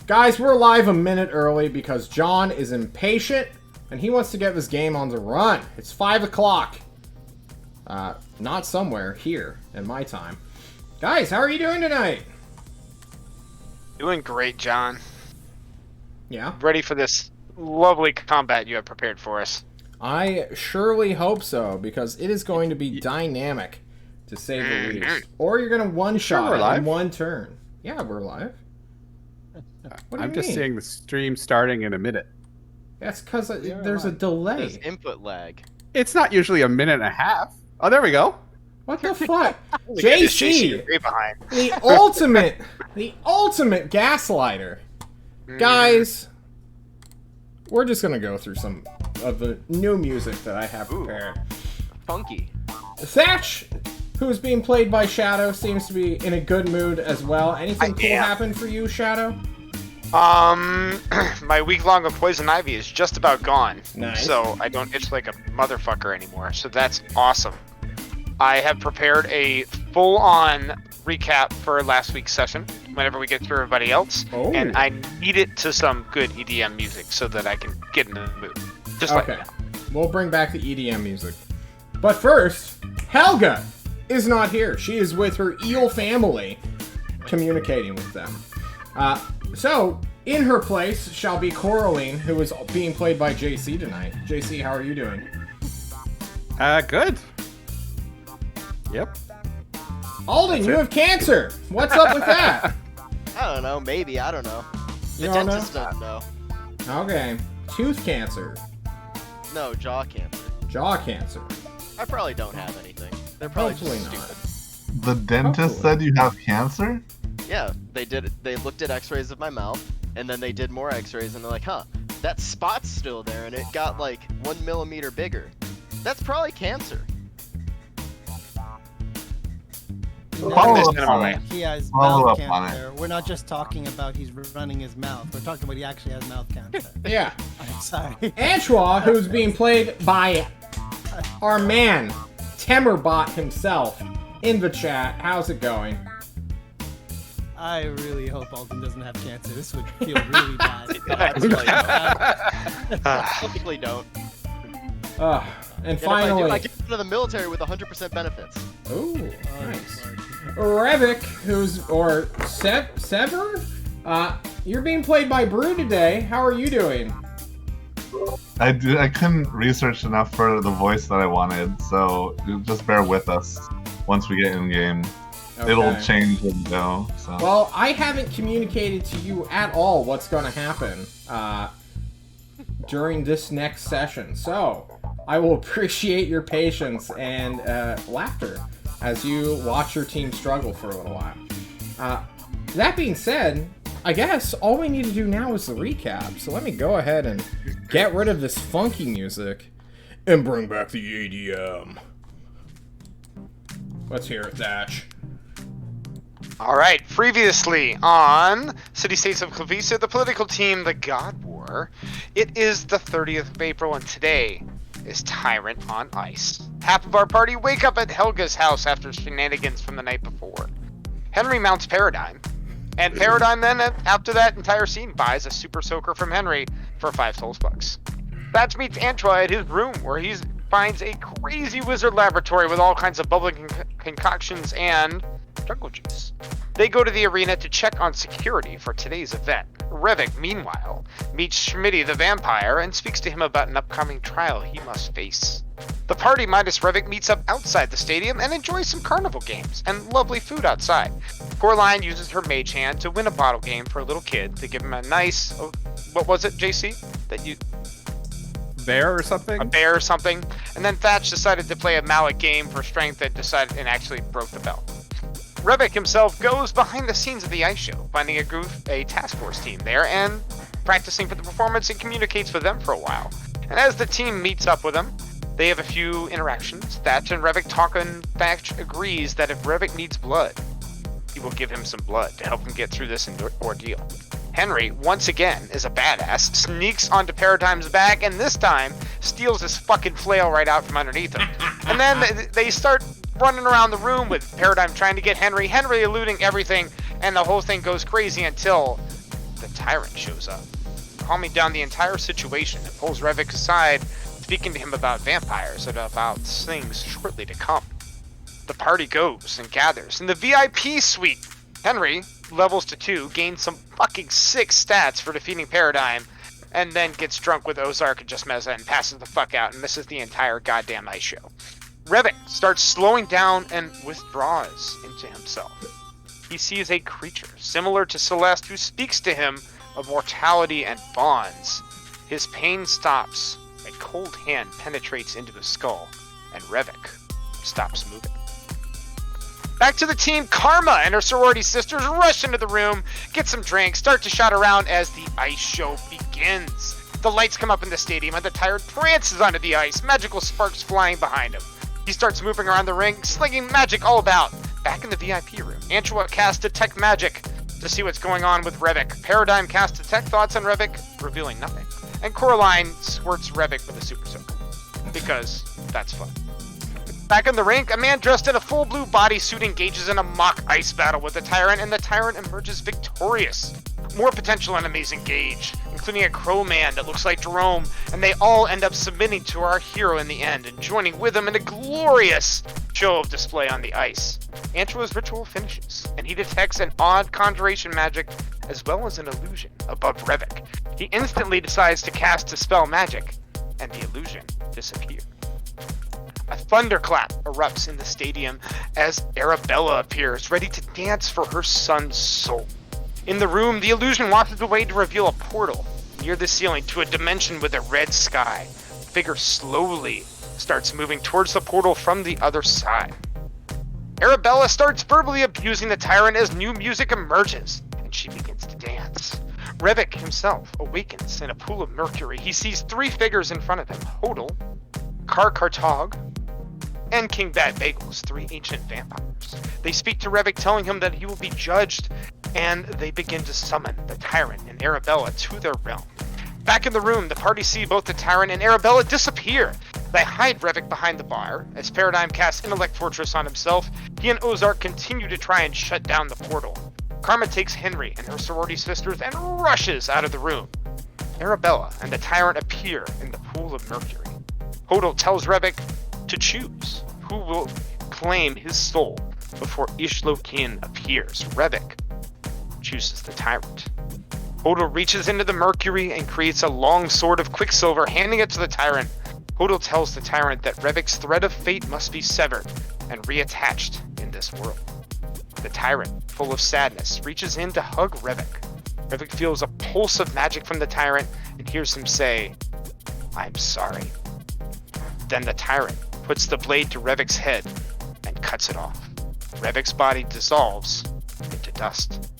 Guys, we're live a minute early because John is impatient and he wants to get this game on the run. It's 5 o'clock. Not somewhere, here, in my time. Guys, how are you doing tonight? Doing great, John. Yeah? Ready for this lovely combat you have prepared for us. I surely hope so, because it is going to be dynamic, to say the least. Or you're going to one-shot it in one turn. Yeah, we're live. I'm just seeing the stream starting in a minute. That's because there's a delay. There's input lag. It's not usually a minute and a half. Oh, there we go. What the fuck? JC, JC, the ultimate gaslighter. Guys, we're just gonna go through some of the new music that I have prepared. Funky. Thatch, who's being played by Shadow, seems to be in a good mood as well. Anything cool happen for you, Shadow? My week-long of Poison Ivy is just about gone. Nice. So I don't itch like a motherfucker anymore. So that's awesome. I have prepared a full-on recap for last week's session whenever we get through everybody else. Oh. And I need it to some good EDM music so that I can get in the mood. Just like that. We'll bring back the EDM music. But first, Helga is not here. She is with her eel family, communicating with them. So, in her place shall be Coraline, who is being played by JC tonight. JC, how are you doing? Good. Yep. Alden, you have cancer. What's up with that? I don't know. Maybe. I don't know. The You don't know? dentist doesn't know. Okay. Tooth cancer. No, jaw cancer. Jaw cancer. I probably don't have anything. They're probably Hopefully just not. stupid. The dentist said you have cancer? Yeah, they did it. They looked at x-rays of my mouth, and then they did more x-rays, and they're like, huh, that spot's still there, and it got like 1 millimeter bigger. That's probably cancer. Follow up on it. He has Follow mouth up on cancer. We're not just talking about he's running his mouth. We're talking about he actually has mouth cancer. Yeah. I'm sorry. Antoine, who's being played by our man, Temerbot himself, in the chat. How's it going? I really hope Alden doesn't have cancer. This would feel really bad. Typically don't. And And finally... if I get into the military with 100% benefits. Ooh, nice. Revik, Sever? You're being played by Brew today. How are you doing? I couldn't research enough for the voice that I wanted, so just bear with us once we get in game. Okay. It'll change as we go. So. Well, I haven't communicated to you at all what's going to happen during this next session, so I will appreciate your patience and laughter as you watch your team struggle for a little while. That being said, I guess all we need to do now is the recap, so let me go ahead and get rid of this funky music and bring back the ADM. Let's hear it, Thatch. Alright, previously on City-States of Klovisa, the political team, the God War. It is the 30th of April, and today is Tyrant on Ice. Half of our party wake up at Helga's house after shenanigans from the night before. Henry mounts Paradigm, and Paradigm then, after that entire scene, buys a Super Soaker from Henry for 5 souls bucks. Thatch meets Antoine at his room, where he finds a crazy wizard laboratory with all kinds of bubbling concoctions and jungle juice. They go to the arena to check on security for today's event. Revik, meanwhile, meets Schmitty the vampire and speaks to him about an upcoming trial he must face. The party minus Revik meets up outside the stadium and enjoys some carnival games and lovely food outside. Coraline uses her mage hand to win a bottle game for a little kid to give him a nice, what was it, JC? Bear or something? A bear or something. And then Thatch decided to play a mallet game for strength and actually broke the belt. Revik himself goes behind the scenes of the ice show, finding a task force team there and practicing for the performance and communicates with them for a while. And as the team meets up with him, they have a few interactions. Thatch and Revik talk, and Thatch agrees that if Revik needs blood, he will give him some blood to help him get through this ordeal. Henry, once again, is a badass, sneaks onto Paradigm's back, and this time steals his fucking flail right out from underneath him. And then they start running around the room with Paradigm trying to get Henry eluding everything, and the whole thing goes crazy until the Tyrant shows up, calming down the entire situation and pulls Revik aside, speaking to him about vampires and about things shortly to come. The party goes and gathers in the VIP suite. Henry levels to 2, gains some fucking sick stats for defeating Paradigm, and then gets drunk with Ozark and Just Meza and passes the fuck out and misses the entire goddamn ice show. Revik starts slowing down and withdraws into himself. He sees a creature similar to Celeste who speaks to him of mortality and bonds. His pain stops, a cold hand penetrates into his skull, and Revik stops moving. Back to the team, Karma and her sorority sisters rush into the room, get some drinks, start to shout around as the ice show begins. The lights come up in the stadium and the Tyrant prances onto the ice, magical sparks flying behind him. He starts moving around the ring, slinging magic all about. Back in the VIP room, Antua casts Detect Magic to see what's going on with Revik. Paradigm casts Detect Thoughts on Revik, revealing nothing. And Coraline squirts Revik with a Super Soaker, because that's fun. Back in the rink, a man dressed in a full blue bodysuit engages in a mock ice battle with the Tyrant, and the Tyrant emerges victorious. More potential enemies engage, including a crow man that looks like Jerome, and they all end up submitting to our hero in the end and joining with him in a glorious show of display on the ice. Antua's ritual finishes, and he detects an odd conjuration magic as well as an illusion above Revik. He instantly decides to cast Dispel Magic, and the illusion disappears. A thunderclap erupts in the stadium as Arabella appears, ready to dance for her son's soul. In the room, the illusion washes away to reveal a portal near the ceiling to a dimension with a red sky. The figure slowly starts moving towards the portal from the other side. Arabella starts verbally abusing the Tyrant as new music emerges, and she begins to dance. Revik himself awakens in a pool of mercury. He sees 3 figures in front of him: Hodel, Karkartog, and King Bat Bagels, 3 ancient vampires. They speak to Revik, telling him that he will be judged, and they begin to summon the Tyrant and Arabella to their realm. Back in the room, the party see both the Tyrant and Arabella disappear. They hide Revik behind the bar. As Paradigm casts Intellect Fortress on himself, he and Ozark continue to try and shut down the portal. Karma takes Henry and her sorority sisters and rushes out of the room. Arabella and the Tyrant appear in the pool of mercury. Hodel tells Revik to choose who will claim his soul before Ishlokin appears. Revik chooses the Tyrant. Hodel reaches into the mercury and creates a long sword of quicksilver, handing it to the Tyrant. Hodel tells the Tyrant that Revik's thread of fate must be severed and reattached in this world. The Tyrant, full of sadness, reaches in to hug Revik. Revik feels a pulse of magic from the Tyrant and hears him say, "I'm sorry." Then the Tyrant puts the blade to Revik's head and cuts it off. Revik's body dissolves into dust.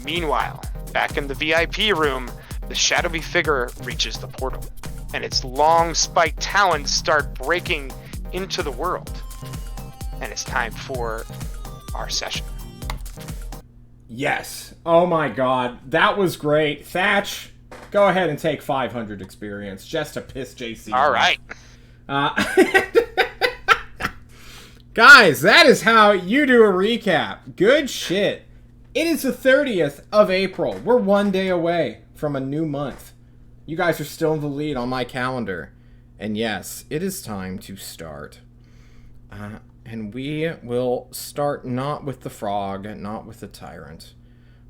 Meanwhile, back in the VIP room, the shadowy figure reaches the portal, and its long spiked talons start breaking into the world. And it's time for our session. Yes. Oh my god. That was great. Thatch, go ahead and take 500 experience just to piss JC off. All right. Guys, that is how you do a recap. Good shit. It is the 30th of April. We're 1 day away from a new month. You guys are still in the lead on my calendar. And yes, it is time to start. And we will start not with the frog, not with the Tyrant,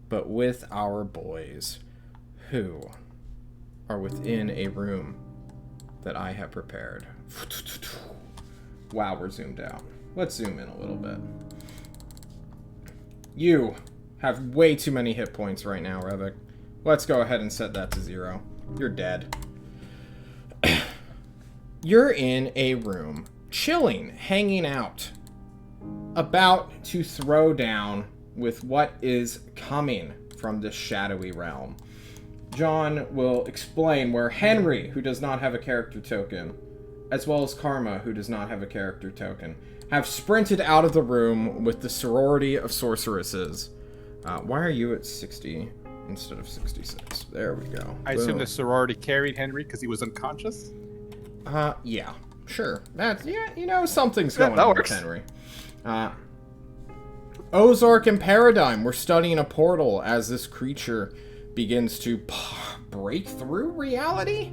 but with our boys, who are within a room that I have prepared. Wow, we're zoomed out. Let's zoom in a little bit. You have way too many hit points right now, Revik. Let's go ahead and set that to 0. You're dead. You're in a room, chilling, hanging out, about to throw down with what is coming from this shadowy realm. John will explain where Henry, who does not have a character token, as well as Karma, who does not have a character token, have sprinted out of the room with the sorority of sorceresses. Why are you at 60 instead of 66? There we go. I assume the sorority carried Henry because he was unconscious? Yeah, sure. That's, yeah, you know, something's going on with Henry. Ozark and Paradigm were studying a portal as this creature begins to break through reality.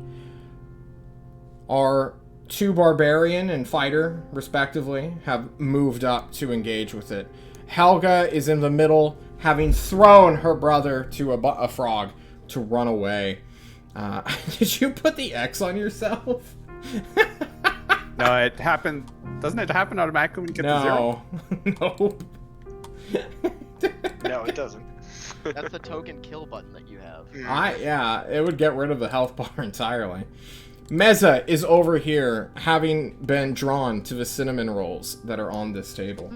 Our two barbarian and fighter, respectively, have moved up to engage with it. Helga is in the middle, having thrown her brother to a frog to run away. Did you put the X on yourself? No, it happened. Doesn't it happen automatically when you get to zero? Nope. No, it doesn't. That's the token kill button that you have. Yeah, it would get rid of the health bar entirely. Meza is over here, having been drawn to the cinnamon rolls that are on this table.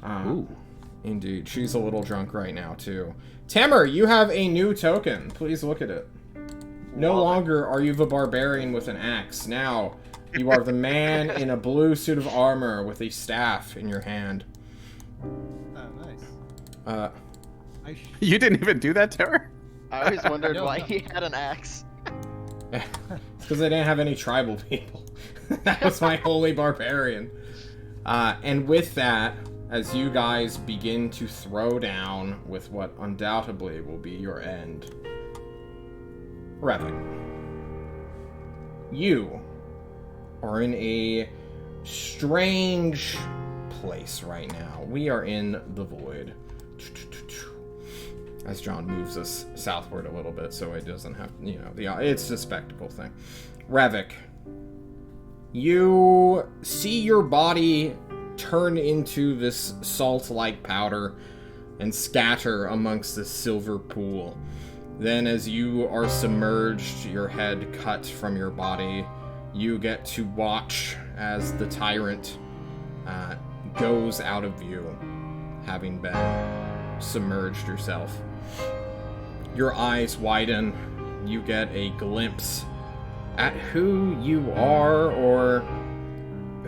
Ooh. Indeed. She's a little drunk right now, too. Tamer, you have a new token. Please look at it. No longer are you the barbarian with an axe. Now, you are the man in a blue suit of armor with a staff in your hand. Oh, nice. You didn't even do that, Terror? I always wondered why he had an axe. It's because I didn't have any tribal people. That was my holy barbarian. And with that, as you guys begin to throw down with what undoubtedly will be your end, Revit, you are in a strange place right now. We are in the void. As John moves us southward a little bit so it doesn't have, it's a spectacle thing. Revik, you see your body turn into this salt-like powder and scatter amongst this silver pool. Then as you are submerged, your head cut from your body, you get to watch as the tyrant goes out of view, having been submerged yourself. Your eyes widen, you get a glimpse at who you are or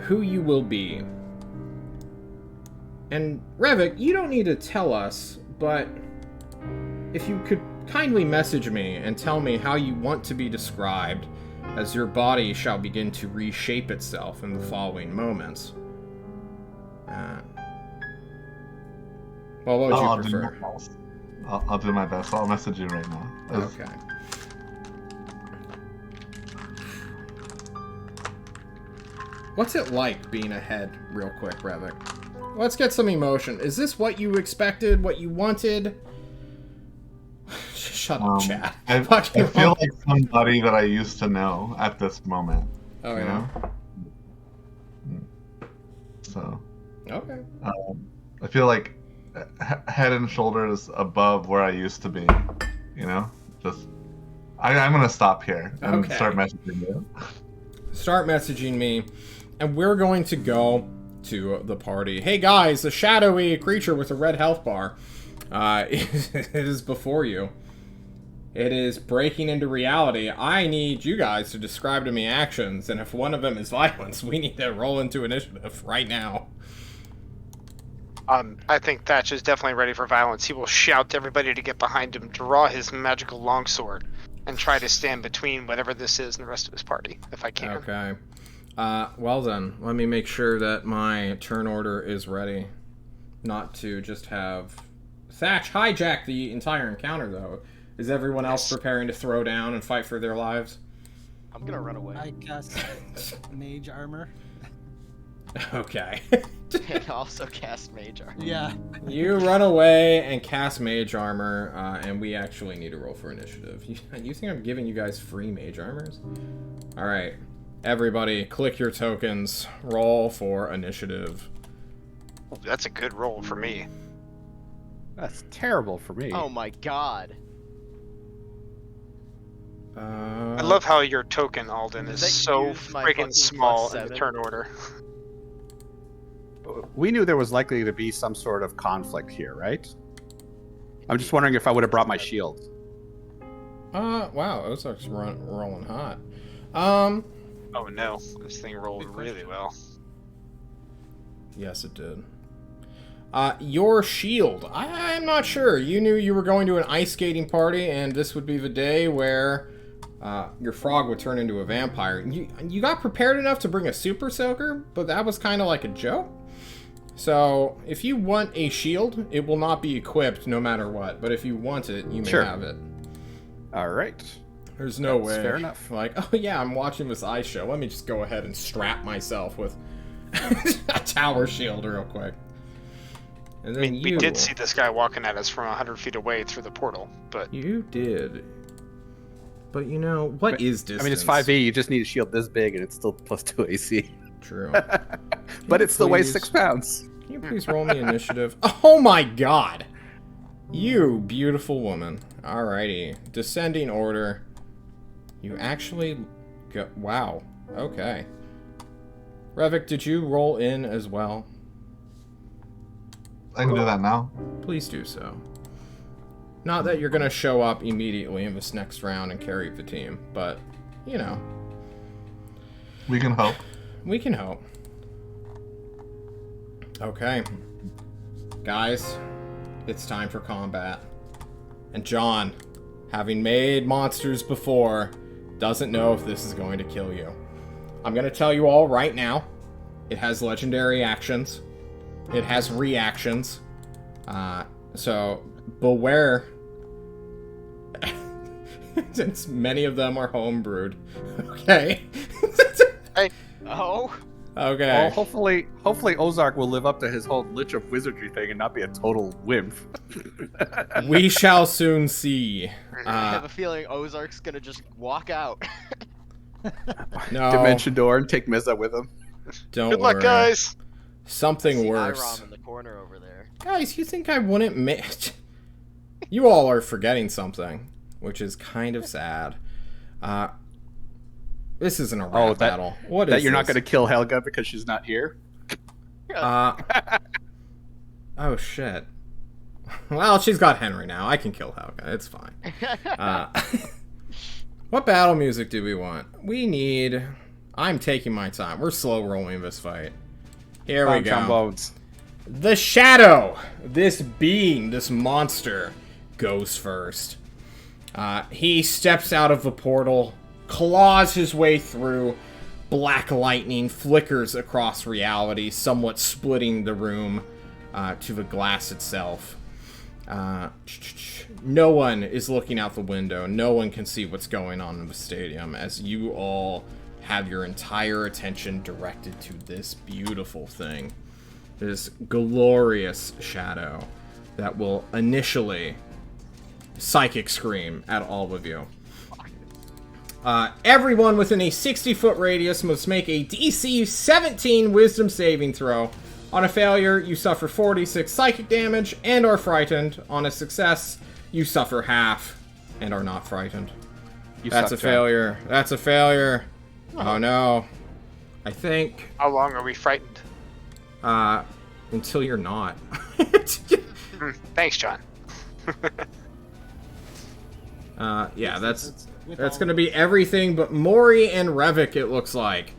who you will be. And Revik, you don't need to tell us, but if you could kindly message me and tell me how you want to be described, as your body shall begin to reshape itself in the following moments. Well, what would you prefer? I'll do my best. I'll message you right now. Okay. What's it like being ahead, real quick, Revik? Let's get some emotion. Is this what you expected? What you wanted? Shut up, chat. I feel like somebody that I used to know at this moment. Oh, yeah? So. Okay. I feel like head and shoulders above where I used to be. Just. I'm going to stop here and start messaging you. Start messaging me, and we're going to go to the party. Hey guys, a shadowy creature with a red health bar is before you. It is breaking into reality. I need you guys to describe to me actions, and if one of them is violence, we need to roll into initiative right now. I think Thatch is definitely ready for violence. He will shout to everybody to get behind him, draw his magical longsword, and try to stand between whatever this is and the rest of his party, if I can. Okay. Well then, let me make sure that my turn order is ready. Not to just have Thatch hijack the entire encounter, though. Is everyone else preparing to throw down and fight for their lives? I'm gonna run away. I cast mage armor. Okay. And also cast mage armor. Yeah. You run away and cast mage armor, and we actually need to roll for initiative. You think I'm giving you guys free mage armors? Alright. Everybody, click your tokens. Roll for initiative. That's a good roll for me. That's terrible for me. Oh my god. I love how your token, Alden, is so use my friggin' fucking small in +7? the turn order. We knew there was likely to be some sort of conflict here, right? I'm just wondering if I would have brought my shield. Wow, Ozark's rolling hot. Oh no, this thing rolled really well. Yes, it did. Your shield. I'm not sure. You knew you were going to an ice skating party, and this would be the day where your frog would turn into a vampire. You got prepared enough to bring a super soaker, but that was kind of like a joke. So, if you want a shield, it will not be equipped no matter what. But if you want it, you may have it. All right. There's no That's way. fair enough. Like, oh yeah, I'm watching this ice show. Let me just go ahead and strap myself with a tower shield real quick. And I then mean, we did see this guy walking at us from 100 feet away through the portal, but You did. But you know, what is distance? I mean, it's 5e. You just need a shield this big, and it's still +2 AC. True. But it still weighs please- 6 pounds. Can you please roll me initiative? Oh my god! You beautiful woman. Alrighty. Descending order. You actually go. Wow. Okay. Revik, did you roll in as well? I can do that now. Please do so. Not that you're gonna show up immediately in this next round and carry the team, but, you know, We can hope. we can hope. Okay. Guys, it's time for combat. And John, having made monsters before, doesn't know if this is going to kill you. I'm gonna tell you all right now. It has legendary actions. It has reactions. So beware. Since many of them are homebrewed. Okay. Oh. Okay. Well, hopefully Ozark will live up to his whole Lich of Wizardry thing and not be a total wimp. We shall soon see. I have a feeling Ozark's gonna just walk out. No. Dimension door and take Meza with him. Don't good luck, worry. guys. Something See worse. Irom in the corner over there. Guys, you think I wouldn't You all are forgetting something, which is kind of sad. This isn't a rap battle. What is that you're not this? going to kill Helga because she's not here? Oh shit. Well, she's got Henry now. I can kill Helga. It's fine. What battle music do we want? We need... I'm taking my time. We're slow rolling this fight. Here we go. Trombones. The Shadow! This being, this monster, goes first. He steps out of the portal, claws his way through. Black lightning flickers across reality, somewhat splitting the room to the glass itself. No one is looking out the window. No one can see what's going on in the stadium as you all have your entire attention directed to this beautiful thing. This glorious shadow that will initially psychic scream at all of you. Everyone within a 60-foot radius must make a DC 17 Wisdom saving throw. On a failure, you suffer 46 psychic damage and are frightened. On a success, you suffer half and are not frightened. That's a failure. That's a failure. Oh no. I think... How long are we frightened? Until you're not. Thanks, John. Yeah, that's gonna be everything but Mori and Revik, it looks like.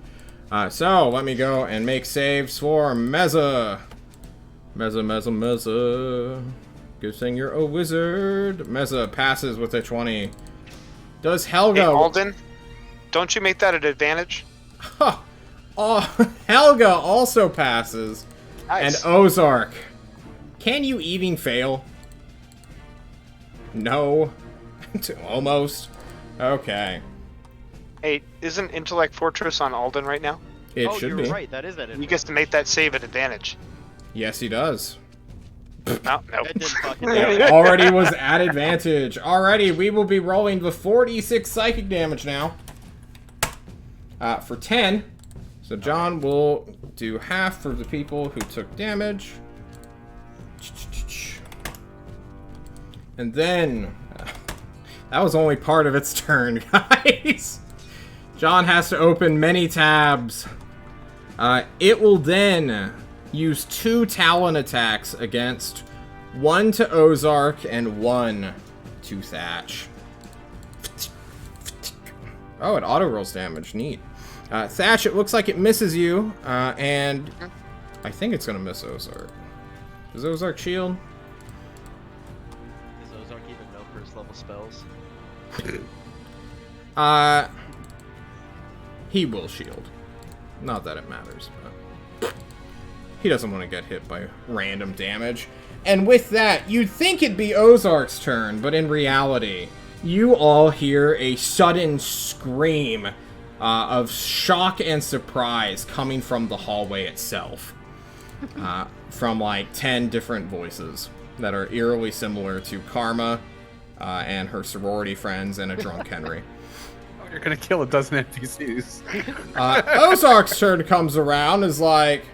So, let me go and make saves for Meza. Meza. Good thing you're a wizard. Meza passes with a 20. Does Helga... Hey, Alden, don't you make that an advantage? Huh. Oh, Helga also passes. Nice. And Ozark. Can you even fail? No. Almost. Okay. Hey, isn't Intellect Fortress on Alden right now? It should you're be. right. That is that. You get to make that save at advantage. Yes, he does. No, no. That didn't fucking It already was at advantage. Alrighty, we will be rolling the 46 psychic damage now. For 10. So John will do half for the people who took damage. And then... that was only part of its turn, guys. John has to open many tabs. It will then use 2 Talon attacks against 1 to Ozark and 1 to Thatch. Oh, it auto-rolls damage. Neat. Thatch, it looks like it misses you, and I think it's going to miss Ozark. Does Ozark shield? Does Ozark even know first level spells? He will shield. Not that it matters, but he doesn't want to get hit by random damage. And with that, you'd think it'd be Ozark's turn, but in reality, you all hear a sudden scream of shock and surprise coming from the hallway itself. From like 10 different voices that are eerily similar to Karma and her sorority friends and a drunk Henry. You're gonna kill a dozen NPCs. Ozark's turn comes around, is like,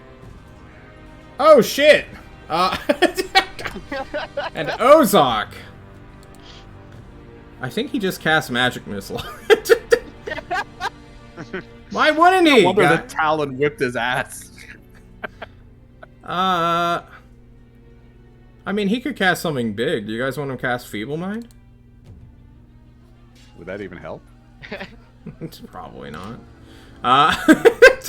oh shit! And Ozark, I think he just cast Magic Missile. Why wouldn't he? No wonder the Talon whipped his ass. I mean, he could cast something big. Do you guys want him to cast Feeble Mind? Would that even help? Probably not. I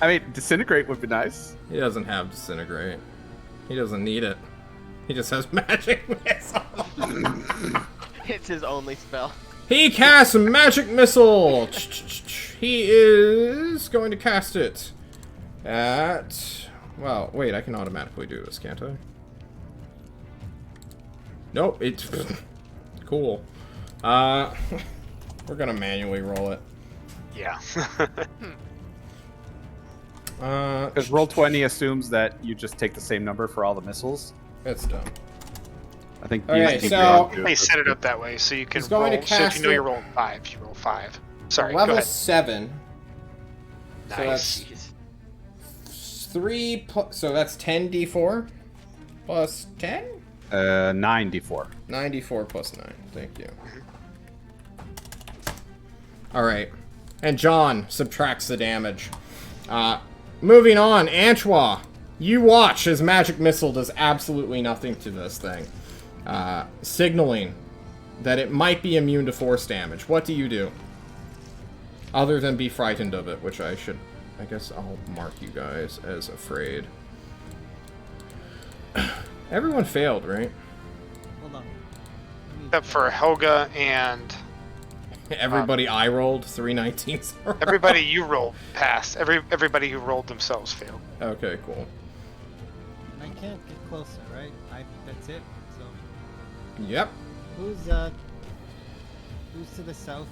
mean, Disintegrate would be nice. He doesn't have Disintegrate. He doesn't need it. He just has Magic Missile. It's his only spell. He casts Magic Missile. He is going to cast it at... Well, wait, I can automatically do this, can't I? Nope, it's... Cool. We're gonna manually roll it. Yeah. Because Roll20 assumes that you just take the same number for all the missiles. It's dumb. I think. Okay, you so- They set it up that way so you can He's going to roll. So if cast you know it- you're rolling 5, you roll 5. Sorry, go Level ahead. 7. So Nice. that's 3 plus... So that's 10d4 plus 10? 9d4. 94 plus 9. Thank you. Alright. And John subtracts the damage. Moving on, Antoine. You watch as Magic Missile does absolutely nothing to this thing. Signaling that it might be immune to force damage. What do you do? Other than be frightened of it, which I should... I guess I'll mark you guys as afraid. Everyone failed, right? Hold on. Except for Helga and Everybody I rolled 3 19s. everybody you rolled passed. Everybody who rolled themselves failed. Okay, cool. I can't get closer, right? That's it. So Yep. who's to the south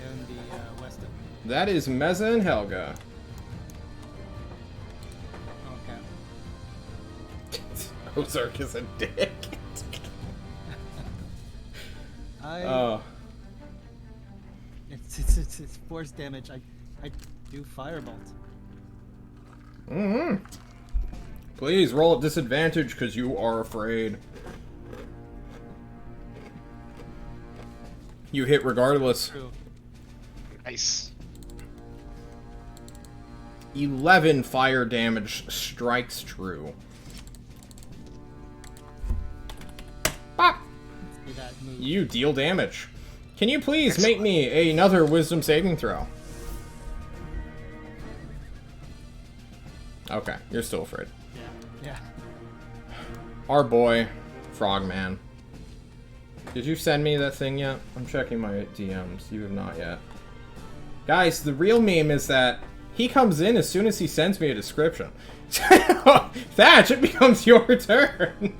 and the west of me? That is Meza and Helga. Okay. Ozark is a dick. I it's force damage. I do firebolt. Mm-hmm. Please roll at disadvantage because you are afraid. You hit regardless. True. Nice. 11 fire damage strikes true. Bop! See that move. You deal damage. Can you please make me another wisdom saving throw? Okay, you're still afraid. Yeah. Our boy, Frogman. Did you send me that thing yet? I'm checking my DMs. You have not yet. Guys, the real meme is that he comes in as soon as he sends me a description. Thatch, it becomes your turn.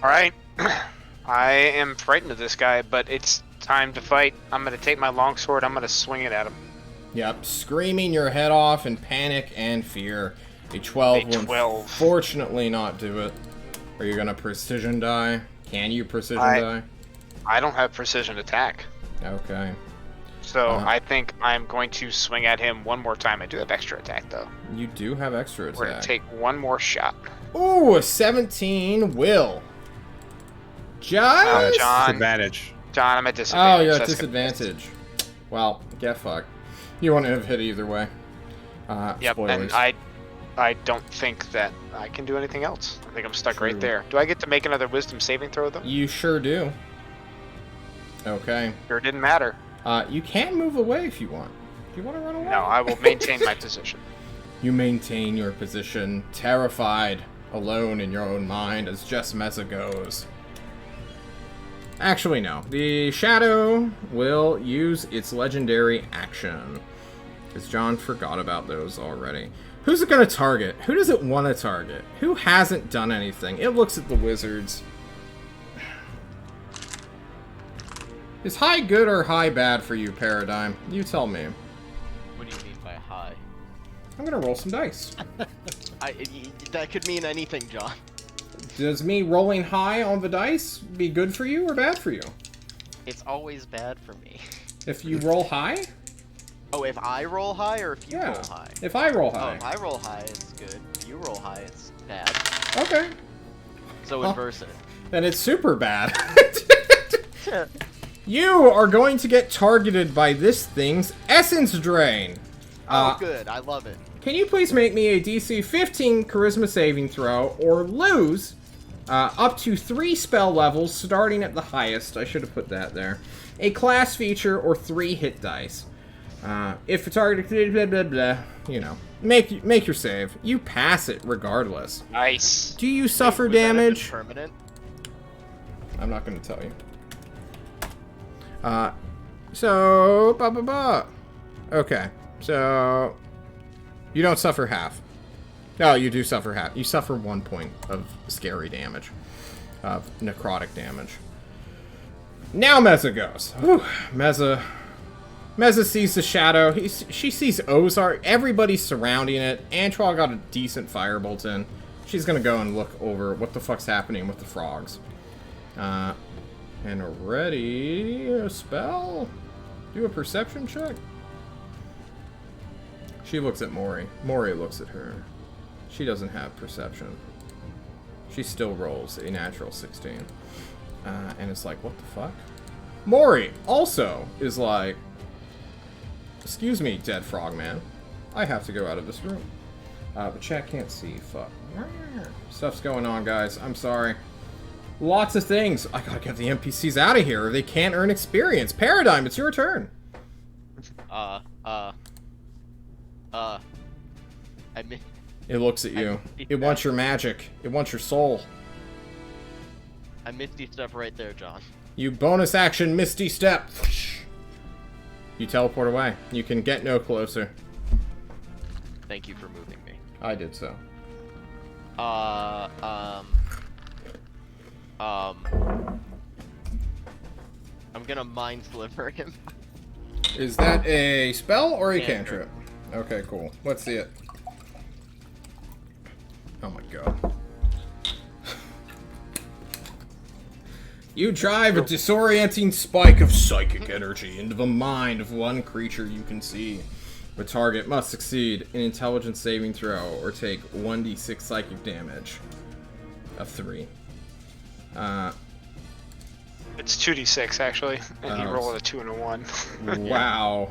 Alright. I am frightened of this guy, but it's time to fight. I'm going to take my longsword. I'm going to swing it at him. Yep, screaming your head off in panic and fear. A 12 will 12. unfortunately not do it. Are you gonna precision die? Can you precision die? I don't have precision attack. Okay. So I think I'm going to swing at him one more time. I do have extra attack, though. You do have extra attack. We're going to take one more shot. Ooh, a 17 will. Just... John. Disadvantage. John, I'm at disadvantage. Oh, you're at That's disadvantage. Well, get fucked. You wouldn't have hit either way. Yep, Spoilers. and I don't think that I can do anything else. I think I'm stuck True. right there. Do I get to make another wisdom saving throw, though? You sure do. Okay. Sure didn't matter. You can move away if you want. Do you want to run away? No, I will maintain my position. You maintain your position, terrified, alone in your own mind as Jess Meza goes. Actually, no. The Shadow will use its legendary action. Because John forgot about those already. Who's it going to target? Who does it want to target? Who hasn't done anything? It looks at the wizards. Is high good or high bad for you, Paradigm? You tell me. What do you mean by high? I'm gonna roll some dice. That could mean anything, John. Does me rolling high on the dice be good for you or bad for you? It's always bad for me. If you roll high? Oh, if I roll high or if you Yeah. roll high? If I roll Oh, high. if I roll high, it's good. If you roll high, it's bad. Okay. So Huh. inverse it. Then it's super bad. You are going to get targeted by this thing's essence drain. Oh, good. I love it. Can you please make me a DC 15 charisma saving throw or lose up to 3 spell levels starting at the highest? I should have put that there. A class feature or 3 hit dice. If a target, blah, blah, blah, you know, make your save. You pass it regardless. Nice. Do you suffer Would that have been damage? Permanent. I'm not going to tell you. So, okay, so you don't suffer half. No, you do suffer half. You suffer 1 point of scary damage, of necrotic damage. Now Meza goes. Whew. Meza sees the shadow. She sees Ozark. Everybody's surrounding it. Antral got a decent firebolt in. She's gonna go and look over what the fuck's happening with the frogs. And ready a spell? Do a perception check. She looks at Mori. Mori looks at her. She doesn't have perception. She still rolls a natural 16. And it's like, what the fuck? Mori also is like, excuse me, dead frogman. I have to go out of this room. But chat can't see. Fuck. Stuff's going on, guys. I'm sorry. Lots of things. I gotta get the NPCs out of here or they can't earn experience. Paradigm, it's your turn. I mean, It looks at you. It wants your magic. It wants your soul. I misty step right there, John. You bonus action Misty Step. You teleport away. You can get no closer. Thank you for moving me. I did so. I'm gonna mind sliver him. Is that a spell or a Cantrip. cantrip? Okay, cool. Let's see it. Oh my god. You drive a disorienting spike of psychic energy into the mind of one creature you can see. The target must succeed an intelligence saving throw or take 1d6 psychic damage of 3. It's 2d6 actually, and he Oh. rolled a 2 and a 1. Wow.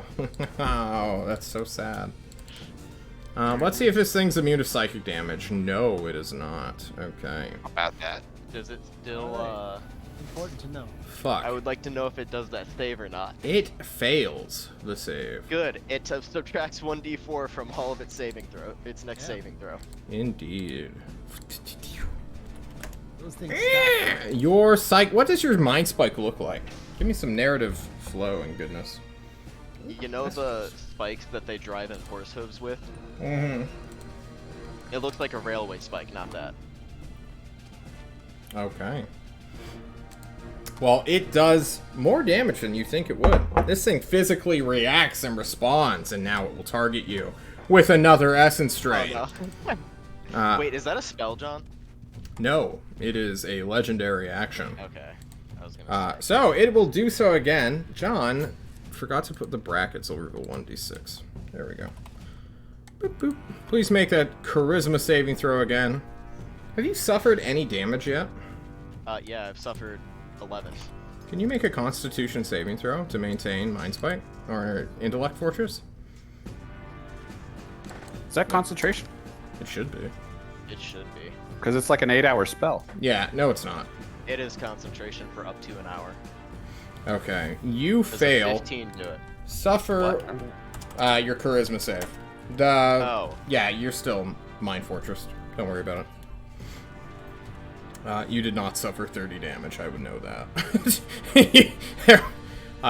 Wow, that's so sad. Let's see if this thing's immune to psychic damage. No, it is not. Okay. How about that? Does it still, Important to know. Fuck. I would like to know if it does that save or not. It fails the save. Good. It subtracts 1d4 from all of its saving throw. Its next Yeah. saving throw. Indeed. Those things. Your psych. What does your mind spike look like? Give me some narrative flow and goodness. You know the spikes that they drive in horse hooves with? Mm-hmm. It looks like a railway spike, not that. Okay. Well, it does more damage than you think it would. This thing physically reacts and responds, and now it will target you with another essence drain. Oh, no. Wait, is that a spell, John? No, it is a legendary action. Okay. I was gonna say. So it will do so again. John forgot to put the brackets over the 1d6. There we go. Boop, boop. Please make that charisma saving throw again. Have you suffered any damage yet? Yeah, I've suffered 11. Can you make a Constitution saving throw to maintain Mind Spike or Intellect Fortress? Is that concentration? It should be. It should be. Because it's like an 8-hour spell. Yeah, no, it's not. It is concentration for up to an hour. Okay, you Does a fail. 15 do it? Suffer your charisma save. Oh. Yeah, you're still Mind Fortress. Don't worry about it. You did not suffer 30 damage, I would know that.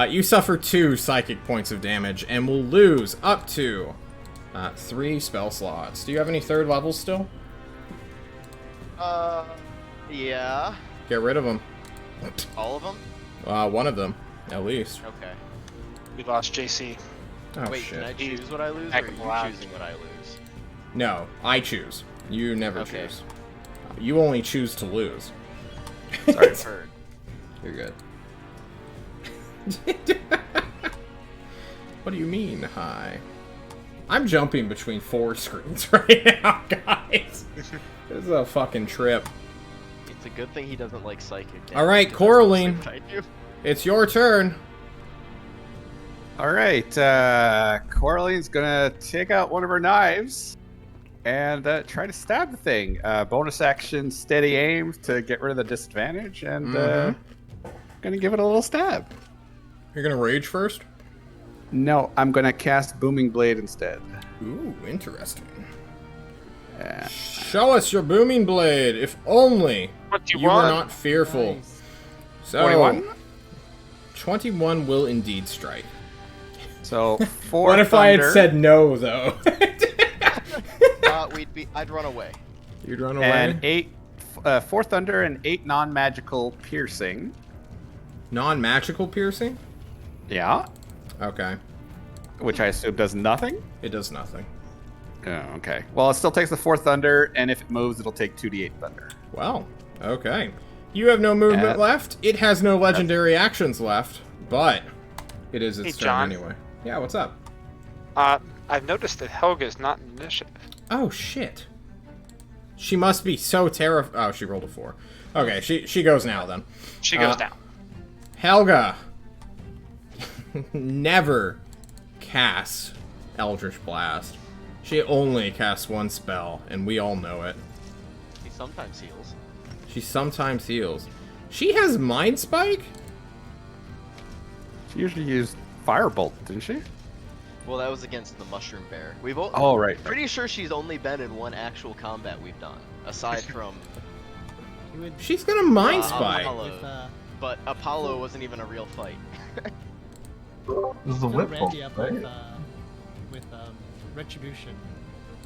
You suffer 2 psychic points of damage and will lose up to 3 spell slots. Do you have any 3rd levels still? Yeah. Get rid of them. All of them? One of them. At least. Okay. We lost JC. Oh, Wait, shit. can I choose what I lose, or Back are in you the lab. choosing what I lose? No, I choose. You never Okay. choose. You only choose to lose. Sorry, I've heard. You're good. What do you mean, hi? I'm jumping between 4 screens right now, guys. This is a fucking trip. It's a good thing he doesn't like psychic. All right, damage, 'cause Coraline. that's what I do. It's your turn. All right, Coraline's gonna take out one of her knives and try to stab the thing. Bonus action, steady aim to get rid of the disadvantage, and gonna give it a little stab. You're gonna rage first? No, I'm gonna cast Booming Blade instead. Ooh, interesting. Yeah. Show us your booming blade, if only What do you you were want? not fearful. Nice. So, 21? 21 will indeed strike. So 4 What if I had thunder said no, though? I'd run away. You'd run away? and 4 thunder and 8 non-magical piercing. Non-magical piercing? Yeah, Okay. which I assume does nothing. It does nothing. Oh, okay. Well, it still takes the 4 thunder, and if it moves, it'll take 2d8 thunder. Well, okay. You have no movement Yeah. left. It has no legendary actions left, but it is its Hey, turn John. anyway. Yeah, what's up? I've noticed that Helga's not in initiative. Oh, shit. She must be so terrified. Oh, she rolled a 4. Okay, she goes now, then. She goes down. Helga never casts Eldritch Blast. She only casts one spell, and we all know it. He sometimes heals. She sometimes heals. She has Mind Spike? She usually used Firebolt, didn't she? Well, that was against the Mushroom Bear. Oh, right. Pretty sure she's only been in one actual combat we've done, aside from He would, She's got a Mind Uh, Spike. Apollo. with, but Apollo wasn't even a real fight. This is a fill whip Randy up right? with Retribution.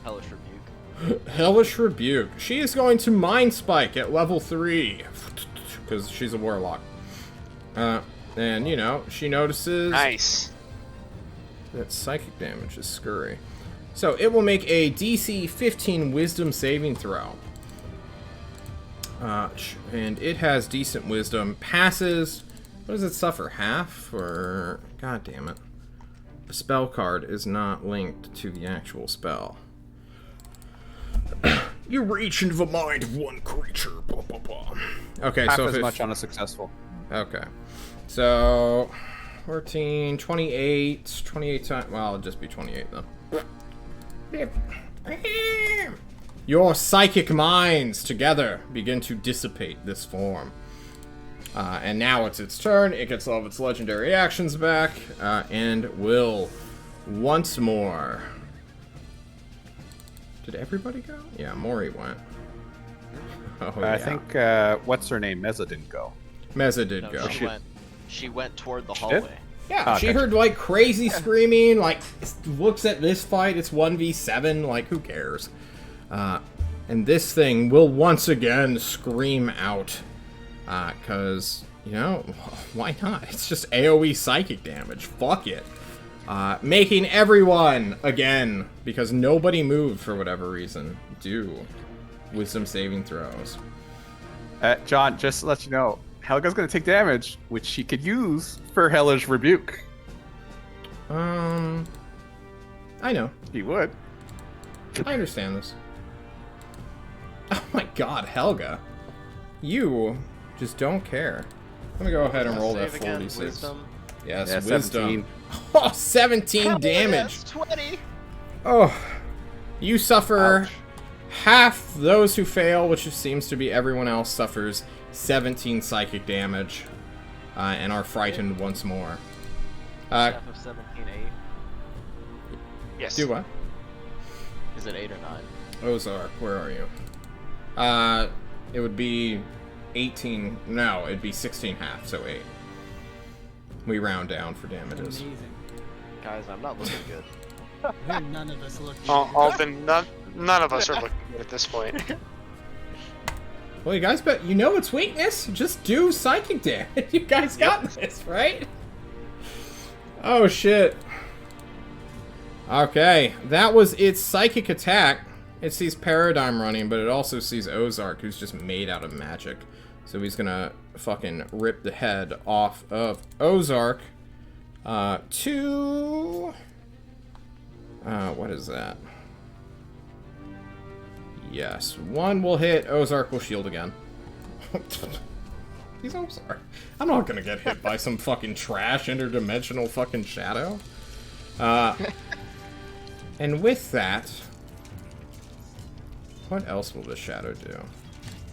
Hellish Rebuke. Hellish Rebuke. She is going to Mind Spike at level 3. Because she's a warlock. And, you know, she notices Nice. that psychic damage is scurry. So it will make a DC 15 Wisdom saving throw. And it has decent wisdom. Passes. What does it suffer? Half? Or... God damn it. The spell card is not linked to the actual spell. You reach into the mind of one creature. Blah, blah, blah. Okay, Half so as if much on a successful. Okay. So... 14, 28... 28 times... Well, it'll just be 28, then. Your psychic minds together begin to dissipate this form. And now it's its turn. It gets all of its legendary actions back. And will once more... Did everybody go? Yeah, Mori went. Oh, yeah. I think, what's her name? Meza didn't go. Meza did No, go. she went toward the did? hallway. Yeah, Oh, she gotcha. heard, like, crazy screaming, like, looks at this fight, it's 1v7, like, who cares? And this thing will once again scream out. Because, you know, why not? It's just AoE psychic damage. Fuck it. Making everyone, again, because nobody moved for whatever reason, do wisdom saving throws. John, just to let you know, Helga's going to take damage, which she could use for Hellish Rebuke. I know. He would. I understand this. Oh my god, Helga. You just don't care. Let me go ahead and roll that Save again, 46. wisdom. Yes, Yeah, wisdom. 17. Oh, 17 Hell damage. yes, 20. Oh. You suffer Ouch. half those who fail, which seems to be everyone else, suffers 17 psychic damage and are frightened once more. Half of 17, 8. Yes. Do what? Is it 8 or 9? Ozark, where are you? It would be 18. No, it'd be 16 half, so 8. We round down for damages. Amazing. Guys, I'm not looking good. None of us look. Alden, none of us are looking good at this point. Well, you guys, but you know its weakness. Just do psychic damage. You guys got this, right? Oh, shit. Okay, that was its psychic attack. It sees Paradigm running, but it also sees Ozark, who's just made out of magic. So he's gonna fucking rip the head off of Ozark. What is that? Yes, 1 will hit. Ozark will shield again. He's Ozark. I'm not gonna get hit by some fucking trash interdimensional fucking shadow. And with that, what else will the shadow do?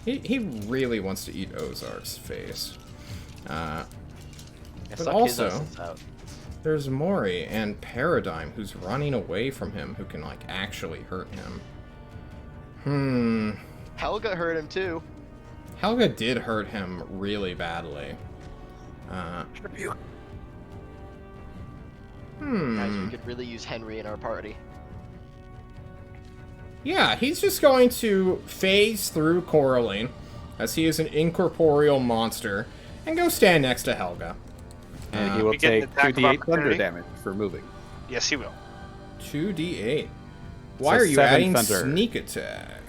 He really wants to eat Ozark's face. But also, there's Mori and Paradigm, who's running away from him, who can, like, actually hurt him. Helga hurt him too. Helga did hurt him really badly. Guys, we could really use Henry in our party. Yeah, he's just going to phase through Coraline, as he is an incorporeal monster, and go stand next to Helga. And he will We get an take attack of 2d8 thunder opportunity? damage for moving. Yes, he will. 2d8. Why So are you 7 adding thunder. sneak attack?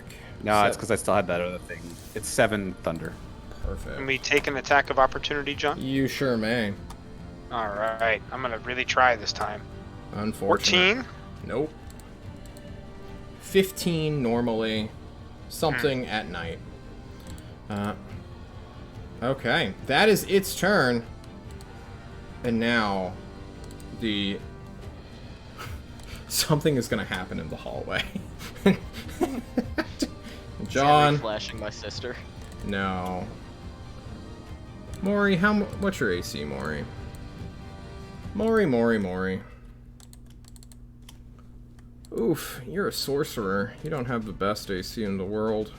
No, it's So- because I still had that other thing. It's 7 thunder. Perfect. Can we take an attack of opportunity, John? You sure may. All right. I'm gonna really try this time. Unfortunate. 14. Nope. 15 normally. Something at night. Okay. That is its turn. And now, something is going to happen in the hallway. John. Henry flashing my sister. No. Maury, what's your AC, Maury? Maury. Oof, you're a sorcerer. You don't have the best AC in the world.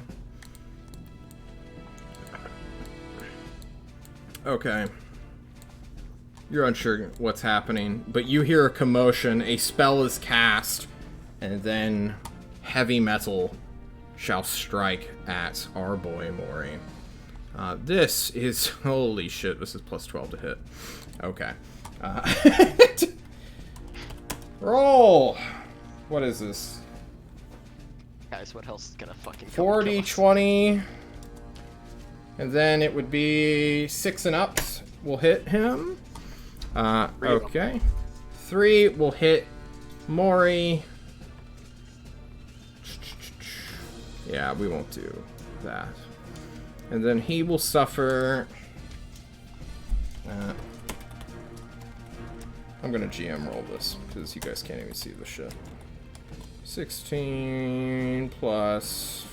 Okay. You're unsure what's happening, but you hear a commotion, a spell is cast, and then heavy metal shall strike at our boy Maury. This is... Holy shit, this is plus 12 to hit. Okay. Roll! What is this? Guys, what else is gonna fucking come 40, kill us? 20. And then it would be 6 and up will hit him. Okay. 3 will hit Maury. Yeah, we won't do that. And then he will suffer... I'm gonna GM roll this, because you guys can't even see the shit. 16 plus...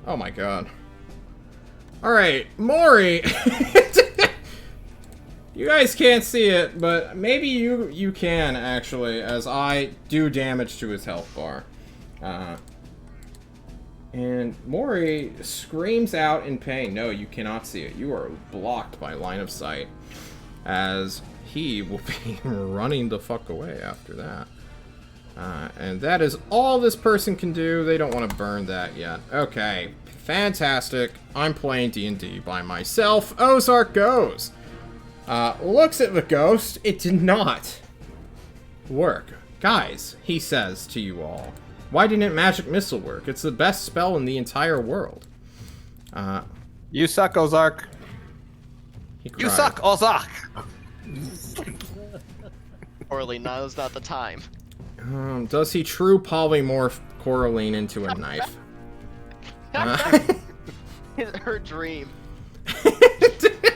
Oh my god. Alright, Maury! You guys can't see it, but maybe you can, actually, as I do damage to his health bar. And Maury screams out in pain. No, you cannot see it. You are blocked by line of sight, as he will be running the fuck away after that. And that is all this person can do. They don't want to burn that yet. Okay, fantastic. I'm playing D&D by myself. Ozark goes. Looks at the ghost. It did not work. Guys, he says to you all, why didn't Magic Missile work? It's the best spell in the entire world. You suck, Ozark. He You cried. suck, Ozark. Orly, now's not the time. Does he true polymorph Coraline into a knife? Her dream.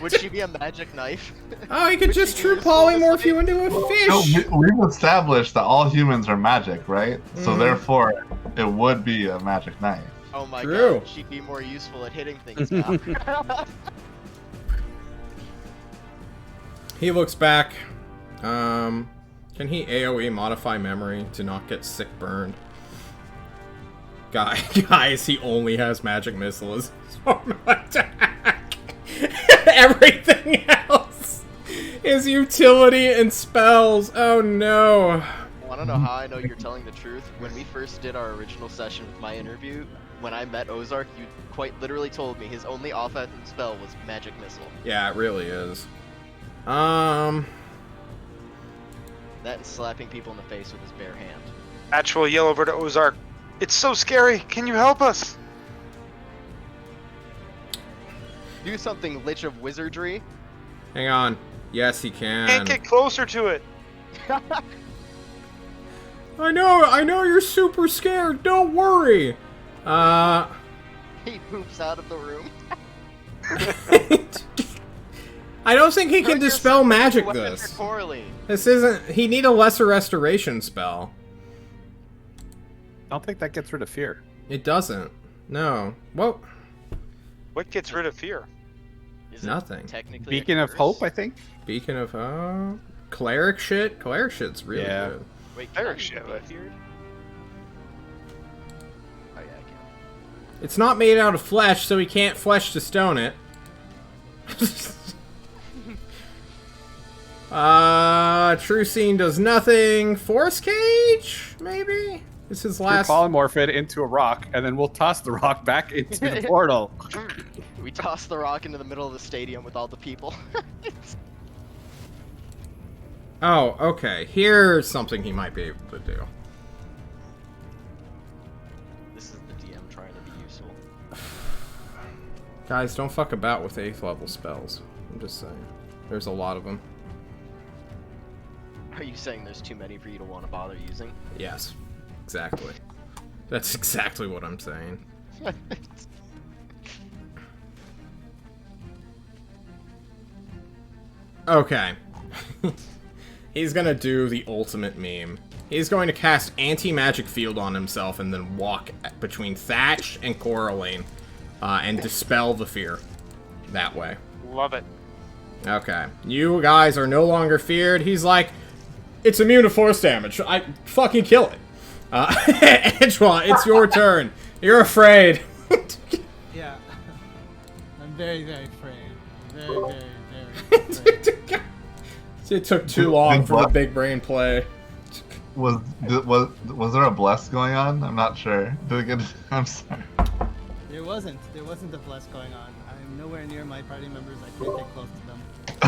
Would she be a magic knife? Oh, he could Would just she true use full polymorph you display? into a No, fish. we've established that all humans are magic, right? So Mhm. therefore, it would be a magic knife. Oh my True. god, she'd be more useful at hitting things now. He looks back. Can he AoE modify memory to not get sick burned? Guys, he only has magic missile as his form of attack. Everything else is utility and spells. Oh no. Wanna know how I know you're telling the truth? When we first did our original session with my interview, when I met Ozark, you quite literally told me his only offensive spell was magic missile. Yeah, it really is. That and slapping people in the face with his bare hand. Atch will yell over to Ozark. It's so scary. Can you help us? Do something, Lich of Wizardry. Hang on. Yes, he can. Can't get closer to it. I know you're super scared. Don't worry. He poops out of the room. I don't think he can Turn your dispel magic weapon this. for Coraline. This isn't... He need a lesser restoration spell. I don't think that gets rid of fear. It doesn't. No. Well, What gets rid of fear? Is it nothing. technically a Beacon of curse? Hope, I think. Beacon of... Cleric shit? Cleric shit's really Yeah. good. Wait, can I Cleric use shit, the but- beard? Oh yeah, I can. It's not made out of flesh, so he can't flesh to stone it. True Scene does nothing. Force Cage? Maybe? This is his We'll last... polymorph it into a rock, and then we'll toss the rock back into the portal. We toss the rock into the middle of the stadium with all the people. Oh, okay. Here's something he might be able to do. This is the DM trying to be useful. Guys, don't fuck about with 8th level spells. I'm just saying. There's a lot of them. Are you saying there's too many for you to want to bother using? Yes. Exactly. That's exactly what I'm saying. Okay. He's gonna do the ultimate meme. He's going to cast anti-magic field on himself and then walk between Thatch and Coraline and dispel the fear that way. Love it. Okay. You guys are no longer feared. He's like, it's immune to force damage. I fucking kill it. Angela, it's your turn. You're afraid. Yeah. I'm very, very afraid. Very, very, very afraid. It took too long for the big brain play. Was there a bless going on? I'm not sure. Did it get? I'm sorry. There wasn't a bless going on. I'm nowhere near my party members. I can't get close to them.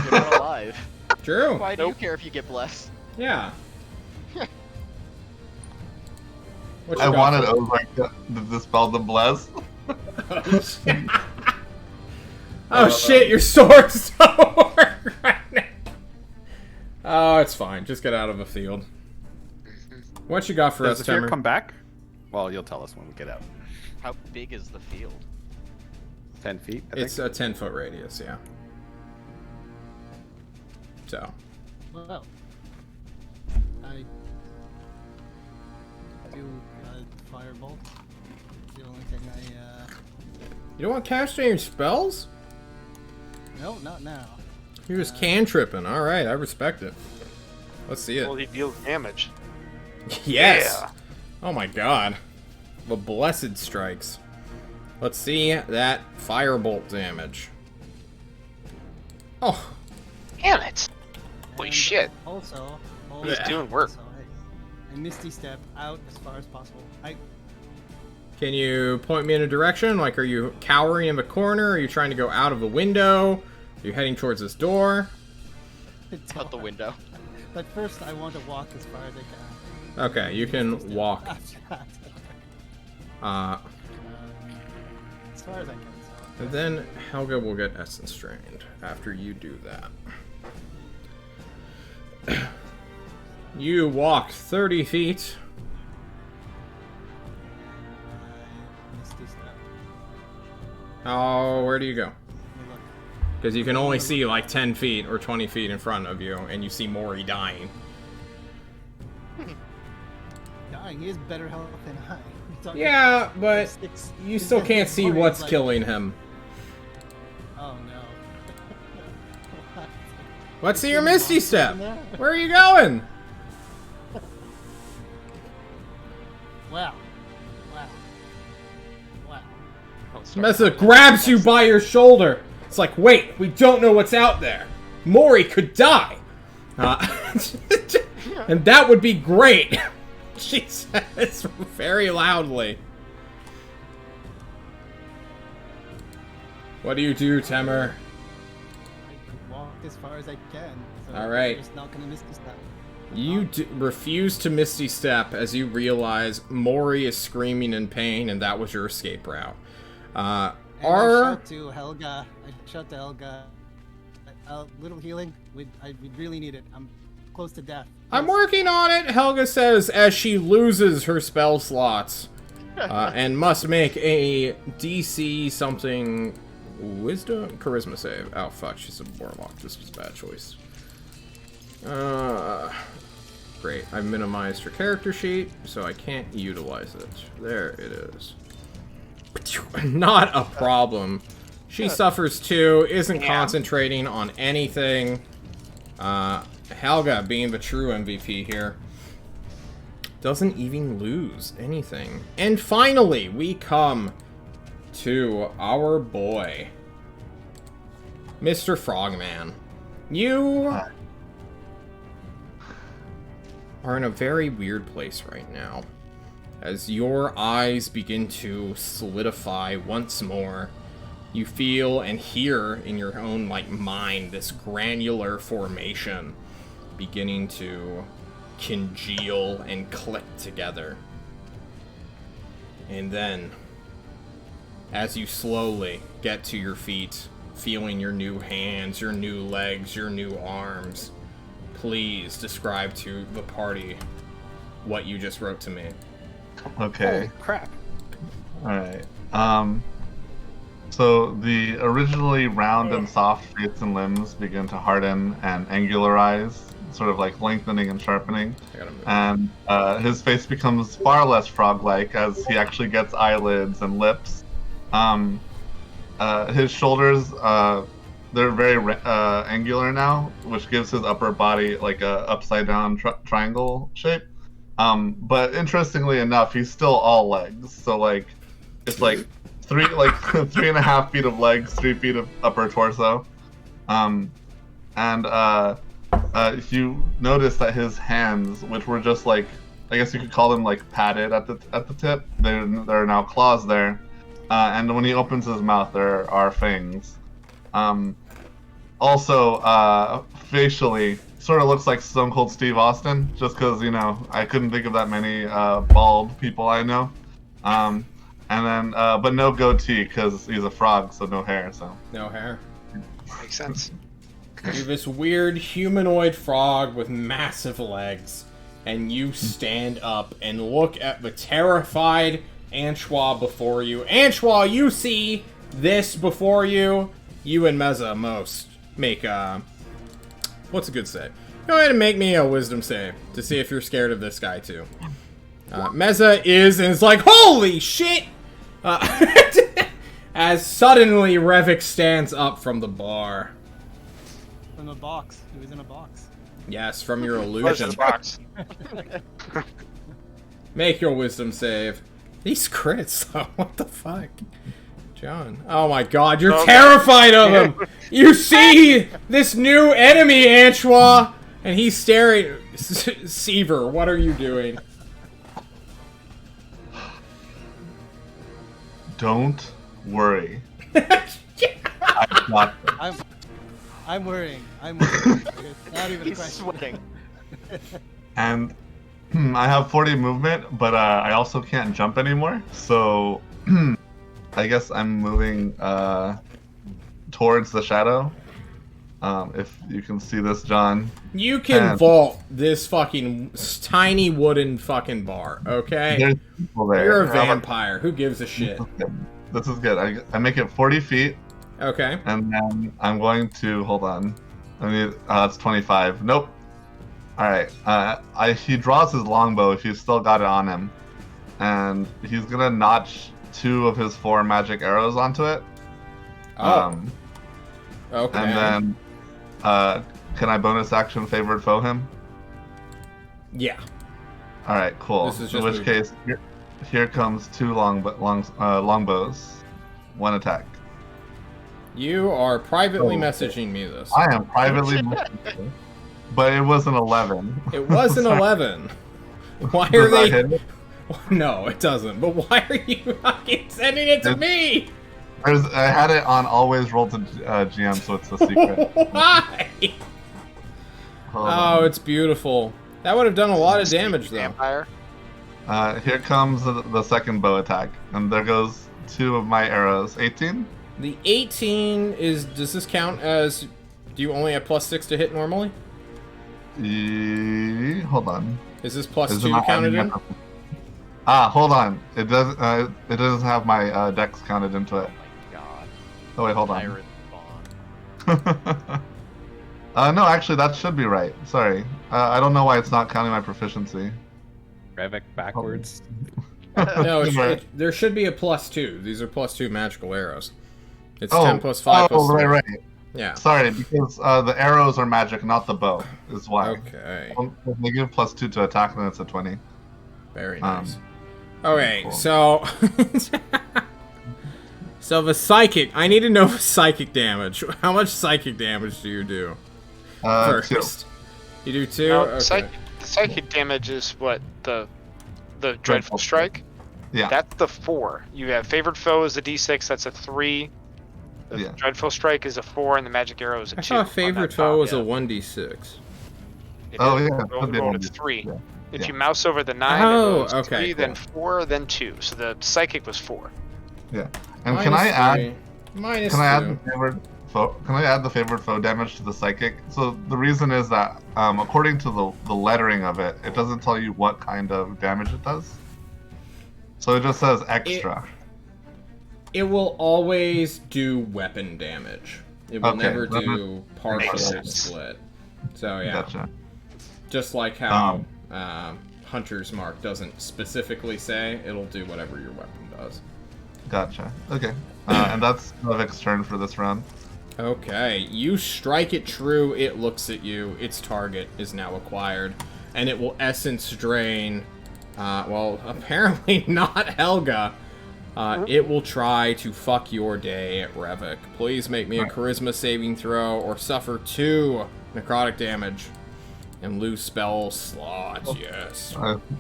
You're not alive. True. Why do you care if you get blessed? Yeah. What you I got wanted for- Ozark to dispel the bless. Oh shit, your sword's don't work right now. Oh, it's fine. Just get out of the field. What you got for Does us, the fear Timmer? come back? Well, you'll tell us when we get out. How big is the field? 10 feet, I It's think. a 10-foot radius, yeah. So. Well, I do firebolt. It's the only thing You don't want to cast any spells? No, not now. You're just cantripping. Alright, I respect it. Let's see it. Well, he deals damage. Yes! Yeah. Oh my god. The blessed strikes. Let's see that firebolt damage. Oh, Damn it. Holy And shit. Also, He's doing work. So I misty step out as far as possible. can you point me in a direction? Like, are you cowering in the corner? Are you trying to go out of the window? Are you heading towards this door? Out the window. But first, I want to walk as far as I can. Okay, you can walk. After that. Uh, As far as I can. So. and then Helga will get Essence Strained after you do that. You walk 30 feet. Misty step. Oh, where do you go? Let me look. Because you can only see like 10 feet or 20 feet in front of you, and you see Mori dying. Dying. He has better health than I. We're talking Yeah, but six- you still can't see Mori's what's like- killing him. Oh no. Let's see your Misty Step. Where are you going? Wow. Wow. Wow. Mesa grabs you by your shoulder. It's like, wait, we don't know what's out there. Mori could die. And that would be great. She says very loudly. What do you do, Temmer? I walk as far as I can. So All right. I'm just not gonna miss this time. You refuse to Misty Step as you realize Mori is screaming in pain, and that was your escape route. And I Our shout to Helga. A little healing. We'd really need it. I'm close to death. I'm working on it, Helga says as she loses her spell slots and must make a DC something wisdom charisma save. Oh fuck, she's a warlock. This was a bad choice. Great. I minimized her character sheet, so I can't utilize it. There it is. Not a problem. She suffers too, isn't concentrating on anything. Helga, being the true MVP here, doesn't even lose anything. And finally, we come to our boy, Mr. Frogman. You are in a very weird place right now, as your eyes begin to solidify once more. You feel and hear in your own, mind this granular formation beginning to congeal and click together. And then, as you slowly get to your feet, feeling your new hands, your new legs, your new arms, please describe to the party what you just wrote to me. Okay. Holy crap. Alright. So the originally round and soft face and limbs begin to harden and angularize, sort of lengthening and sharpening. And his face becomes far less frog-like as he actually gets eyelids and lips. His shoulders, they're very angular now, which gives his upper body a upside-down triangle shape. But interestingly enough, he's still all legs. So it's 3.5 feet of legs, 3 feet of upper torso. You notice that his hands, which were just I guess you could call them padded at the tip, there are now claws there. And when he opens his mouth, there are fangs. Also, facially, sort of looks like Stone Cold Steve Austin, just because, I couldn't think of that many bald people I know. And then, but no goatee, because he's a frog, so no hair, so. No hair. Makes sense. You're this weird humanoid frog with massive legs, and you stand up and look at the terrified Anchois before you. Anchois, you see this before you. You and Meza most make what's a good save? Go ahead and make me a wisdom save to see if you're scared of this guy too. Meza is, and it's like, holy shit! As suddenly Revik stands up from the bar. From a box. He was in a box. Yes, from your Where's illusion. his box? Make your wisdom save. These crits, though. What the fuck? John. Oh my god, you're terrified of him! You see this new enemy, Anchois! And he's staring. Seaver, what are you doing? Don't worry. I got this. I'm worrying. It's not even a He's question. sweating. And I have 40 movement, but I also can't jump anymore. So I guess I'm moving towards the shadow. If you can see this, John. You can vault this fucking tiny wooden fucking bar, okay? There's people there. You're a vampire. Who gives a shit? This is good. I make it 40 feet. Okay. And then I'm going to, hold on. It's 25. Nope. Alright. He draws his longbow if he's still got it on him. And he's gonna notch 2 of his 4 magic arrows onto it. Oh. Okay. And then, can I bonus action favored foe him? Yeah. Alright, cool. This is just in which case, here comes 2 longbows. 1 attack. You are privately messaging me this. I am privately messaging you, but it was an 11. It was an 11. Why are Does that they... hit it? No, it doesn't. But why are you fucking sending it to me? I had it on always roll to GM, so it's a secret. Why? Hold Oh, on. it's beautiful. That would have done a lot of damage, though. Vampire. Here comes the second bow attack, and there goes 2 of my arrows. 18. The 18 is. Does this count as? Do you only have +6 to hit normally? Hold on. Is this plus Is it 2 not counted adding in? up? Hold on. It does. It doesn't have my dex counted into it. God. Oh wait, hold on. Pirate spawn. No, actually, that should be right. Sorry. I don't know why it's not counting my proficiency. Revok backwards. No, there should be a +2. These are +2 magical arrows. It's 10 plus 5 plus 3. right. Yeah. Sorry, because the arrows are magic, not the bow, is why. Okay. When they give +2 to attack, then it's a 20. Very nice. Okay, cool. so... so the psychic... I need to know psychic damage. How much psychic damage do you do? 2. You do 2? No, Okay. the psychic damage is what the dreadful strike. Yeah. That's the 4. You have favored foe is a d6. That's a 3. The Yeah. dreadful strike is a 4, and the magic arrow is a 2. I thought on favorite that foe top. was a 1d6. It Oh, is. yeah, Roll, could be a roll, 1d6, it's 3. yeah. If Yeah. you mouse over the 9, Oh, it goes okay, 3, then cool. 4, then 2. So the psychic was 4. Yeah. And can I add? Minus Can I add 2. the favored foe? Can I add the favored foe damage to the psychic? So the reason is that, according to the lettering of it, it doesn't tell you what kind of damage it does. So it just says extra. It will always do weapon damage. It will Okay, never that do partial makes sense. split. So yeah, Gotcha. just like how Hunter's Mark doesn't specifically say, it'll do whatever your weapon does. Gotcha. Okay. And that's Levik's turn for this round. Okay, you strike it true, it looks at you, its target is now acquired, and it will essence drain, well, apparently not Helga. It will try to fuck your day, Revok. Please make me a charisma saving throw or suffer 2 necrotic damage and lose spell slots, yes.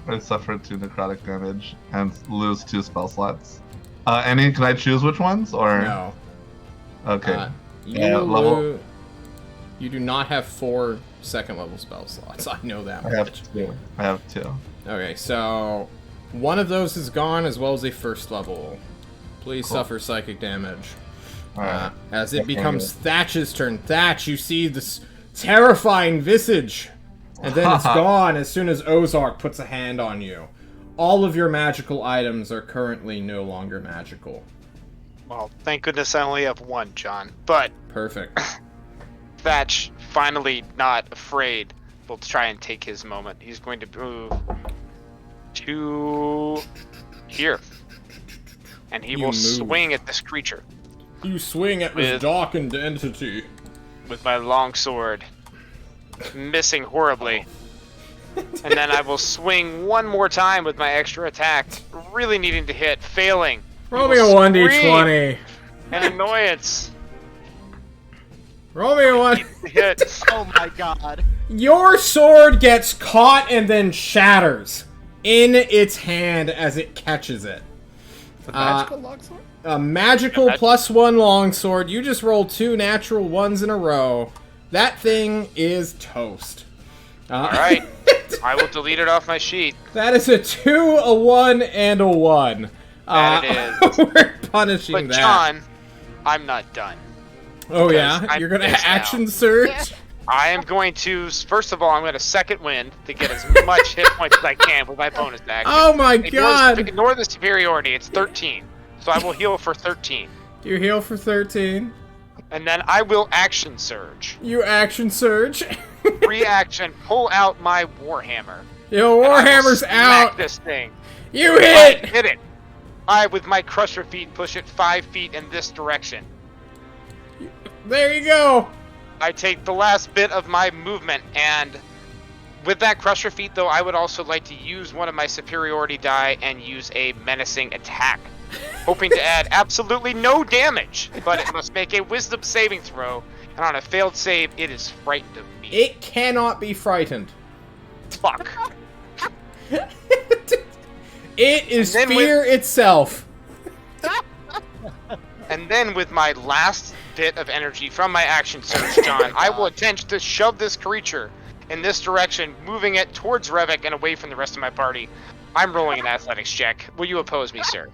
I suffered 2 necrotic damage and lose 2 spell slots. Can I choose which ones, or? No. Okay. You do not have 4 second level spell slots. I know that I much. have 2. Okay, so one of those is gone, as well as a first level. Please suffer psychic damage. Alright. As it becomes Thatch's turn. Thatch, you see this terrifying visage, and then it's gone as soon as Ozark puts a hand on you. All of your magical items are currently no longer magical. Well, thank goodness I only have 1, John. But Perfect. Thatch, finally not afraid, will try and take his moment. He's going to move to here. And he You will move. swing at this creature You swing at this With- darkened entity. with my long sword, missing horribly. And then I will swing one more time with my extra attack, really needing to hit, failing. Roll He me a will 1d20. scream an annoyance. Roll me a 1. Hit. Oh my god. Your sword gets caught and then shatters in its hand as it catches it. The magical longsword? A magical Yeah, +1 longsword. You just rolled 2 natural 1s in a row. That thing is toast. Alright. I will delete it off my sheet. That is a 2, a 1, and a 1. That it is. We're punishing But that. John, I'm not done. Oh yeah? I'm You're gonna pissed now. action surge? I am going to, first of all, I'm going to second wind to get as much hit points as I can with my bonus action. Oh my god! Ignore the superiority, it's 13. So I will heal for 13. You heal for 13. And then I will action surge. You action surge. Reaction, pull out my Warhammer. Yo, and I will Warhammer's smack out. this thing. You I hit! hit it. I, with my crusher feet, push it 5 feet in this direction. There you go. I take the last bit of my movement, and with that crusher feat, though, I would also like to use one of my superiority die and use a menacing attack, hoping to add absolutely no damage, but it must make a wisdom saving throw, and on a failed save, it is frightened of me. It cannot be frightened. Fuck. It is And then fear itself. And then with my last bit of energy from my action surge, John, I will attempt to shove this creature in this direction, moving it towards Revik and away from the rest of my party. I'm rolling an athletics check. Will you oppose me, sir?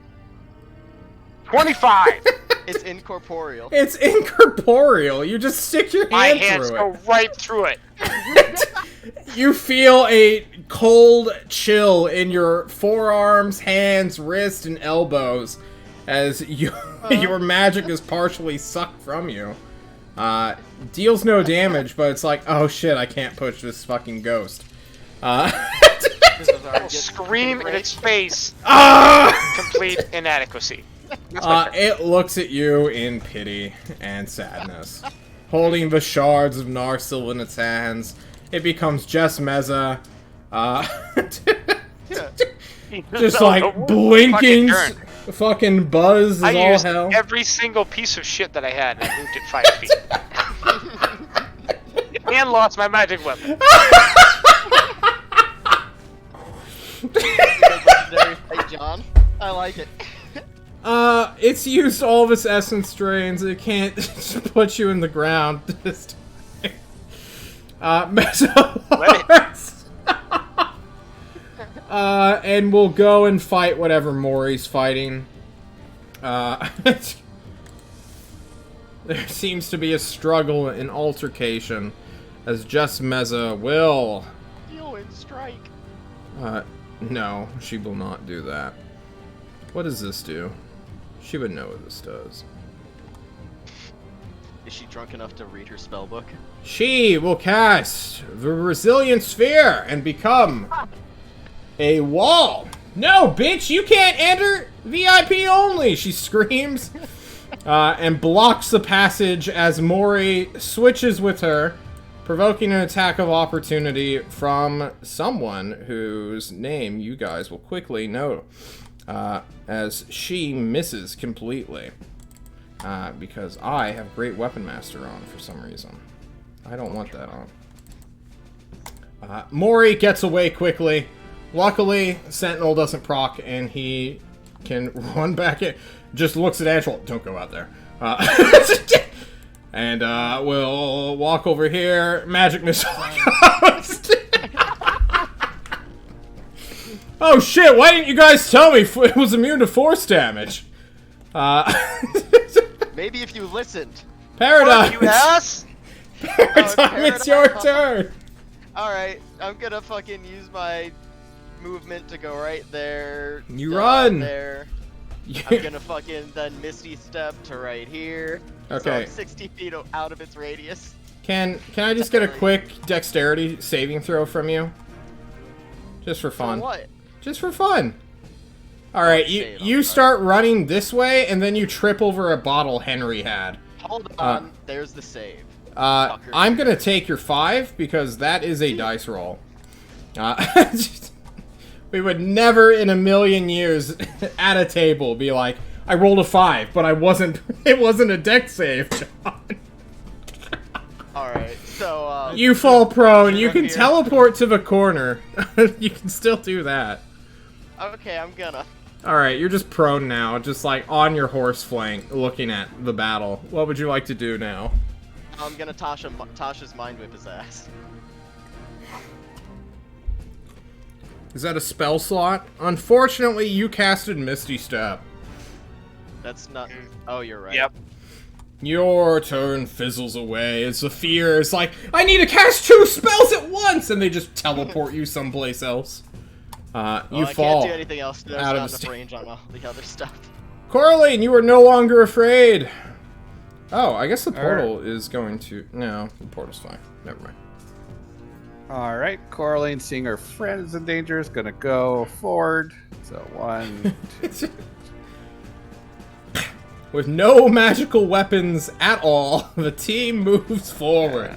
25! It's incorporeal. It's incorporeal. You just stick your My hand hands through go it. right through it. You feel a cold chill in your forearms, hands, wrists, and elbows as your magic is partially sucked from you. Deals no damage, but it's like, oh shit, I can't push this fucking ghost. Scream in its face. Complete inadequacy. It looks at you in pity and sadness. Holding the shards of Narsil in its hands, it becomes just Meza. Just like blinking, fucking buzz is I all used hell. every single piece of shit that I had and I moved it 5 feet. And lost my magic weapon. Legendary fight, John. I like it. It's used all of its essence drains. It can't put you in the ground. Just, Meza. And we'll go and fight whatever Mori's fighting. There seems to be a struggle and altercation as just Meza will. Deal and strike. No, she will not do that. What does this do? She would know what this does. Is she drunk enough to read her spell book? She will cast the Resilient Sphere and become a wall. No, bitch, you can't enter! VIP only! She screams and blocks the passage as Mori switches with her, provoking an attack of opportunity from someone whose name you guys will quickly know. As she misses completely. Because I have Great Weapon Master on for some reason. I don't want that on. Mori gets away quickly. Luckily, Sentinel doesn't proc, and he can run back in. Just looks at Angela. Don't go out there. And we'll walk over here. Magic missile. Oh shit, why didn't you guys tell me it was immune to force damage? Maybe if you listened. Paradigm! You ass! Paradigm, it's your turn! Alright, I'm gonna fucking use my movement to go right there. You down run! There. I'm gonna fucking then Misty Step to right here. So Okay. I'm 60 feet out of its radius. Can I just get a quick dexterity saving throw from you? Just for fun. For what? Just for fun. Alright, Save, you start running this way, and then you trip over a bottle Henry had. Hold on, there's the save. I'm gonna take your 5, because that is a dice roll. We would never in a million years at a table be like, I rolled a 5, but it wasn't a dex save, John. Alright, so You fall prone, you can here. teleport to the corner. You can still do that. okay, I'm gonna. Alright, you're just prone now, just like on your horse flank, looking at the battle. What would you like to do now? I'm gonna Tasha's mind whip his ass. Is that a spell slot? Unfortunately, you casted Misty Step. That's not. Oh, you're right. Yep. Your turn fizzles away as the fear is like, I need to cast 2 spells at once! And they just teleport you someplace else. Well, You I fall. can't do anything else. There's out of not the enough sta- range on all the other stuff. Coraline, you are no longer afraid. Oh, I guess the portal is going to... No, the portal's fine. Never mind. Alright, Coraline, seeing her friend is in danger, is gonna go forward. So 1, 2. With no magical weapons at all, the team moves forward.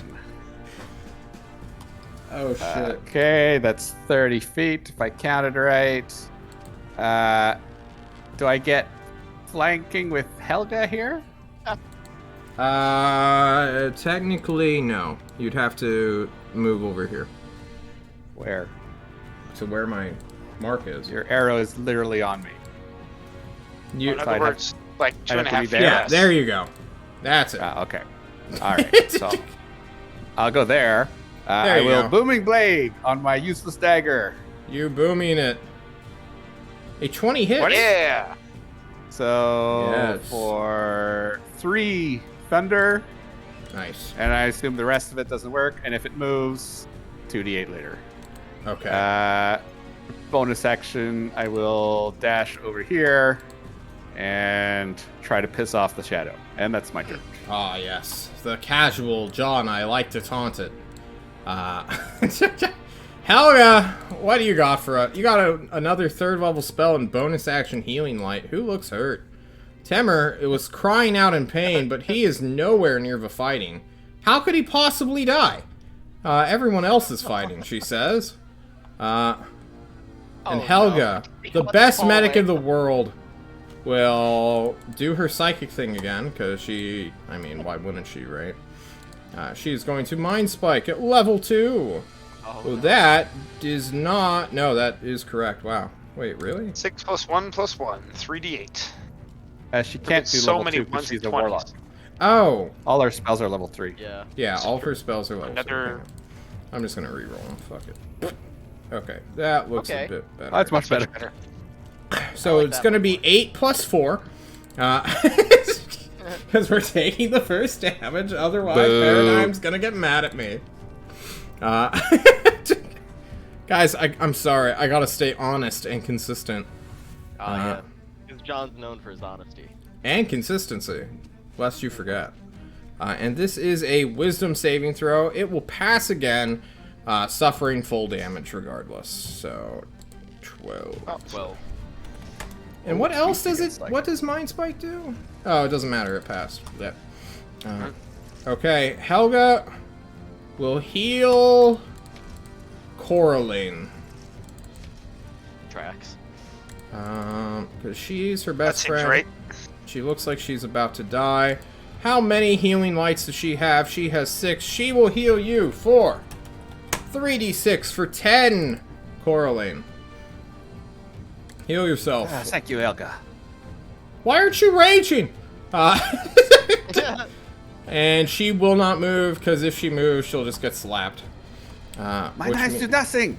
Oh, shit. Okay, that's 30 feet, if I counted right. Do I get flanking with Helga here? Technically, no. You'd have to move over here Where? to where my mark is. Your arrow is literally on me. You, In I'd other have- words, like I'd 2.5 have to be feet. there. yeah, less. there you go. That's it. Okay. Alright, so I'll go there. There I you will go. booming blade on my useless dagger. You booming it. A 20 hits. Yeah. So Yes. for 3 thunder, Nice. and I assume the rest of it doesn't work. And if it moves, 2d8 later. Okay. Bonus action, I will dash over here and try to piss off the shadow. And that's my turn. Ah, yes. The casual John, I like to taunt it. Helga, what do you got for us? You got another 3rd level spell and bonus action healing light. Who looks hurt? Temer was crying out in pain, but he is nowhere near the fighting. How could he possibly die? Everyone else is fighting, she says. And Helga, the best medic in the world, will do her psychic thing again, because she... I mean, why wouldn't she, right? She's going to Mind Spike at level 2. Well, that is not... No, that is correct. Wow. Wait, really? 6 + 1 + 1, 3d8. She can't do So level many 2 because ones she's and a warlock. 20s. Oh! All our spells are level 3. Yeah. Yeah, all of her spells are level 2. Another- I'm just gonna reroll them. Fuck it. Okay, that looks Okay. a bit better. That's much better. So like it's that gonna be 8 + 4. Because we're taking the first damage, otherwise Boo. Paradigm's gonna get mad at me. Guys, I'm sorry, I gotta stay honest and consistent. Oh, yeah. Because John's known for his honesty. And consistency, lest you forget. And this is a wisdom saving throw. It will pass again, suffering full damage regardless. So, 12. Oh, 12. And what else does it? Spike. What does Mind Spike do? Oh, it doesn't matter. It passed. Yep. Okay, Helga will heal Coraline. Tracks. Because she's her that best seems friend. right. She looks like she's about to die. How many healing lights does she have? She has 6. She will heal you for 3d6 for 10, Coraline. Heal yourself. Thank you, Helga. Why aren't you raging? And she will not move, because if she moves, she'll just get slapped. My which knives mean- do nothing.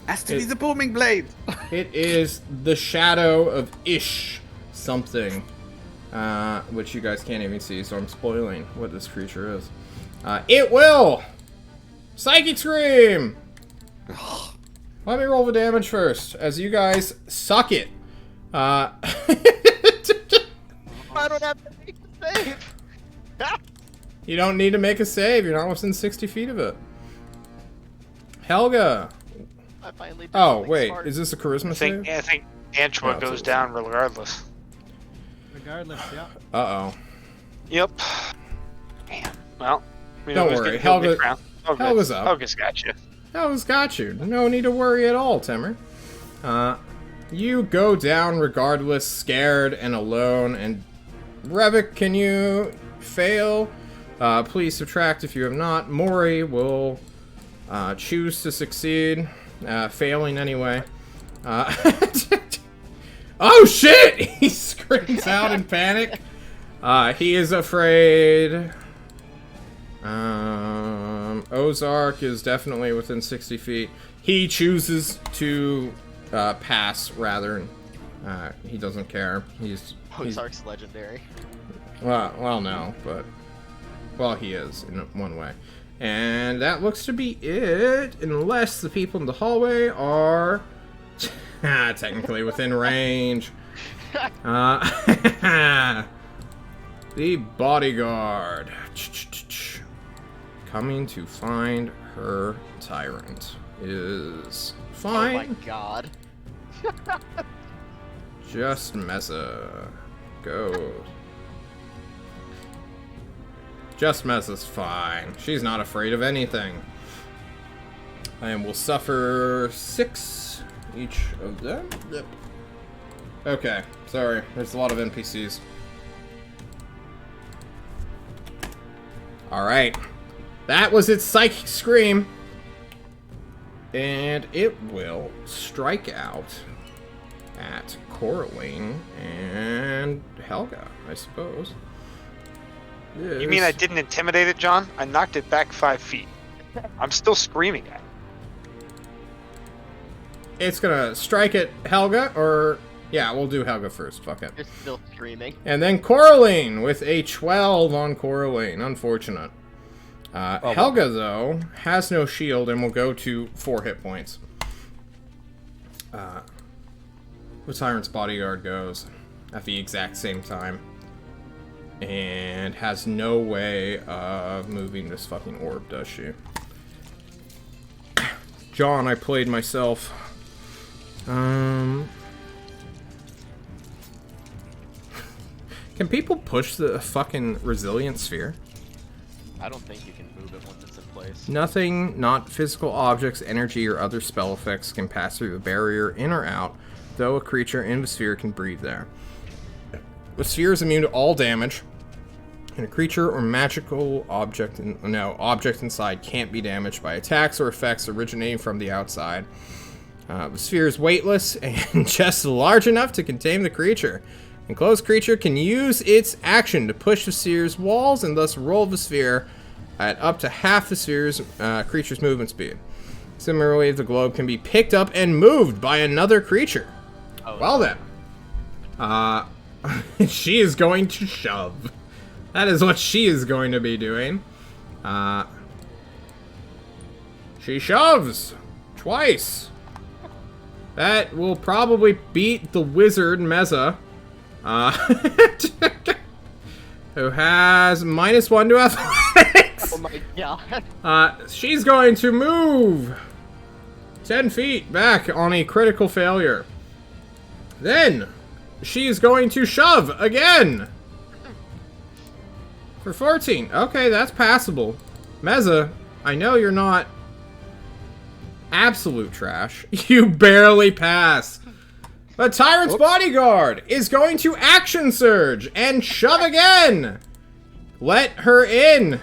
Has to be It- the booming blade. It is the shadow of Ish something, which you guys can't even see, so I'm spoiling what this creature is. It will! Psychic Scream! Let me roll the damage first, as you guys suck it. I don't have to make the save. You don't need to make a save, you're not within 60 feet of it. Helga! I finally did Oh, something wait, smart. is this a charisma save? I think Antua Oh, goes so- down regardless. Regardless, yeah. Uh-oh. Yep. Man. Well, we Don't know who's worry, getting killed Helga- this round. Oh, good. Helga's up. Helga's got you. Helga's got you. No need to worry at all, Temer. You go down regardless, scared and alone, and Revik, can you fail? Please subtract if you have not. Mori will choose to succeed, failing anyway. Oh shit! He screams out in panic. He is afraid. Ozark is definitely within 60 feet. He chooses to pass rather. He doesn't care. He's Ozark's legendary. well, no, but he is in one way. And that looks to be it, unless the people in the hallway are technically within range. The bodyguard coming to find her tyrant is Oh my fine. god. Just Mesa. Go. Just Mesa's fine. She's not afraid of anything. And will suffer 6 each of them. Yep. Okay, sorry. There's a lot of NPCs. Alright. That was its psychic scream. And it will strike out at Coraline and Helga, I suppose. You mean I didn't intimidate it, John? I knocked it back 5 feet. I'm still screaming at it. It's gonna strike at Helga, or... Yeah, we'll do Helga first. Fuck it. You're still screaming. And then Coraline with a 12 on Coraline. Unfortunate. Helga, though, has no shield and will go to 4 hit points. The Tyrant's Bodyguard goes at the exact same time. And has no way of moving this fucking orb, does she? John, I played myself. Can people push the fucking resilient sphere? I don't think you can move it once it's in place. Nothing, not physical objects, energy, or other spell effects can pass through the barrier in or out, though a creature in the sphere can breathe there. The sphere is immune to all damage, and a creature or magical object, object inside can't be damaged by attacks or effects originating from the outside. The sphere is weightless and just large enough to contain the creature. Enclosed creature can use its action to push the sphere's walls and thus roll the sphere at up to half the sphere's creature's movement speed. Similarly, the globe can be picked up and moved by another creature. Oh, Well then. She is going to shove. That is what she is going to be doing. She shoves twice. That will probably beat the wizard Meza. Who has -1 to athletics. Oh my god. She's going to move 10 feet back on a critical failure. Then she's going to shove again for 14. Okay, that's passable. Meza, I know you're not absolute trash. You barely pass. The Tyrant's Bodyguard is going to action surge and shove again. Let her in.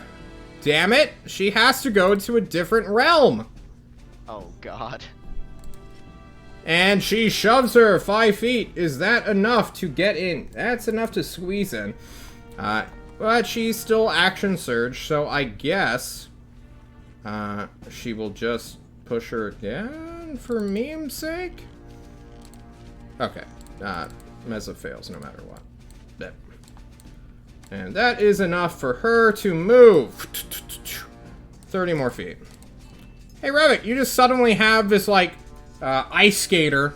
Damn it. She has to go to a different realm. Oh god. And she shoves her 5 feet. Is that enough to get in? That's enough to squeeze in. But she's still action surge, so I guess she will just push her again for meme's sake. Okay. Meza fails no matter what. There. And that is enough for her to move 30 more feet. Hey, Revit, you just suddenly have this, like, ice skater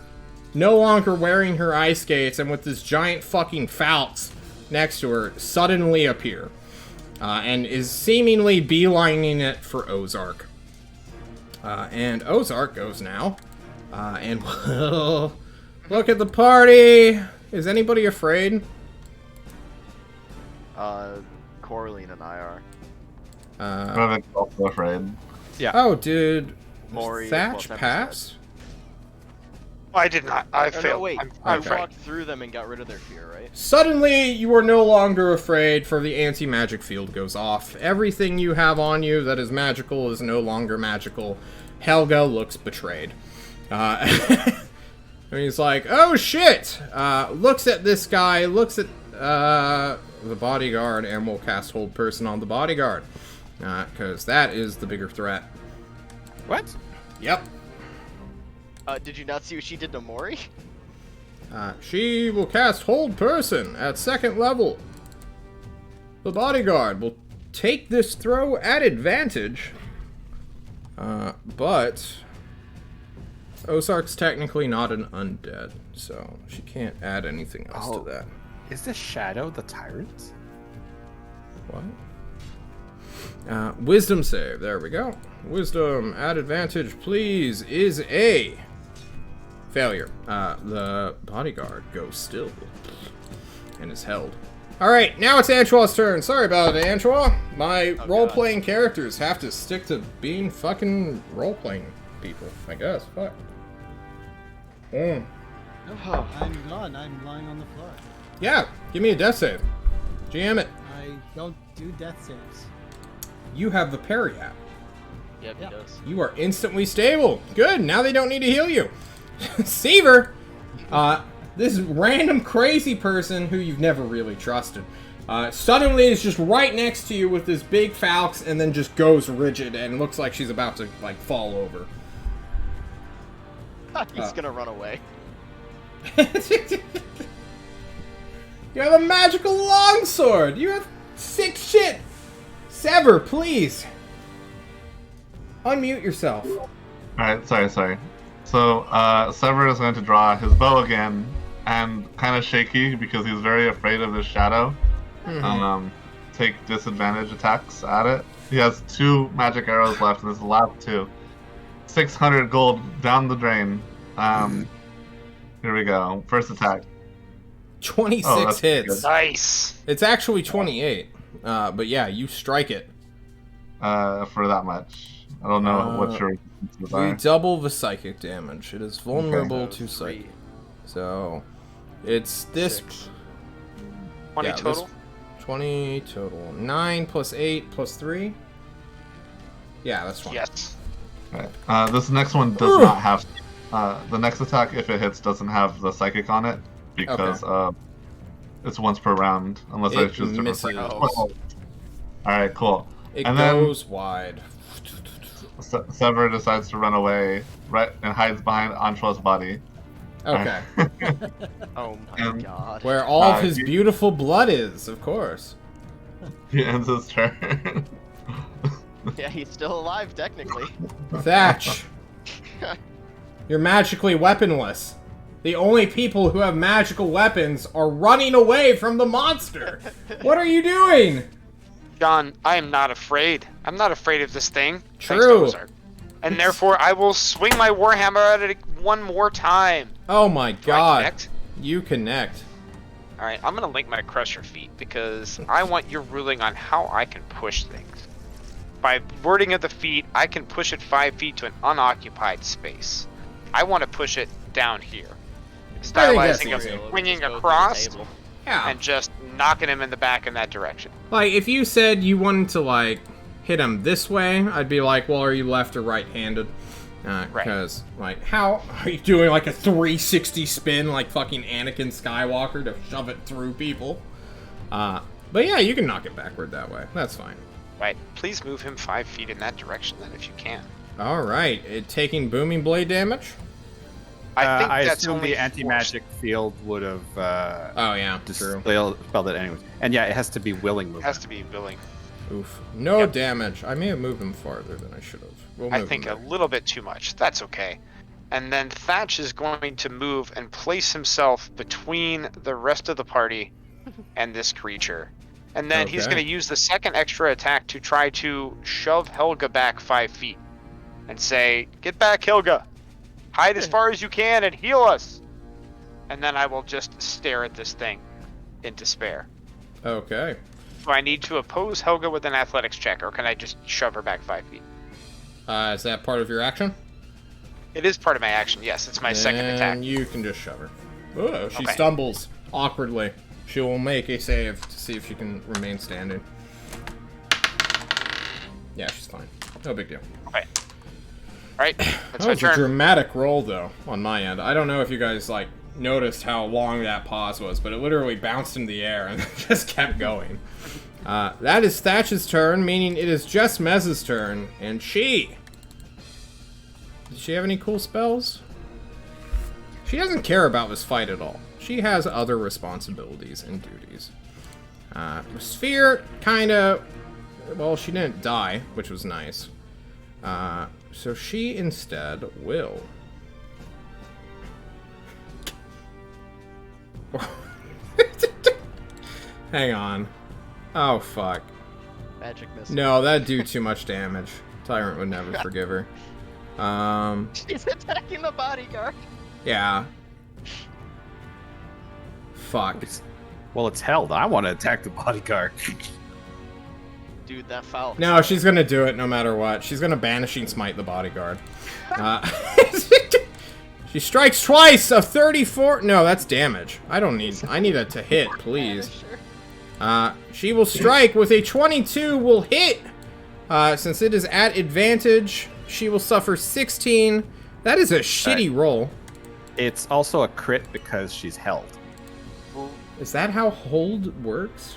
no longer wearing her ice skates and with this giant fucking falz next to her suddenly appear. And is seemingly beelining it for Ozark. And Ozark goes now. And will look at the party. Is anybody afraid? Coraline and I are. I'm also afraid. Yeah. Oh, dude. Maury, Thatch well, pass? I did not. I Oh, failed. no, wait. I'm You right. walked through them and got rid of their fear, right? Suddenly, you are no longer afraid, for the anti-magic field goes off. Everything you have on you that is magical is no longer magical. Helga looks betrayed. And he's like, oh shit! Looks at this guy, looks at the bodyguard, and will cast Hold Person on the bodyguard. Because that is the bigger threat. What? Yep. Did you not see what she did to Maury? She will cast Hold Person at 2nd level. The bodyguard will take this throw at advantage. But Ozark's technically not an undead, so she can't add anything else to that. Is this Shadow the Tyrant? What? Wisdom save. There we go. Wisdom at advantage, please, is a failure. The bodyguard goes still and is held. Alright, now it's Antoine's turn. Sorry about it, Antoine. My role-playing characters have to stick to being fucking role-playing people, I guess. Fuck. No, I'm gone. I'm lying on the floor. Yeah, give me a death save. GM it. I don't do death saves. You have the parry app. Yep, Yep. he does. You are instantly stable. Good, now they don't need to heal you. Seaver, this random crazy person who you've never really trusted, Suddenly is just right next to you with this big falx and then just goes rigid and looks like she's about to like fall over. He's gonna run away. You have a magical longsword! You have sick shit! Sever, please! Unmute yourself. Alright, sorry. So, Sever is going to draw his bow again, and kind of shaky because he's very afraid of this shadow. Take disadvantage attacks at it. He has 2 magic arrows left, and this is the last 2. 600 gold down the drain. Here we go. First attack. 26 hits. Nice. It's actually 28. But yeah, you strike it. For that much. I don't know what your resistance We are. double the psychic damage. It is vulnerable Okay. to psychic. So, it's this... 20 yeah, this- total? 20 total. 9 plus 8 plus 3? Yeah, that's 20. Yes. Right. This next one does not have... the next attack, if it hits, doesn't have the psychic on it. Because it's once per round. Unless I It choose different misses. psychics. Alright, cool. It And goes wide. Sever decides to run away and hides behind Ancho's body. Okay. Oh my Um, god. Where all of his you- beautiful blood is, of course. He ends his turn. Yeah, he's still alive technically. Thatch, you're magically weaponless. The only people who have magical weapons are running away from the monster. What are you doing? John, I am not afraid. I'm not afraid of this thing. Thanks to True. Ozark. And therefore, I will swing my Warhammer at it one more time. Oh my Do I god. connect? You connect. Alright, I'm gonna link my Crusher feat because I want your ruling on how I can push things. By wording of the feat, I can push it 5 feet to an unoccupied space. I want to push it down here. that's Stylizing easy. him swinging Just go through the across table. Yeah. and just knocking him in the back in that direction. Like, if you said you wanted to, like, hit him this way, I'd be like, well, are you left or right-handed? Because, like, how are you doing, like, a 360 spin like fucking Anakin Skywalker to shove it through people? But yeah, you can knock it backward that way. That's fine. Right. Please move him 5 feet in that direction then if you can. Alright, it taking booming blade damage? I think I that's assume only the anti-magic field would have Oh yeah, true. spelled it anyways. And yeah, it has to be willing movement. Has to be willing. Oof. No Yep. damage. I may have moved him farther than I should have. We'll I move think him a there. little bit too much. That's okay. And then Thatch is going to move and place himself between the rest of the party and this creature. And then he's Okay. going to use the second extra attack to try to shove Helga back 5 feet and say, "Get back, Helga! Hide as far as you can and heal us!" And then I will just stare at this thing in despair. Okay. Do I need to oppose Helga with an athletics check, or can I just shove her back 5 feet? Is that part of your action? It is part of my action, yes. It's my second attack. Then you can just shove her. Oh, she Okay. stumbles awkwardly. She will make a save to see if she can remain standing. Yeah, she's fine. No big deal. Okay. Alright, that's That my was a turn. dramatic roll, though, on my end. I don't know if you guys, like, noticed how long that pause was, but it literally bounced into the air and just kept going. That is Thatch's turn, meaning it is just Mez's turn, and she... Does she have any cool spells? She doesn't care about this fight at all. She has other responsibilities and duties. Sphere, kinda... Well, she didn't die, which was nice. So she instead will... Hang on. Oh, fuck. Magic missile. No, that'd do too much damage. Tyrant would never forgive her. She's attacking the bodyguard. Yeah. Fuck. Well, it's held. I want to attack the bodyguard. Dude, that foul. No, she's gonna do it no matter what. She's gonna banishing smite the bodyguard. She strikes twice, a 34. No, that's damage. I need it to hit, please. Sure. She will strike with a 22 will hit. Since it is at advantage, she will suffer 16. That is a shitty roll. It's also a crit because she's held. Is that how hold works?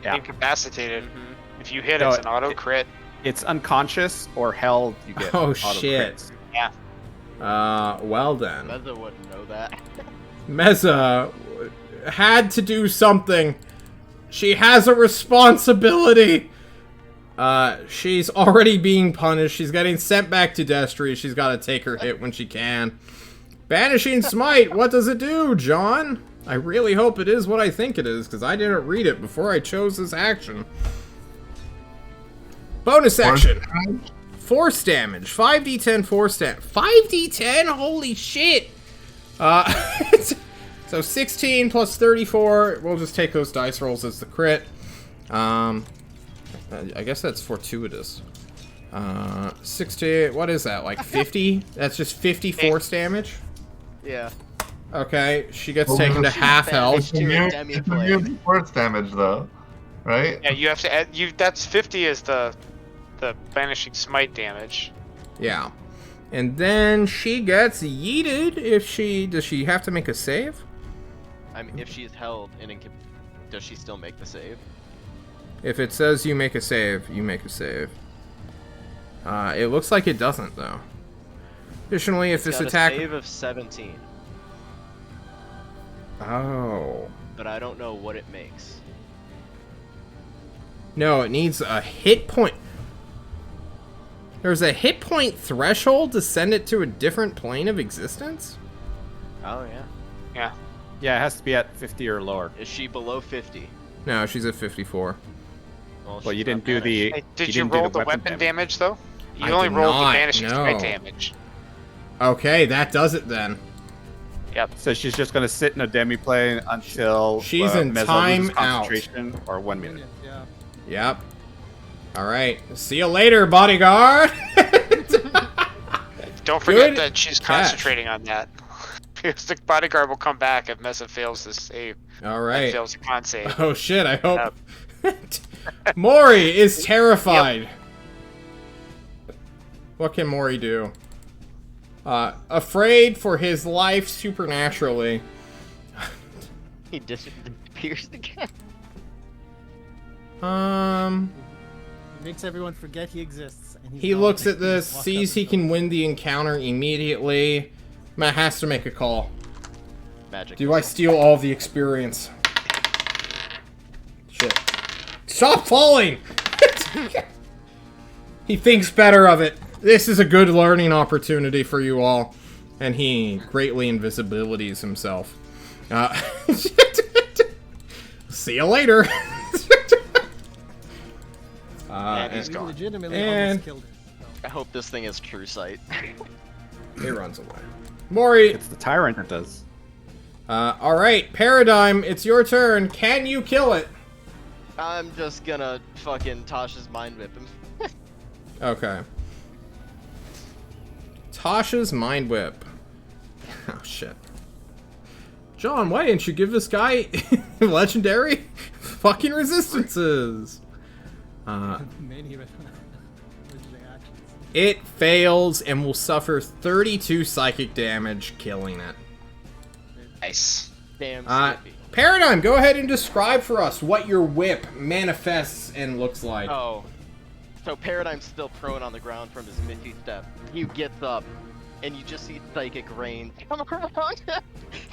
Yeah. incapacitated. Mhm. If you hit, No, it's an auto crit. It's unconscious or held. You get Oh, auto shit. crits. Yeah. Well then. Meza wouldn't know that. Meza had to do something. She has a responsibility. She's already being punished. She's getting sent back to Destry. She's got to take her hit when she can. Banishing Smite, what does it do, John? I really hope it is what I think it is, because I didn't read it before I chose this action. Bonus action. Force damage. 5d10 force damage. 5d10? Holy shit! So 16 plus 34. We'll just take those dice rolls as the crit. I guess that's fortuitous. 60. What is that? Like 50? That's just 50 force damage. Yeah. Okay, she gets taken to half health. It's immune to force damage, though, right? Yeah, you have to add. That's 50 is the banishing smite damage. Yeah, and then she gets yeeted. Does she have to make a save? I mean, if she's held and does she still make the save? If it says you make a save, you make a save. It looks like it doesn't though. Additionally, if this Got attack. a save of 17, Oh. but I don't know what it makes. No, it needs a hit point. There's a hit point threshold to send it to a different plane of existence? Oh yeah. Yeah. Yeah, it has to be at 50 or lower. Is she below 50? No, she's at 54. Well, she's you didn't not do the. Hey, did you didn't do roll the weapon damage though? You I only did rolled not, the banishing no. smite damage. Okay, that does it then. Yep. So she's just gonna sit in a demi-plane until She's in Meza time loses out. concentration, or 1 minute. Yeah. Yep. Alright. See you later, bodyguard! Don't forget Good that she's catch. concentrating on that. Because the bodyguard will come back if Mesa fails to save. Alright. Fails a con save. Oh shit, I hope. Mori is terrified. What can Mori do? Afraid for his life supernaturally. He disappears again. He makes everyone forget he exists. And he's He gone. looks at this, Walks sees out he the can win the encounter immediately. Matt has to make a call. Magic. Do I steal all the experience? Shit. Stop falling! He thinks better of it. This is a good learning opportunity for you all. And he greatly invisibilities himself. See you later. And he's He gone. legitimately And- almost killed her. So. I hope this thing is true sight. He runs away. Mori, It's the tyrant that does. alright, Paradigm, it's your turn. Can you kill it? I'm just gonna fucking Tasha's mind whip him. Okay. Tasha's Mind Whip. Oh, shit. John, why didn't you give this guy legendary fucking resistances? Many legendary actions. It fails and will suffer 32 psychic damage, killing it. Nice. Damn Skippy. Paradigm, go ahead and describe for us what your whip manifests and looks like. Oh. So Paradigm's still prone on the ground from his Misty Step. He gets up, and you just see Psychic Rain come around him,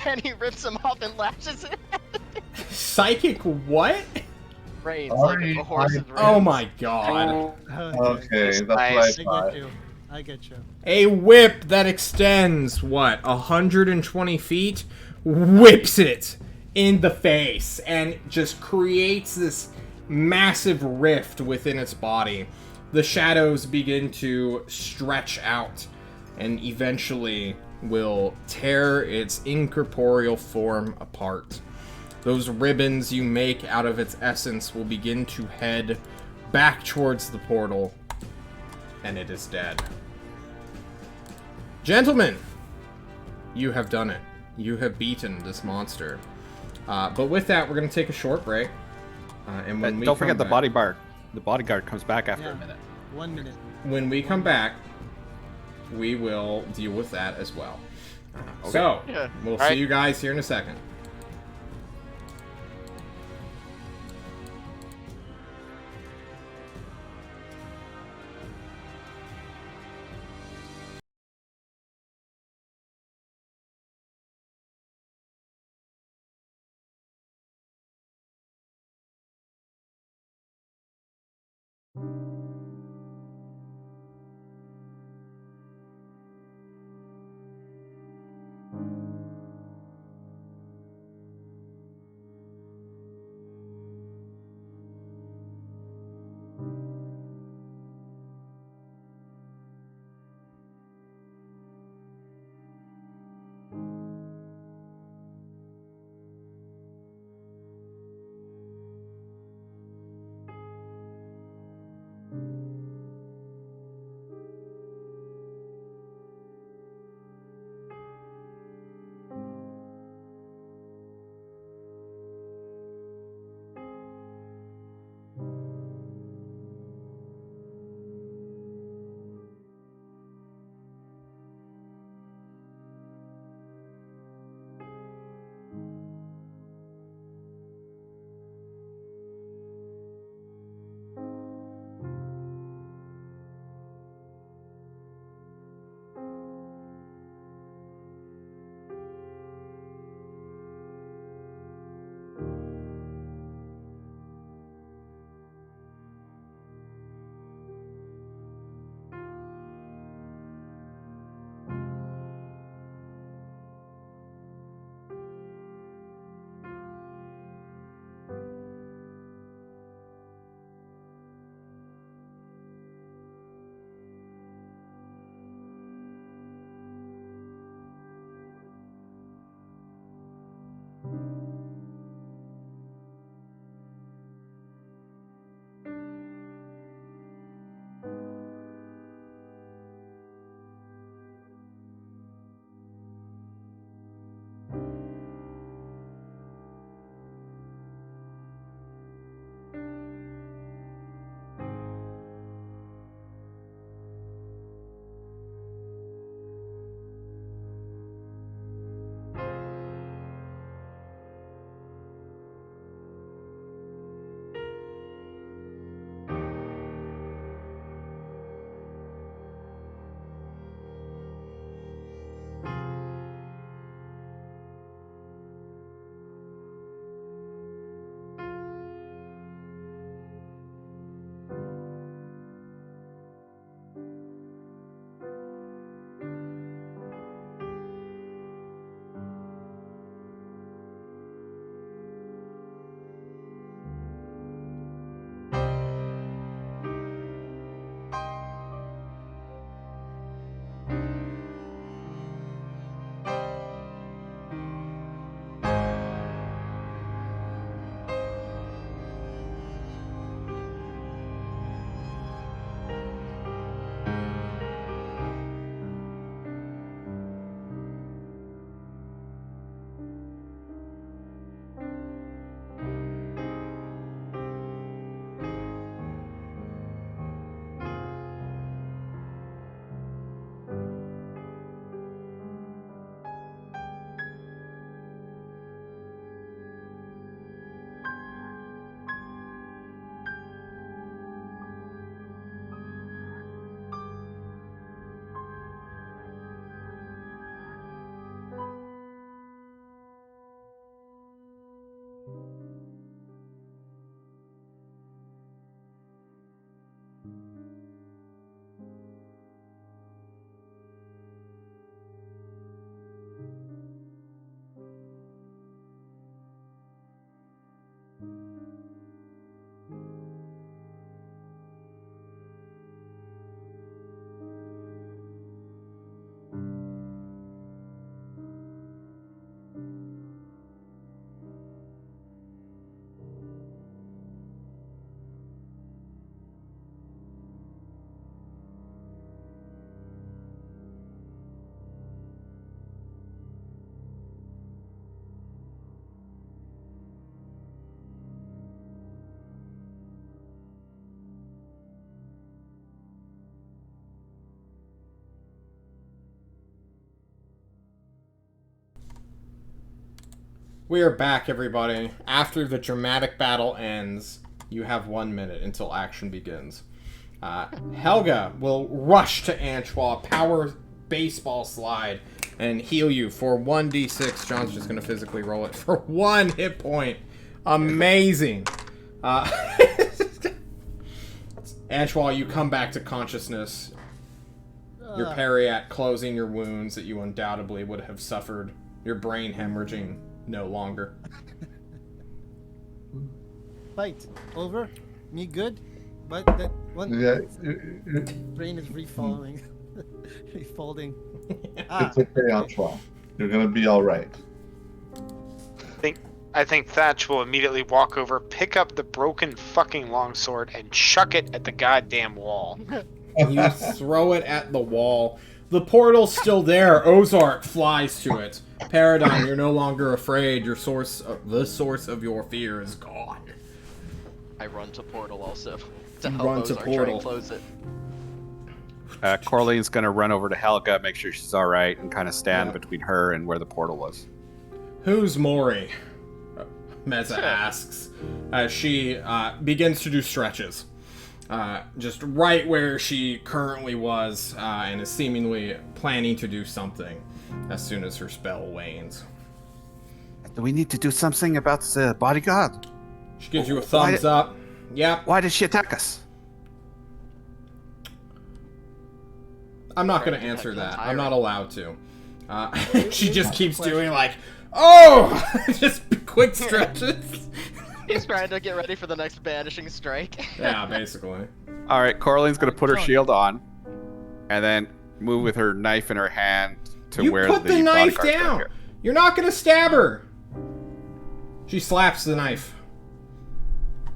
and he rips him off and lashes it. Psychic what? Rains, like a horse's reins. Oh my god. Okay, that's Nice. what I I thought. get you. I get you. A whip that extends, what, 120 feet? Whips it in the face and just creates this massive rift within its body. The shadows begin to stretch out and eventually will tear its incorporeal form apart. Those ribbons you make out of its essence will begin to head back towards the portal, and it is dead. Gentlemen, you have done it. You have beaten this monster. But with that, we're going to take a short break. And when we Don't come forget the back- bodyguard. The bodyguard comes back after a Yeah. minute. 1 minute. When we come back, we will deal with that as well. So, Yeah. we'll see Alright. you guys here in a second. We are back, everybody. After the dramatic battle ends, you have 1 minute until action begins. Helga will rush to Antoine, power baseball slide, and heal you for 1d6. John's just going to physically roll it for 1 hit point. Amazing. Antoine, you come back to consciousness. Your Periat closing your wounds that you undoubtedly would have suffered. Your brain hemorrhaging no longer. Fight over. Me good, but that one brain is refolding. Refolding. It's okay, Antoine. You're gonna be all right. I think Thatch will immediately walk over, pick up the broken fucking longsword, and chuck it at the goddamn wall. You throw it at the wall. The portal's still there. Ozark flies to it. Paradigm, you're no longer afraid. The source of your fear is gone. I run to portal also to You help run to Ozark try portal. and close it. Coraline's gonna run over to Helga, make sure she's all right, and kind of stand Yeah. between her and where the portal was. Who's Mori? Meza asks as she begins to do stretches. Just right where she currently was, and is seemingly planning to do something as soon as her spell wanes. Do we need to do something about the bodyguard? She gives you a thumbs up. Yep. Why did she attack us? I'm not going to Trying to answer protect that. the I'm not tyrant. allowed to. She just keeps doing like, oh! Just quick stretches. He's trying to get ready for the next banishing strike. Yeah, basically. All right, Coraline's gonna put her shield on, and then move with her knife in her hand to You where put the knife bodyguard's down. gonna You're not going to stab her. She slaps the knife.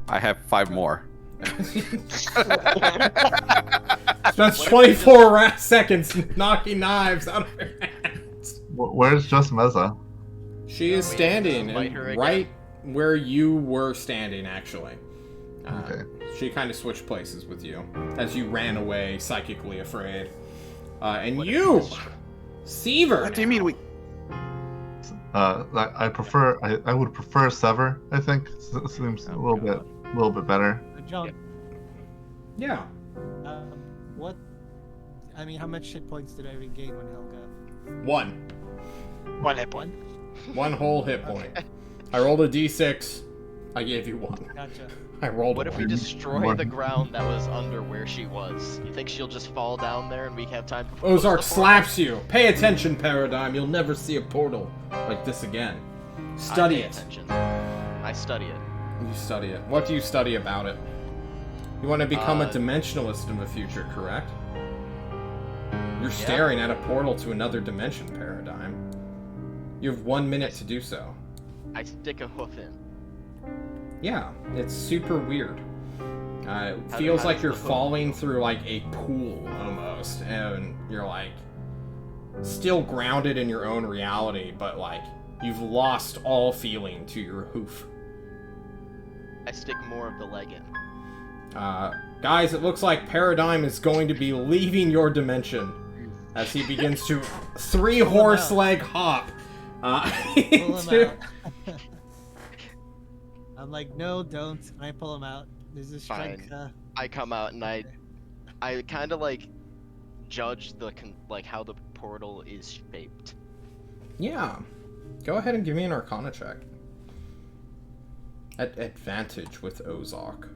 go. I have 5 more. Spends 24 seconds knocking knives out of her hands. Where's just Meza? She is standing Fight her again. right where you were standing, actually. Okay. She kind of switched places with you as you ran away, psychically afraid. And you, Seaver. What do you mean we? I prefer. I would prefer Sever. I think it seems a little bit better. John, Yeah. what? I mean, how much hit points did I regain when Helga? 1. 1 hit point. 1 whole hit point. I rolled a d6. I gave you 1. Gotcha. I rolled What a if we 1. destroy the ground that was under where she was? You think she'll just fall down there and we have time to Ozark close the portal? slaps you. Pay attention, Paradigm. You'll never see a portal like this again. Study I pay it. attention. I study it. You study it. What do you study about it? You want to become a Uh, dimensionalist in the future, correct? You're staring at a portal to another dimension, Paradigm. You have 1 minute to do so. I stick a hoof in. Yeah, it's super weird. It How feels like does you're the hook falling through like a pool almost, and you're like still grounded in your own reality, but like you've lost all feeling to your hoof. I stick more of the leg in. Guys, it looks like Paradigm is going to be leaving your dimension as he begins to 3-horse leg hop. Pull him into- out. I'm like, no, don't. And I pull him out. There's a strike. Fine. I come out and I kind of like judge the how the portal is shaped. Yeah. Go ahead and give me an Arcana check. At advantage with Ozark.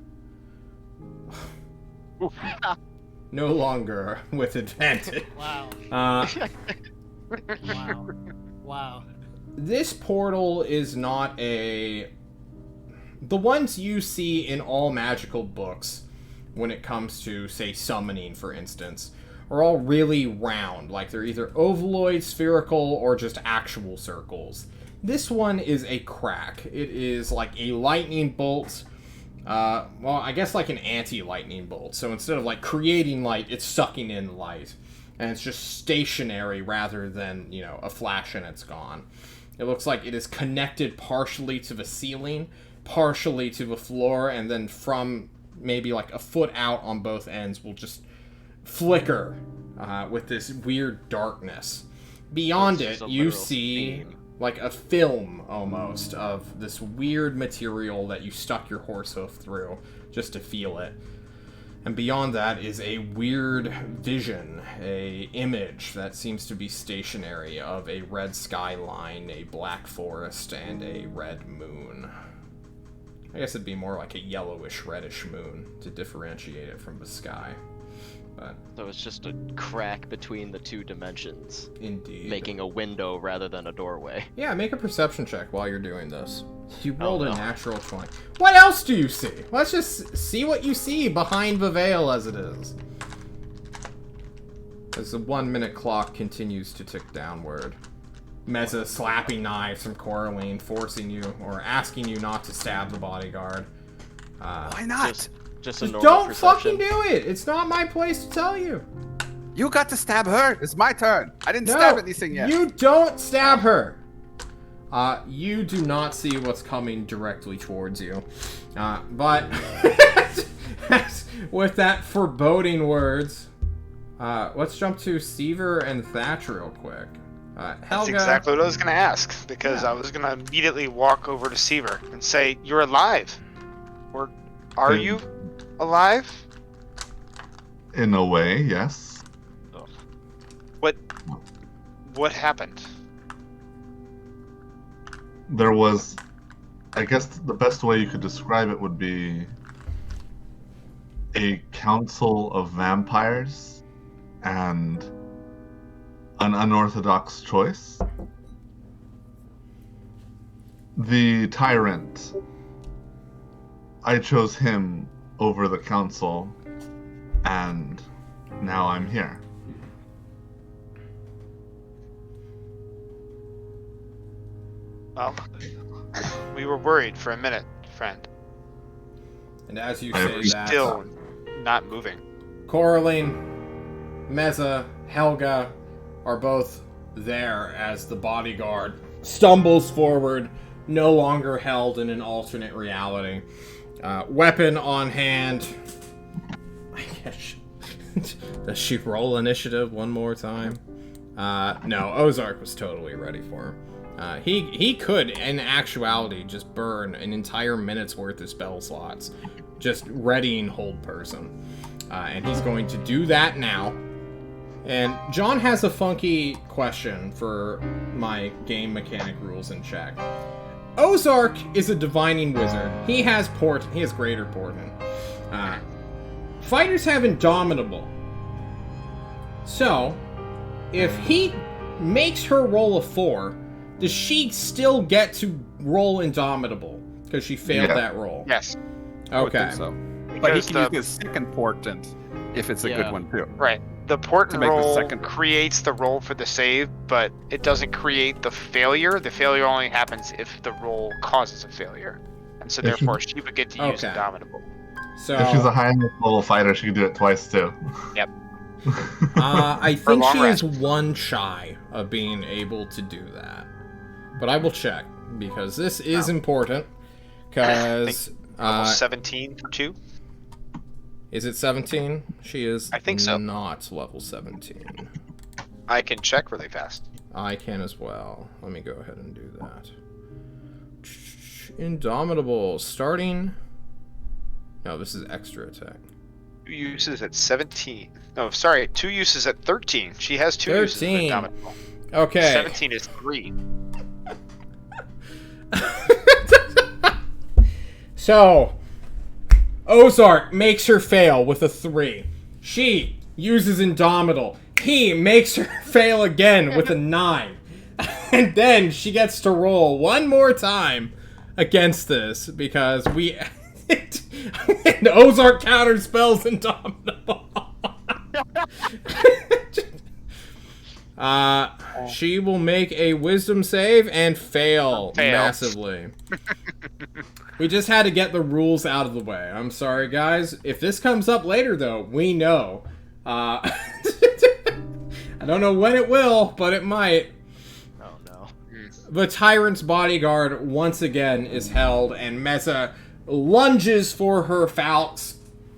No longer with advantage. Wow. Uh, Wow. Wow. this portal is not a... The ones you see in all magical books, when it comes to, say, summoning, for instance, are all really round. Like, they're either ovaloid, spherical, or just actual circles. This one is a crack. It is like a lightning bolt. Well, I guess like an anti-lightning bolt. So instead of like creating light, it's sucking in light. And it's just stationary rather than, you know, a flash and it's gone. It looks like it is connected partially to the ceiling, partially to the floor, and then from maybe like a foot out on both ends will just flicker with this weird darkness. Beyond This is it, a you literal see theme. like a film almost of this weird material that you stuck your horse hoof through just to feel it. And beyond that is a weird vision, a image that seems to be stationary of a red skyline, a black forest, and a red moon. I guess it'd be more like a yellowish, reddish moon to differentiate it from the sky. But So it's just a crack between the two dimensions, indeed. making a window rather than a doorway. Yeah, make a perception check while you're doing this. You rolled no. a natural 20. What else do you see? Let's just see what you see behind the veil as it is. As the 1 minute clock continues to tick downward. Meza slapping knives from Coraline, forcing you, or asking you not to stab the bodyguard. Why not? Just a Just normal don't perception. fucking do it! It's not my place to tell you. You got to stab her. It's my turn. I didn't No, stab anything yet. you don't stab her. You do not see what's coming directly towards you. But with that foreboding words, let's jump to Seaver and Thatch real quick. That's Helga, exactly what I was going to ask, because I was going to immediately walk over to Seaver and say, "You're alive." Or, are you alive? In a way, yes. What happened? There was, I guess the best way you could describe it would be a council of vampires and an unorthodox choice. The tyrant, I chose him over the council, and now I'm here. Well, we were worried for a minute, friend. and as you I say was that, Still not moving. Coraline, Meza, Helga are both there as the bodyguard stumbles forward, no longer held in an alternate reality. Weapon on hand. I guess. Does she roll initiative one more time? No, Ozark was totally ready for him. He could, in actuality, just burn an entire minute's worth of spell slots, just readying hold person. And he's going to do that now. And John has a funky question for my game mechanic rules in check. Ozark is a divining wizard. He has greater portent. Fighters have indomitable. So, if he makes her roll a 4, does she still get to roll indomitable? Because she failed Yeah. that roll. Yes. I would Okay. think so. But he Because can use his second portent if it's a Yeah. good one too. Right. The portent make the roll second- creates the roll for the save, but it doesn't create the failure. The failure only happens if the roll causes a failure. And so If you- therefore she would get to use Okay. Indomitable. So, If she's a high level fighter, she can do it twice too. Yep. I For think long she rest. is one shy of being able to do that. But I will check, because this is important. Because, Almost 17 for 2. is it 17? She is I think so. not level 17. I can check really fast. I can as well. Let me go ahead and do that. Indomitable, starting... No, this is extra attack. 2 uses at 17. No, sorry, 2 uses at 13. She has 2 uses of 13. Indomitable. Okay. 17 is 3. So, Ozark makes her fail with a 3. She uses Indomitable. He makes her fail again with a 9. And then she gets to roll one more time against this because we... and Ozark counter spells Indomitable. She will make a wisdom save and fail massively. We just had to get the rules out of the way. I'm sorry, guys. If this comes up later, though, we know. I don't know when it will, but it might. Oh no. The tyrant's bodyguard once again is held, and Meza lunges for her falx,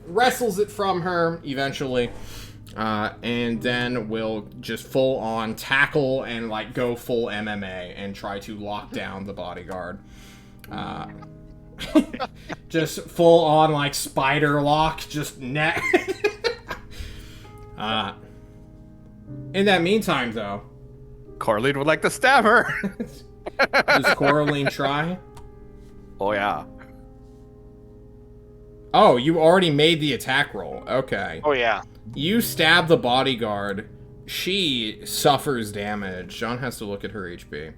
wrestles it from her eventually, And then we'll just full on tackle and like go full MMA and try to lock down the bodyguard. Just full on like spider lock, just neck. In that meantime, though, Coraline would like to stab her. does Coraline try? Oh yeah. Oh, you already made the attack roll. Okay. Oh yeah. You stab the bodyguard. She suffers damage. John has to look at her HP.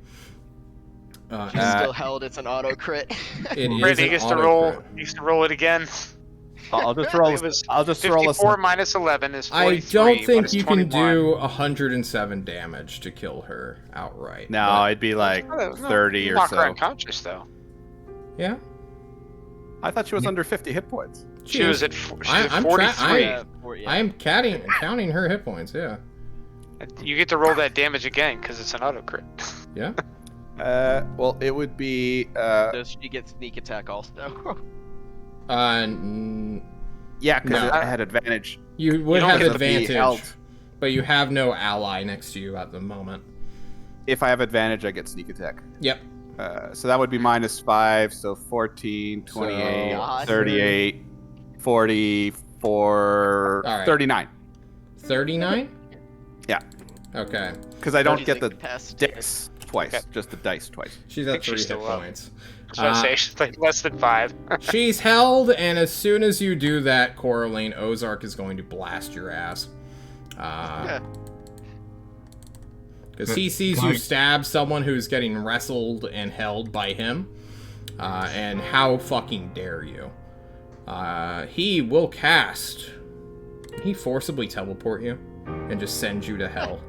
She's still held. It's an auto crit. It is Brady an gets to auto roll. crit. Needs to roll it again. I'll just roll. It was I'll just roll 54 minus 11 is 43. I don't but think it's you 21. can do 107 damage to kill her outright. No, but- it'd be like No, 30 or knock her so. unconscious though. yeah. I thought she was under 50 hit points. She was at I'm 43. I am counting her hit points. Yeah. You get to roll that damage again because it's an auto crit. Yeah. Well, it would be. Does she get sneak attack also? Yeah, because No. I had advantage. You would don't have get to be advantage, held. but you have no ally next to you at the moment. If I have advantage, I get sneak attack. Yep. So that would be -5, so 14, 28, So- 38, 44, All right. 39. 39? Yeah. Okay. Because I don't She's get the incapacitated. dice twice, Okay. just the dice twice. She's I at think 3 she's hit still up. points. So I say she's like less than 5. She's held, and as soon as you do that, Coraline, Ozark is going to blast your ass. Because he sees you stab someone who's getting wrestled and held by him. And how fucking dare you? He will cast... He forcibly teleport you and just send you to hell.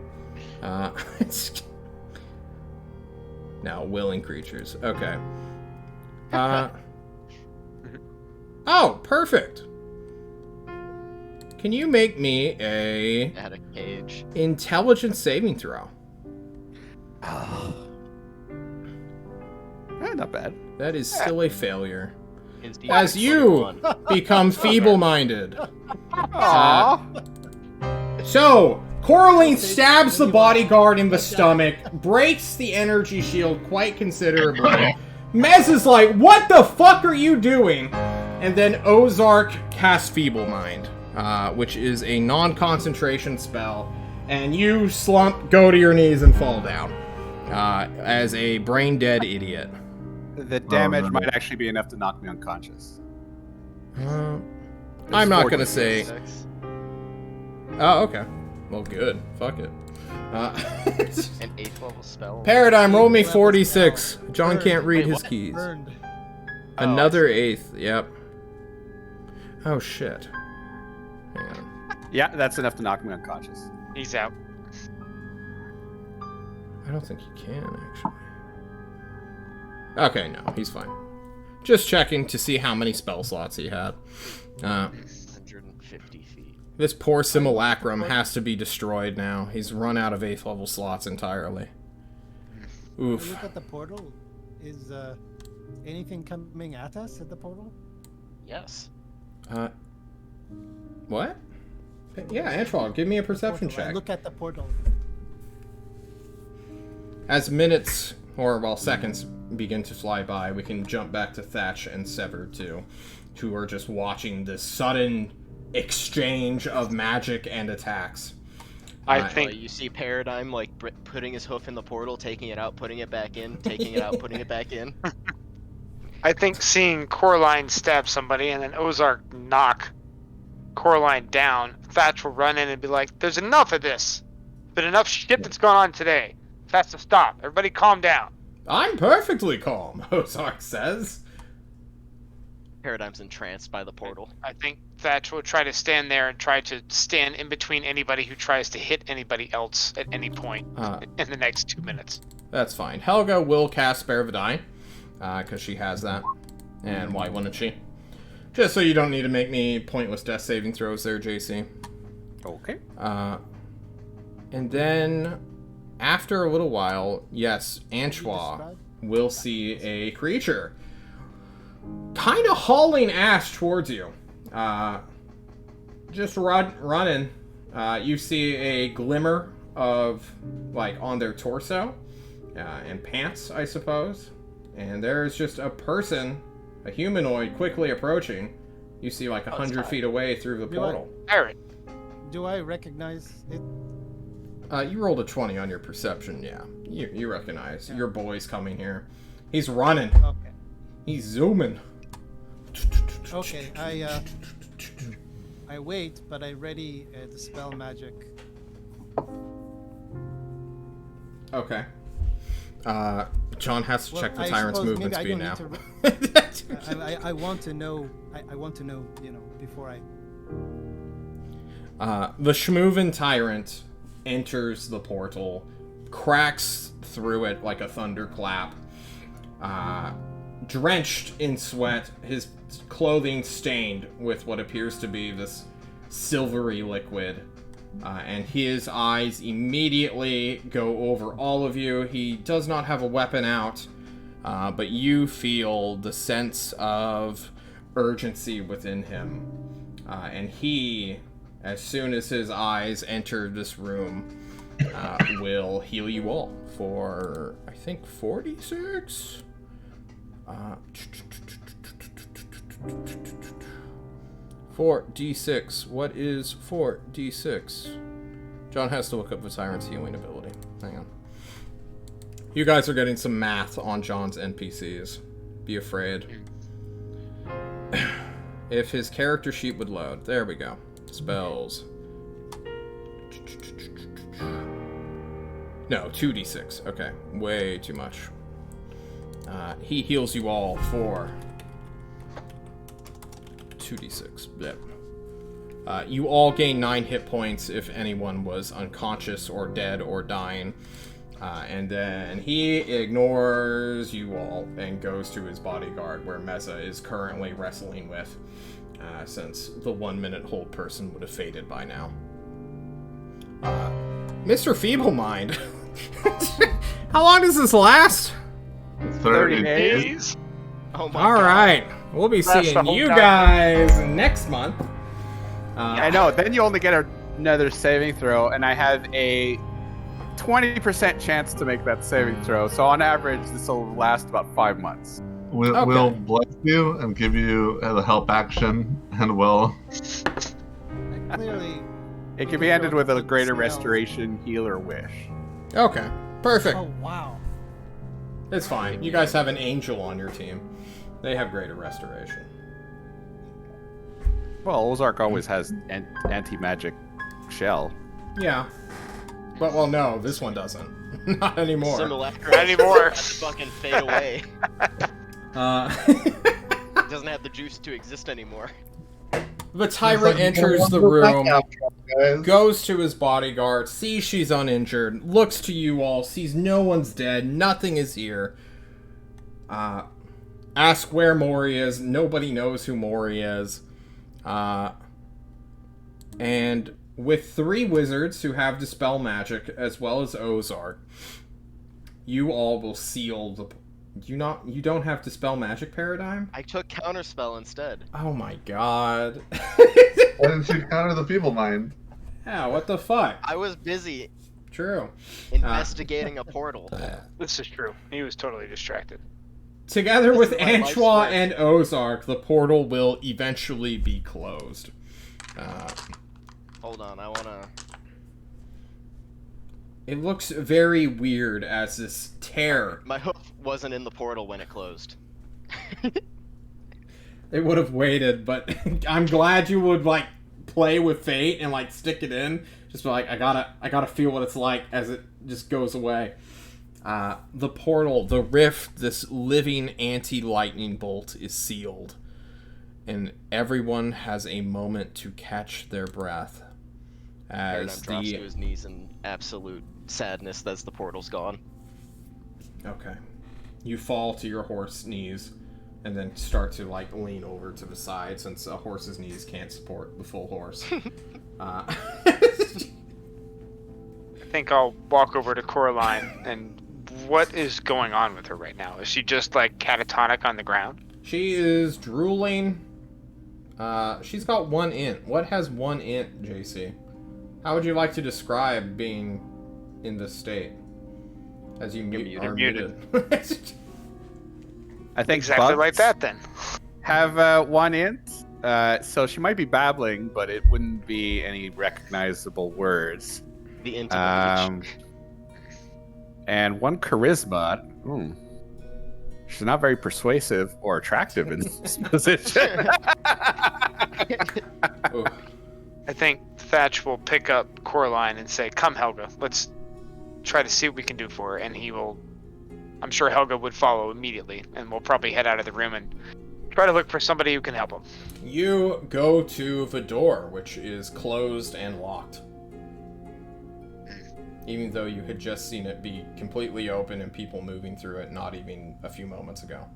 Now, willing creatures. Okay. Oh, perfect. Can you make me a At a cage. intelligence saving throw? Not bad. That is still a failure. His As defense you 21. become feeble-minded. Aww. So, Coraline stabs the bodyguard in the stomach, breaks the energy shield quite considerably. Mez is like, what the fuck are you doing? And then Ozark casts Feeble Mind, which is a non-concentration spell. And you slump, go to your knees, and fall down. As a brain-dead idiot. The damage no. might actually be enough to knock me unconscious. I'm not gonna say... 6. Oh, okay. Well, good. Fuck it. An 8th level spell. Paradigm, roll me Level 46. spell. John Burned. can't read Wait, his what? keys. Burned. Another 8th, yep. Oh, shit. Hang on. Yeah, that's enough to knock me unconscious. He's out. I don't think he can, actually. Okay, no, he's fine. Just checking to see how many spell slots he had. 150 feet. This poor simulacrum has to be destroyed now. He's run out of 8th level slots entirely. Oof. Look at the portal. Is anything coming at us at the portal? Yes. What? Yeah, Antwal, give me a perception Portal. I check. look at the portal. As minutes, or well, seconds begin to fly by, we can jump back to Thatch and Sever too, who are just watching this sudden exchange of magic and attacks. I Right. think You see Paradigm like putting his hoof in the portal, taking it out, putting it back in, taking it out, putting it back in. seeing Coraline stab somebody and then Ozark knock Coraline down, Thatch will run in and be like, "There's enough of this. But enough shit that's gone on today. It has to stop. Everybody calm down." I'm perfectly calm, Ozark says. Paradigm's entranced by the portal. I think Thatch will try to stand there and try to stand in between anybody who tries to hit anybody else at any point in the next 2 minutes. That's fine. Helga will cast Spare the Dying, because she has that. And why wouldn't she? Just so you don't need to make me pointless death saving throws there, JC. Okay. And then, after a little while, yes, Anchois describe? will see a creature kind of hauling ass towards you. Just running You see a glimmer of, like, on their torso and pants, I suppose. And there's just a person, a humanoid, quickly approaching. You see, like, 100 feet away through the portal. Tyrant. Do I recognize it? You rolled a 20 on your perception, yeah. You recognize. Your boy's coming here. He's running. Okay. He's zooming. Okay, I wait, but I ready the spell magic. Okay. John has to check the I tyrant's suppose movement maybe I speed don't now. I want to know. I want to know. You know, before I. The Schmooven tyrant enters the portal, cracks through it like a thunderclap, drenched in sweat, his clothing stained with what appears to be this silvery liquid, and his eyes immediately go over all of you. He does not have a weapon out, but you feel the sense of urgency within him, and he, as soon as his eyes enter this room, will heal you all for, I think, 46? 4d6. What is 4d6? John has to look up the tyrant's healing ability. Hang on. You guys are getting some math on John's NPCs. Be afraid. If his character sheet would load. There we go. Spells. No, 2d6. Okay, way too much. He heals you all for 2d6. Yep. You all gain 9 hit points if anyone was unconscious or dead or dying. And then he ignores you all and goes to his bodyguard, where Meza is currently wrestling with, since the 1 minute hold person would have faded by now. Mr. Feeblemind, how long does this last? 30 days. Oh my All god. right, we'll be That's the seeing whole you time. guys next month. I know. Then you only get another saving throw, and I have a 20% chance to make that saving throw. So on average, this will last about 5 months. We'll, Okay. we'll bless you and give you the help action, and we'll. I clearly. It can be ended with a Good greater spell. restoration, healer wish. Okay, perfect. Oh wow. It's fine. You guys have an angel on your team. They have greater restoration. Well, Ozark always has anti-magic shell. Yeah. But, well, no, this one doesn't. Not anymore. Simulacrum. Not anymore. That's fucking fade away. It doesn't have the juice to exist anymore. The tyrant enters the room, goes to his bodyguard, sees she's uninjured, looks to you all, sees no one's dead, nothing is here. Ask where Mori is. Nobody knows who Mori is. And with 3 wizards who have Dispel Magic, as well as Ozark, you all will seal the... You don't have Dispel Magic Paradigm? I took Counterspell instead. Oh my god. Why didn't you counter the feeble mind? Yeah, what the fuck? I was busy True. investigating a portal. This is true. He was totally distracted. Together This with is my life's Antois work. and Ozark, the portal will eventually be closed. Hold on, I wanna. It looks very weird as this tear. My hoof wasn't in the portal when it closed. It would have waited, but I'm glad you would like play with fate and like stick it in. Just be like, I gotta feel what it's like as it just goes away. The portal, the rift, this living anti-lightning bolt is sealed, and everyone has a moment to catch their breath as Paradigm drops to his knees in absolute sadness as the portal's gone. Okay. You fall to your horse's knees and then start to like lean over to the side since a horse's knees can't support the full horse. I think I'll walk over to Coraline and what is going on with her right now? Is she just like catatonic on the ground? She is drooling. She's got 1 int. What has 1 int, JC? How would you like to describe being in this state? As you are muted. I think Exactly bugs like that then. have one int, so she might be babbling, but it wouldn't be any recognizable words. The intimate. And one charisma. She's not very persuasive or attractive in this position. Ooh. I think Thatch will pick up Coraline and say, "Come, Helga, let's try to see what we can do for her." And he will. I'm sure Helga would follow immediately, and we'll probably head out of the room and try to look for somebody who can help him. You go to the door, which is closed and locked. Even though you had just seen it be completely open and people moving through it not even a few moments ago.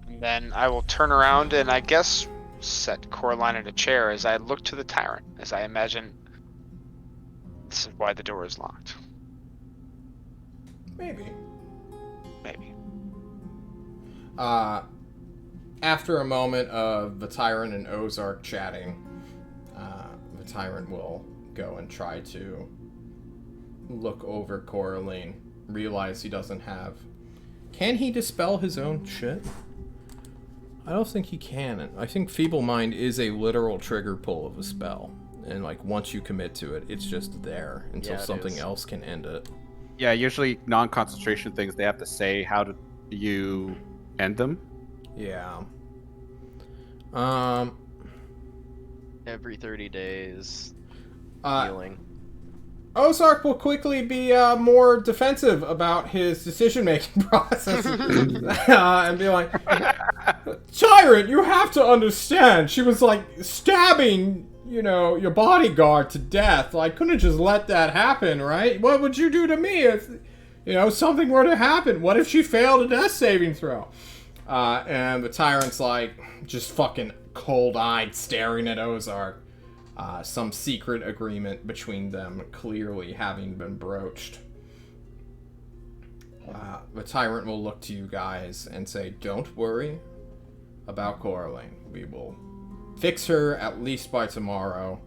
And then I will turn around and I guess set Coraline in a chair as I look to the tyrant, as I imagine this is why the door is locked. Maybe. Maybe. After a moment of the tyrant and Ozark chatting, the tyrant will go and try to look over Coraline, realize he doesn't have... Can he dispel his own shit? I don't think he can. I think Feeble Mind is a literal trigger pull of a spell. And, like, once you commit to it, it's just there until Yeah, it something is. else can end it. Yeah, usually non-concentration things, they have to say how do you end them. Yeah. Every 30 days, Uh, healing. Ozark will quickly be more defensive about his decision-making process and be like, "Tyrant, you have to understand, she was, like, stabbing, you know, your bodyguard to death. I couldn't just let that happen, right? What would you do to me if, you know, something were to happen? What if she failed a death saving throw?" And the Tyrant's, like, just fucking cold-eyed staring at Ozark. Some secret agreement between them clearly having been broached. The Tyrant will look to you guys and say, "Don't worry about Coraline. We will fix her at least by tomorrow."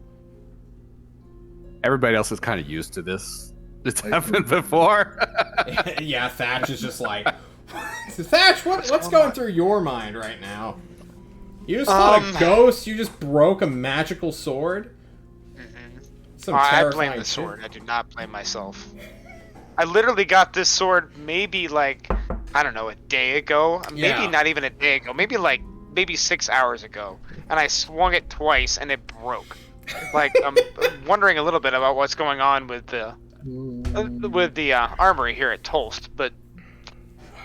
Everybody else is kind of used to this. It's happened before. Yeah, Thatch is just like... Thatch, what's going through your mind right now? You just fought a ghost? You just broke a magical sword? Some I terrifying blame the shit. sword. I do not blame myself. I literally got this sword maybe like, I don't know, a day ago. Maybe Yeah. not even a day ago. Maybe 6 hours ago. And I swung it twice and it broke. Like, I'm wondering a little bit about what's going on with the armory here at Tolst, but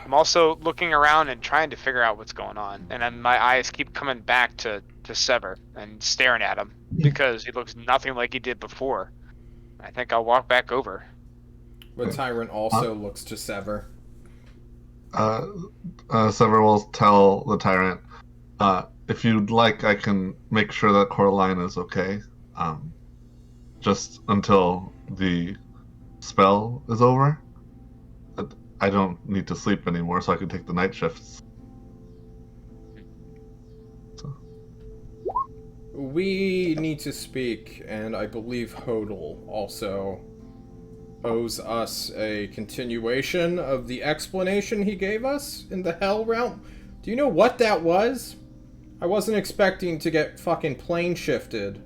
I'm also looking around and trying to figure out what's going on. And then my eyes keep coming back to Sever and staring at him because he looks nothing like he did before. I think I'll walk back over. The Tyrant also looks to Sever. Sever will tell the Tyrant, if you'd like, I can make sure that Coraline is okay. Just until the spell is over. I don't need to sleep anymore, so I can take the night shifts. So. We need to speak, and I believe Hodel also owes us a continuation of the explanation he gave us in the Hell Realm. Do you know what that was? I wasn't expecting to get fucking plane shifted.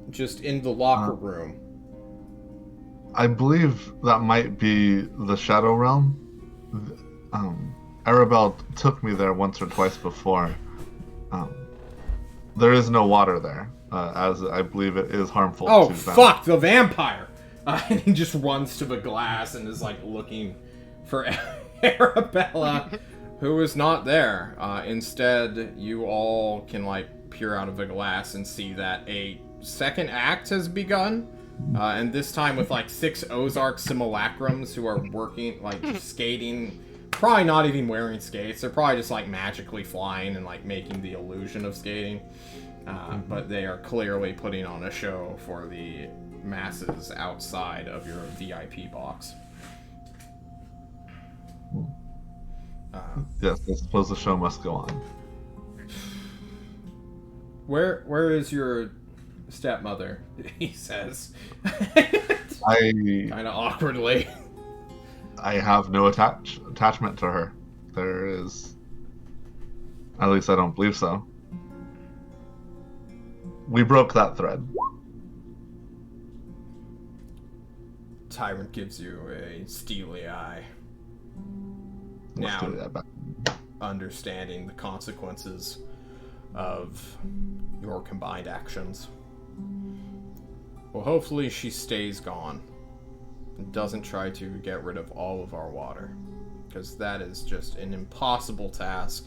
Just in the locker room. I believe that might be the Shadow Realm. Arabelle took me there once or twice before. There is no water there, as I believe it is harmful Oh, to them. fuck, the vampire! And he just runs to the glass and is, like, looking for Arabella, who is not there. Instead, you all can, like, peer out of the glass and see that a second act has begun. And this time with, like, 6 Ozark simulacrums who are working, like, skating. Probably not even wearing skates. They're probably just, like, magically flying and, like, making the illusion of skating. But they are clearly putting on a show for the masses outside of your VIP box. Yes, I suppose the show must go on. Where is your stepmother, he says. I Kind of awkwardly. I have no attachment to her. There is. At least I don't believe so. We broke that thread. Tyrant gives you a steely eye. Let's Now, do that back. understanding the consequences of your combined actions. Well, hopefully she stays gone and doesn't try to get rid of all of our water, because that is just an impossible task,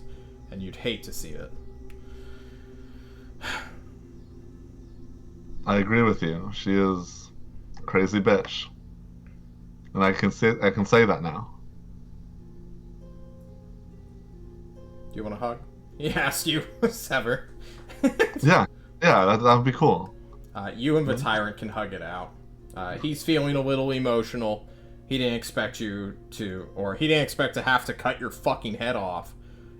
and you'd hate to see it. I agree with you. She is a crazy bitch, and I can say that now. Do you want a hug? He asks you, Sever. Yeah, that would be cool. You and the Tyrant can hug it out. He's feeling a little emotional. He didn't expect you to, or he didn't expect to have to cut your fucking head off,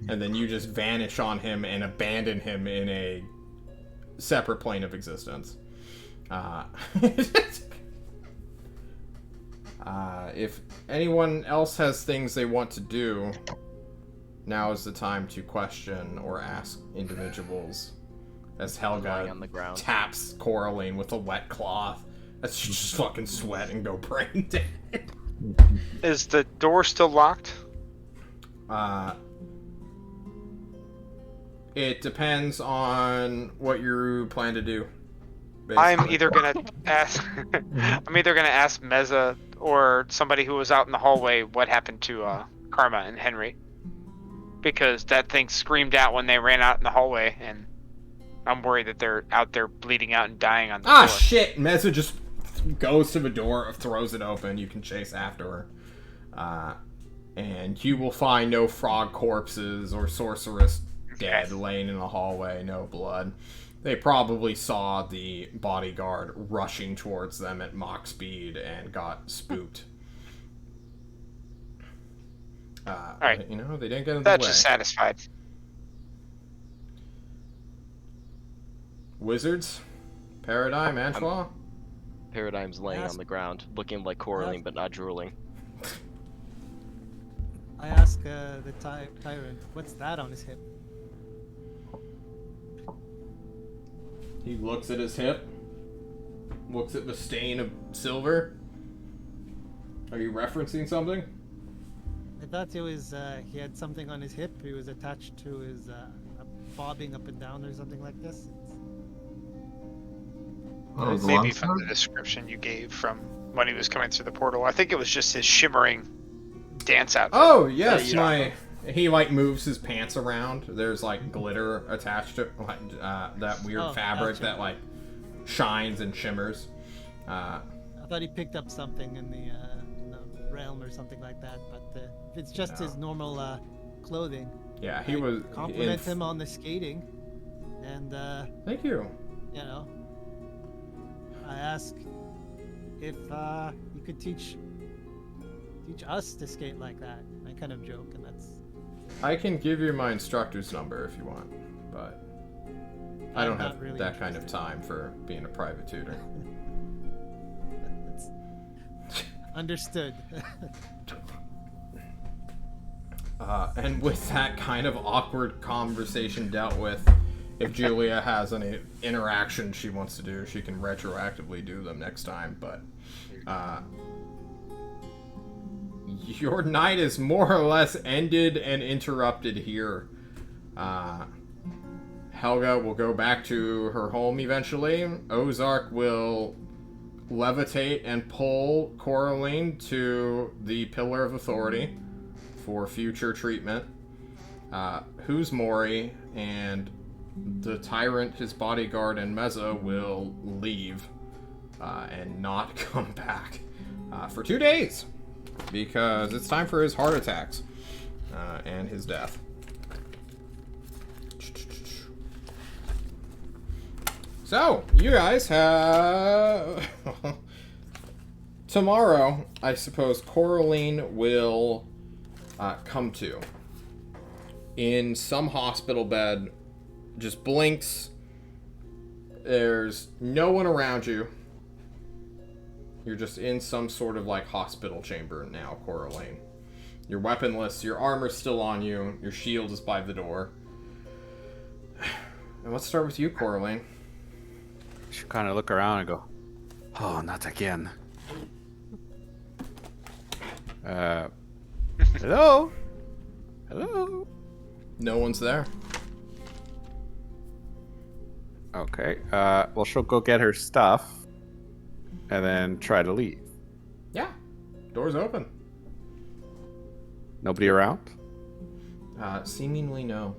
and then you just vanish on him and abandon him in a separate plane of existence. If anyone else has things they want to do, now is the time to question or ask individuals. As Lying Helga on the ground. taps Coraline with a wet cloth, as she just fucking sweat and go brain dead. Is the door still locked? It depends on what you plan to do. I'm basically. either gonna ask. I'm either gonna ask Meza or somebody who was out in the hallway what happened to Karma and Henry, because that thing screamed out when they ran out in the hallway, and I'm worried that they're out there bleeding out and dying on the floor. Shit! Meza just goes to the door, throws it open. You can chase after her. And you will find no frog corpses or sorceress dead laying in the hallway, no blood. They probably saw the bodyguard rushing towards them at Mach speed and got spooked. Alright. You know, they didn't get in the That's way. just satisfied. Wizards? Paradigm, Antoine? Paradigm's laying Yes. on the ground, looking like Coraline but not drooling. I ask the tyrant, what's that on his hip? He looks at his hip, looks at the stain of silver. Are you referencing something? I thought he had something on his hip. He was attached to his bobbing up and down or something like this. Oh, the Maybe long from the sword? description you gave from when he was coming through the portal. I think it was just his shimmering dance outfit. Oh, yes, Yeah. He, like, moves his pants around. There's, like, glitter attached to like, that weird Oh, fabric gotcha. that, like, shines and shimmers. I thought he picked up something in the realm or something like that. But if it's just No. his normal clothing, Yeah, he I was... compliment him on the skating, and Thank you. you know, I ask if he could teach us to skate like that. I kind of joke, and that's. I can give you my instructor's number if you want, but I I'm don't not have really that kind of interested. time for being a private tutor. That's understood. And with that kind of awkward conversation dealt with, if Julia has any interactions she wants to do, she can retroactively do them next time. But your night is more or less ended and interrupted here. Helga will go back to her home eventually. Ozark will levitate and pull Coraline to the Pillar of Authority for future treatment. Who's Mori and the Tyrant, his bodyguard, and Meza will leave and not come back for 2 days because it's time for his heart attacks and his death. So, you guys have... Tomorrow, I suppose Coraline will come to. In some hospital bed, just blinks, There's no one around you. You're just in some sort of like hospital chamber now, Coraline. You're weaponless, your armor's still on you, your shield is by the door. And let's start with you, Coraline. She kind of look around and go, "Oh, not again." Hello? Hello? No one's there. Okay. Well, she'll go get her stuff and then try to leave. Yeah. Door's open. Nobody around? Seemingly no.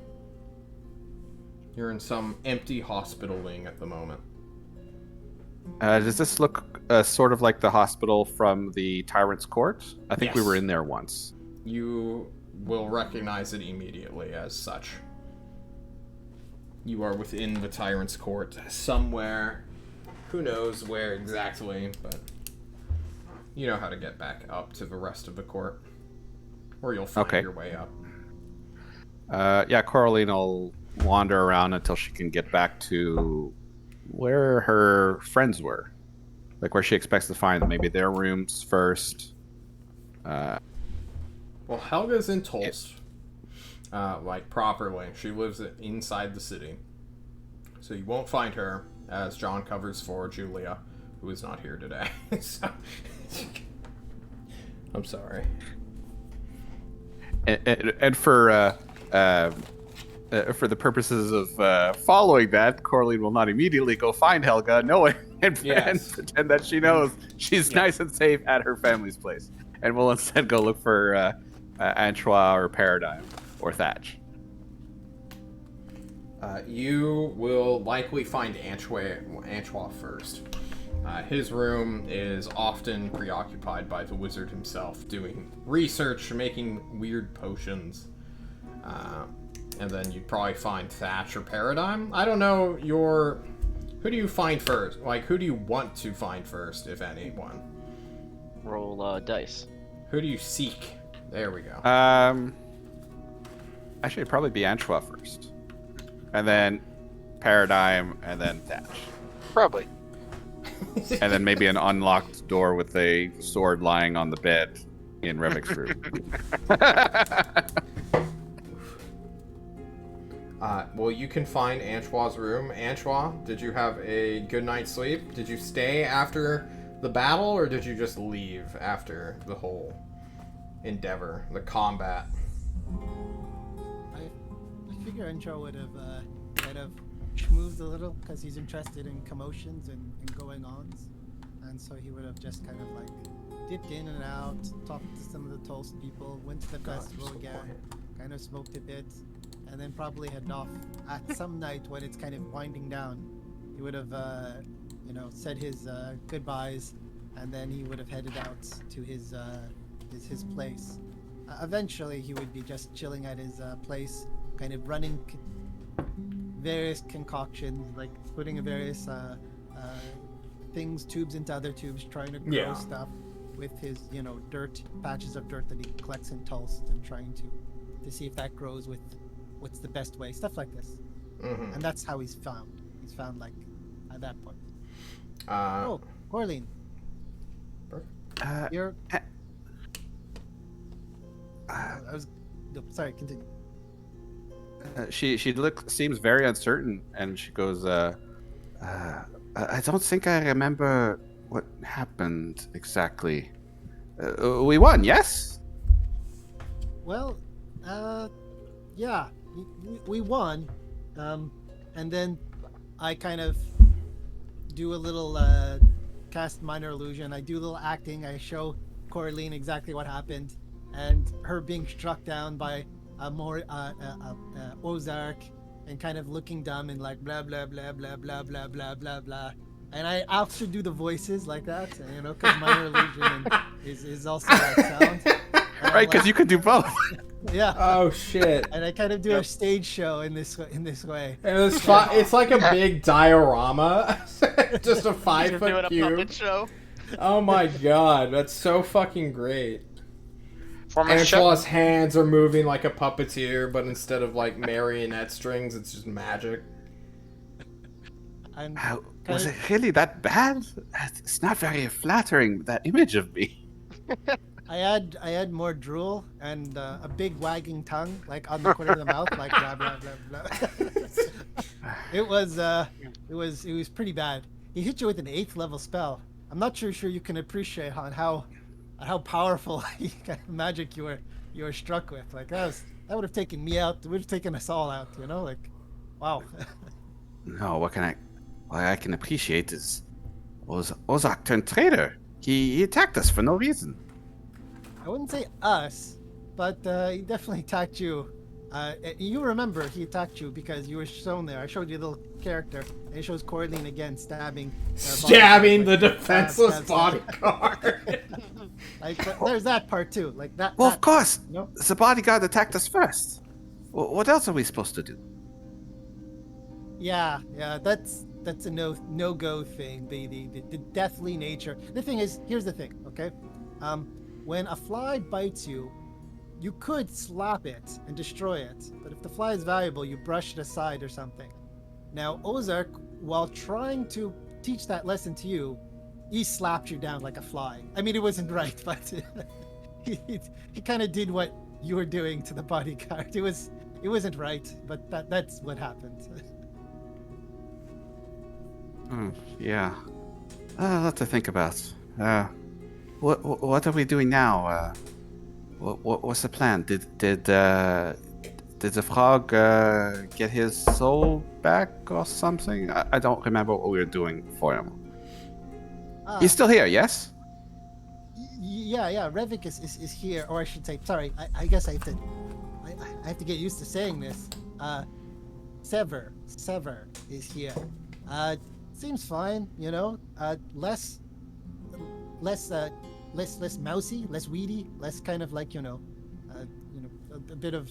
You're in some empty hospital wing at the moment. Does this look sort of like the hospital from the Tyrant's Court? I think we Yes. were in there once. You will recognize it immediately as such. You are within the Tyrant's Court somewhere. Who knows where exactly, but you know how to get back up to the rest of the court. Or you'll find Okay. your way up. Yeah, Coraline will wander around until she can get back to where her friends were. Like where she expects to find them. Maybe their rooms first. Well, Helga's in Tulst. Like, properly. She lives inside the city. So you won't find her, as John covers for Julia, who is not here today. So, I'm sorry. And for the purposes of following that, Coraline will not immediately go find Helga, knowing and Yes. pretend that she knows she's nice and safe at her family's place, and will instead go look for Antoine or Paradigm or Thatch. You will likely find Antoine first. His room is often preoccupied by the wizard himself, doing research, making weird potions. And then you'd probably find Thatch or Paradigm. I don't know who do you find first? Like, who do you want to find first, if anyone? Roll dice. Who do you seek? There we go. Actually, it'd probably be Antoine first, and then Paradigm, and then Thatch, Probably. and then maybe an unlocked door with a sword lying on the bed in Remic's room. Well, you can find Antoine's room. Antoine, did you have a good night's sleep? Did you stay after the battle, or did you just leave after the whole endeavor, the combat? I figure Intro would have kind of schmoozed a little because he's interested in commotions and going-ons, and so he would have just kind of like dipped in and out, talked to some of the Tulsa people, went to the festival so again, quiet. kind of smoked a bit, and then probably headed off at some night when it's kind of winding down. He would have, said his goodbyes, and then he would have headed out to his place. Eventually, he would be just chilling at his place, kind of running various concoctions, like putting various tubes into other tubes, trying to grow Yeah. stuff with his, patches of dirt that he collects in Tulst, and trying to see if that grows with what's the best way, stuff like this. Mm-hmm. And that's how he's found. He's found, like, at that point. Uh, Corleen, you're... Sorry, continue. She seems very uncertain, and she goes, I don't think I remember what happened exactly. We won, yes? Well, yeah, we won, and then I kind of do a little cast minor illusion. I do a little acting. I show Coraline exactly what happened, and her being struck down by a more Ozark, and kind of looking dumb and like blah blah blah blah blah blah blah blah blah. And I also do the voices like that, because minor illusion is also that sound. And Right, because you could do both. Yeah. oh shit! And I kind of do a stage show in this way. And it's like a big diorama, just a 5 You're foot doing a cube. puppet show. Oh my god, that's so fucking great. Foreman Shep- Angela's hands are moving like a puppeteer, but instead of like marionette strings, it's just magic. I'm Was kinda- it really that bad? It's not very flattering, that image of me. I had more drool and a big wagging tongue, like on the corner of the mouth, like blah blah blah blah. It was pretty bad. He hit you with an 8th level spell. I'm not sure you can appreciate on how powerful kind of magic you were struck with. Like that would have taken me out. It would have taken us all out. Like, wow. No, what I can appreciate is Ozark turned traitor. He attacked us for no reason. I wouldn't say us, but he definitely attacked you. You remember he attacked you because you were shown there. I showed you the little character, and it shows Coraline again stabbing The defenseless bodyguard. Like, there's that part too. Like that. Well, of course. No. The bodyguard attacked us first. What else are we supposed to do? Yeah. That's a no go thing. The deathly nature. The thing is, here's the thing. Okay, when a fly bites you, you could slap it and destroy it. But if the fly is valuable, you brush it aside or something. Now, Ozark, while trying to teach that lesson to you, he slapped you down like a fly. I mean, it wasn't right, but he kind of did what you were doing to the bodyguard. It wasn't right, but that's what happened. Yeah. A lot to think about. What are we doing now? What's the plan? Did the frog get his soul back or something? I don't remember what we were doing for him. He's still here, yes? Yeah. Revik is here, or I should say, sorry. I guess I have to get used to saying this. Sever is here. Seems fine, less mousy, less weedy, less kind of like a bit of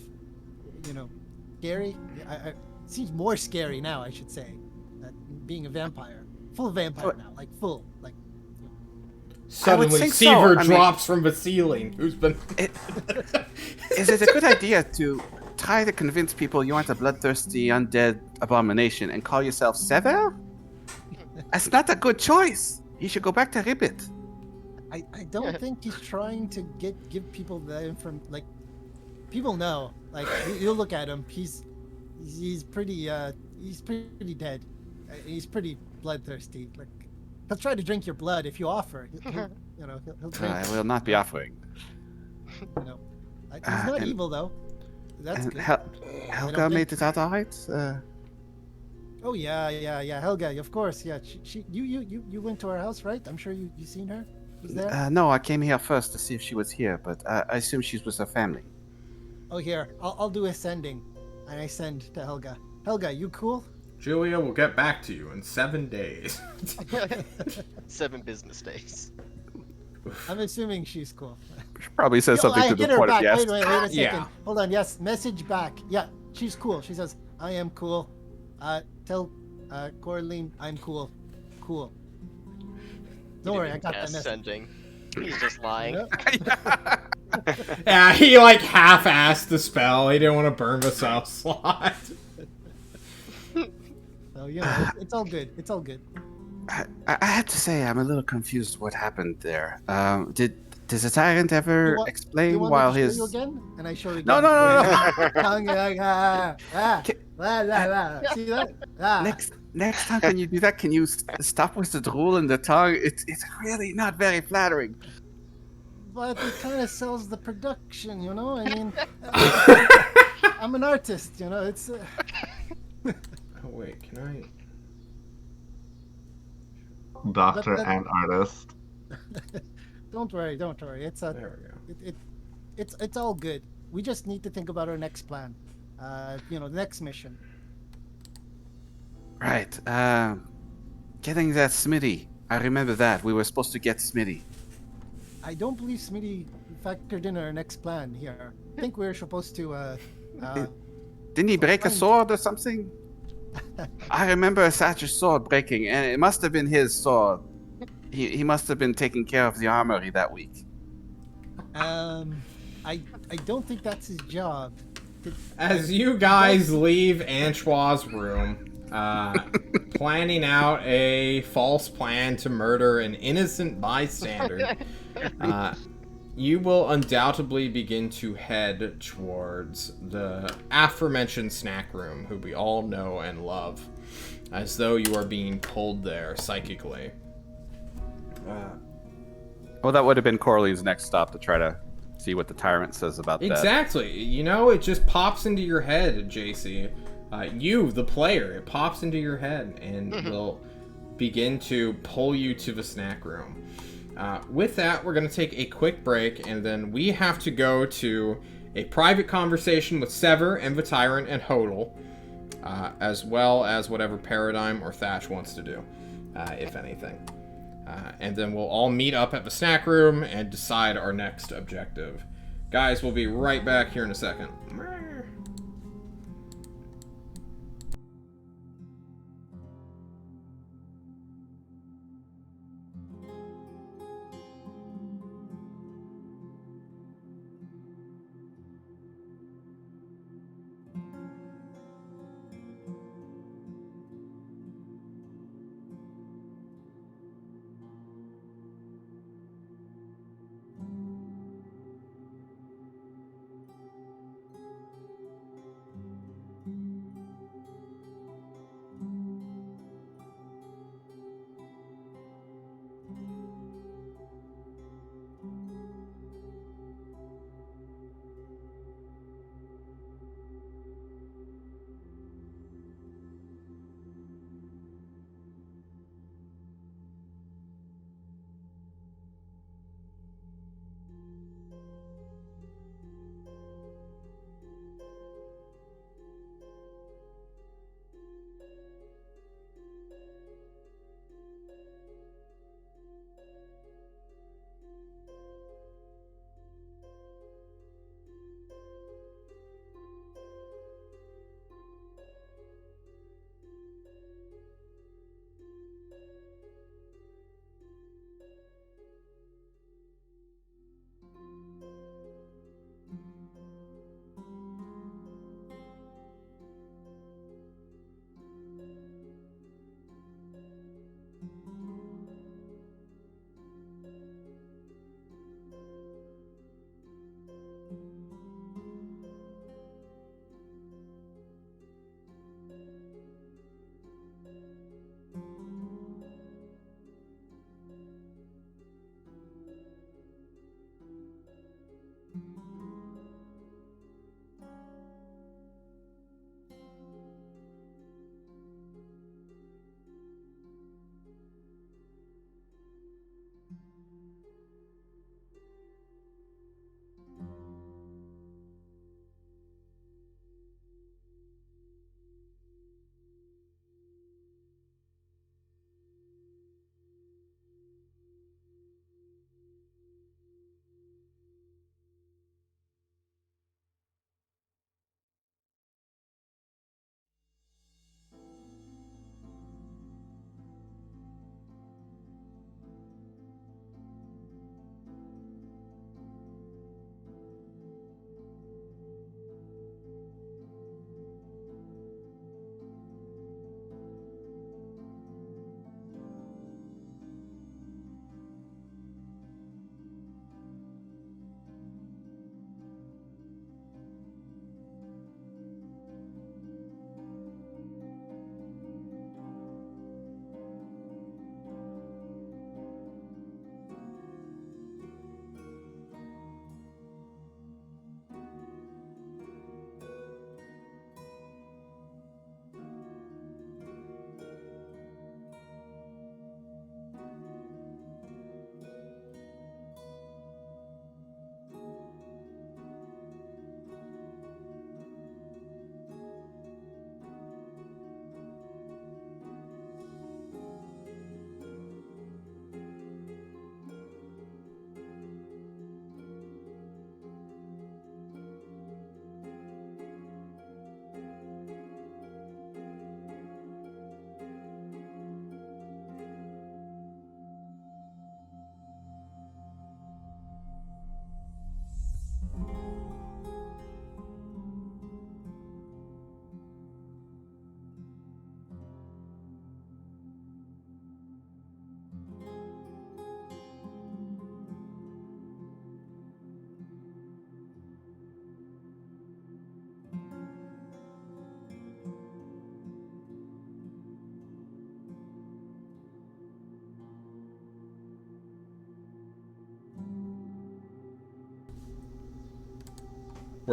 scary. Seems more scary now, I should say, being a vampire, full vampire now, like full, like. Suddenly, think so. Seaver I mean- drops from the ceiling. Who's been? Is it a good idea to try to convince people you aren't a bloodthirsty undead abomination and call yourself Sever? That's not a good choice. You should go back to Ribbit. I don't think he's trying to give people the information. Like, people know. Like, you look at him. He's pretty pretty dead. He's pretty bloodthirsty. Like, he'll try to drink your blood if you offer. He'll drink. I will not be offering. He's not and- evil though. That's And good. Helga think- made it out all right. Oh yeah. Helga, of course. Yeah, you went to her house, right? I'm sure you seen her. Who's there? No, I came here first to see if she was here, but I assume she's with her family. Oh, here. I'll do a sending, and I send to Helga. Helga, you cool? Julia will get back to you in 7 days. 7 business days. I'm assuming she's cool. She probably says something I to the get her point of back. yes. Wait a second. Yeah. Hold on. Yes, message back. Yeah, she's cool. She says, I am cool. Tell Coraline I'm cool. Cool. Don't worry, I got that Cast message. sending. He's just lying. Yep. Yeah, he like half-assed the spell. He didn't want to burn the spell slot. So, it's all good. It's all good. I have to say, I'm a little confused what happened there. Did the tyrant ever explain You want while me to his... show you again? And I show you again. No. Tongue, like, blah, blah, blah. See that? Next time, can you do that? Can you stop with the drool and the tongue? It's really not very flattering. But it kind of sells the production, I mean, I'm an artist, it's... Oh wait, can I? Doctor That- and artist. Don't worry. It's There we go. it's all good. We just need to think about our next plan. The next mission. Right. Getting that Smitty. I remember that. We were supposed to get Smitty. I don't believe Smitty factored in our next plan here. I think we're supposed to. Didn't he break a sword or something? I remember Satch's sword breaking, and it must have been his sword. He must have been taking care of the armory that week. I don't think that's his job. As you guys leave Anchois' room, planning out a false plan to murder an innocent bystander, you will undoubtedly begin to head towards the aforementioned snack room, who we all know and love, as though you are being pulled there psychically. Well, that would have been Corley's next stop to try to see what the tyrant says about that. Exactly. You know, it just pops into your head, JC. You, the player, it pops into your head and will begin to pull you to the snack room. With that, we're going to take a quick break, and then we have to go to a private conversation with Sever and the Tyrant and Hodel, as well as whatever Paradigm or Thatch wants to do, if anything. And then we'll all meet up at the snack room and decide our next objective. Guys, we'll be right back here in a second.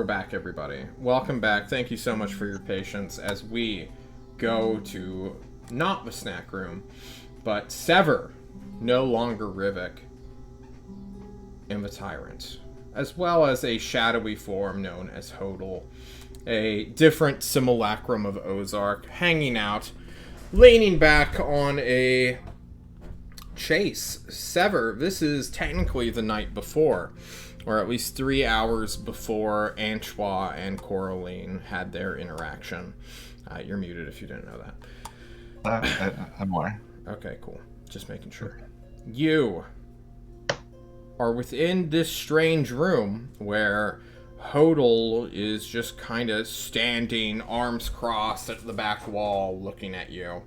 We're back, everybody. Welcome back. Thank you so much for your patience as we go to not the snack room, but sever no longer Rivik and the Tyrant, as well as a shadowy form known as Hodel, a different simulacrum of Ozark, hanging out, leaning back on a chase. Sever, this is technically the night before, or at least 3 hours before Antoine and Coraline had their interaction. You're muted if you didn't know that. I'm aware. Okay, cool. Just making sure. You are within this strange room where Hodel is just kind of standing, arms crossed at the back wall, looking at you.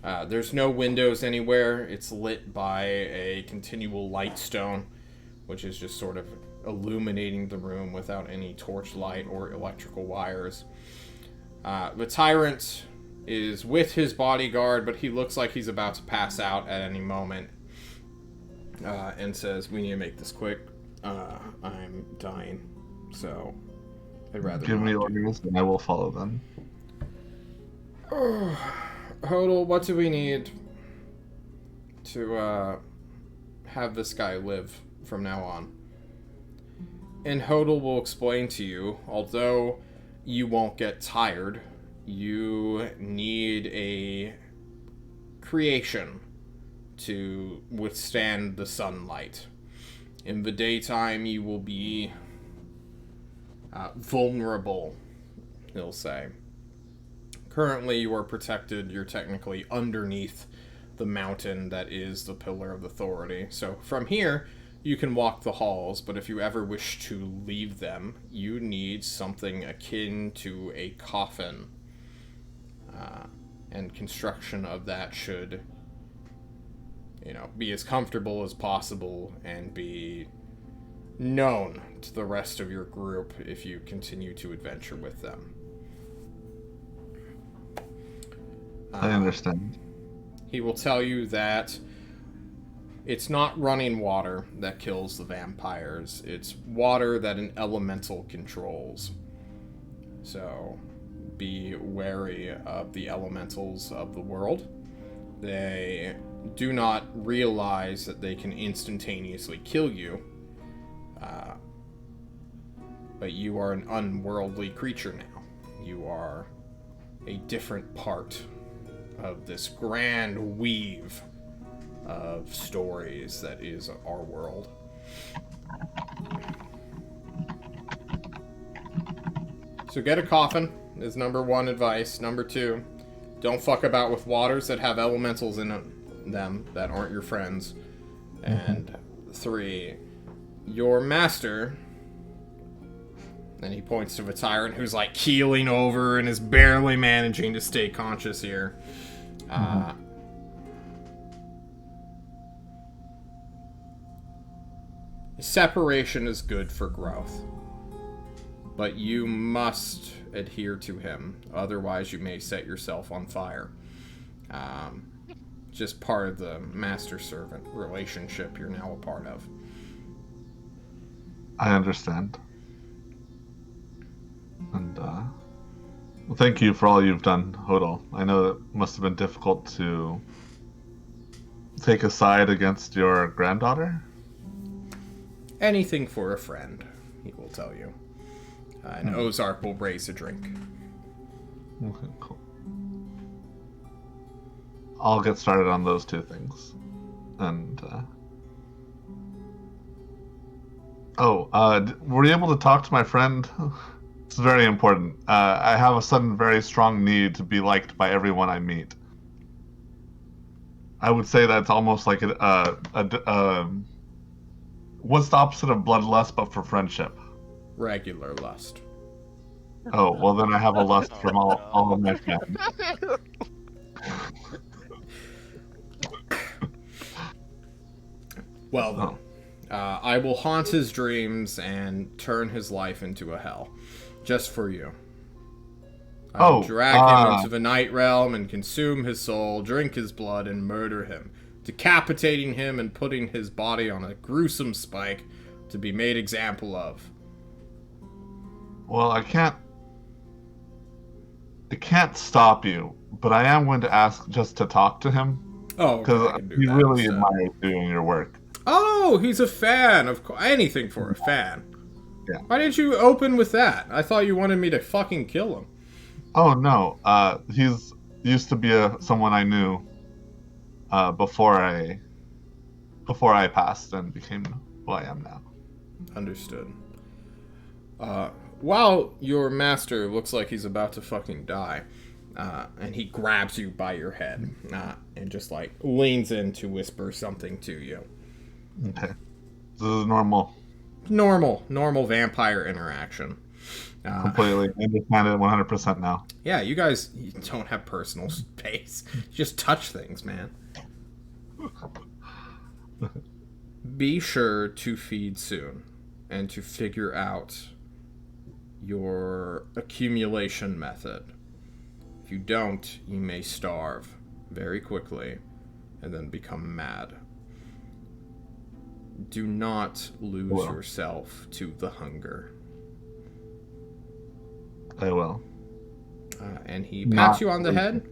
There's no windows anywhere. It's lit by a continual light stone, which is just sort of illuminating the room without any torchlight or electrical wires. The Tyrant is with his bodyguard, but he looks like he's about to pass out at any moment, and says, "We need to make this quick. I'm dying, so I'd rather give me not orders and I will follow them." Hodel, what do we need to have this guy live from now on? And Hodel will explain to you, although you won't get tired, you need a creation to withstand the sunlight. In the daytime, you will be vulnerable, he'll say. Currently, you are protected. You're technically underneath the mountain that is the Pillar of Authority. So from here, you can walk the halls, but if you ever wish to leave them, you need something akin to a coffin. And construction of that should, be as comfortable as possible and be known to the rest of your group if you continue to adventure with them. I understand. He will tell you that it's not running water that kills the vampires. It's water that an elemental controls. So be wary of the elementals of the world. They do not realize that they can instantaneously kill you. But you are an unworldly creature now. You are a different part of this grand weave of stories that is our world. So get a coffin is number one advice. Number two, don't fuck about with waters that have elementals in them that aren't your friends. And three, your master, and he points to the Tyrant who's like keeling over and is barely managing to stay conscious here. Separation is good for growth, but you must adhere to him, otherwise you may set yourself on fire. Just part of the master-servant relationship you're now a part of. I understand. And thank you for all you've done, Hodel. I know it must have been difficult to take a side against your granddaughter. Anything for a friend, he will tell you. And Ozark will raise a drink. Okay, cool. I'll get started on those two things. And were you able to talk to my friend? It's very important. I have a sudden, very strong need to be liked by everyone I meet. I would say that's almost like what's the opposite of bloodlust, but for friendship? Regular lust. Oh, well then I have a lust from all of my friends. Well then, I will haunt his dreams and turn his life into a hell. Just for you. I will drag him into the night realm and consume his soul, drink his blood, and murder him, decapitating him and putting his body on a gruesome spike to be made example of. Well, I can't stop you, but I am going to ask just to talk to him Oh, okay, because I can do he that really instead. admires doing your work. Oh, he's a fan of anything for a fan. Yeah. Why didn't you open with that? I thought you wanted me to fucking kill him. Oh no, he's used to be someone I knew before I passed and became who I am now. Understood. While your master looks like he's about to fucking die, and he grabs you by your head, and just like leans in to whisper something to you. Okay, this is normal. Normal vampire interaction. Completely understand it 100% now. Yeah, you guys don't have personal space. Just touch things, man. Be sure to feed soon and to figure out your accumulation method. If you don't, you may starve very quickly and then become mad. Do not lose yourself to the hunger. I will. And he pats you on the head,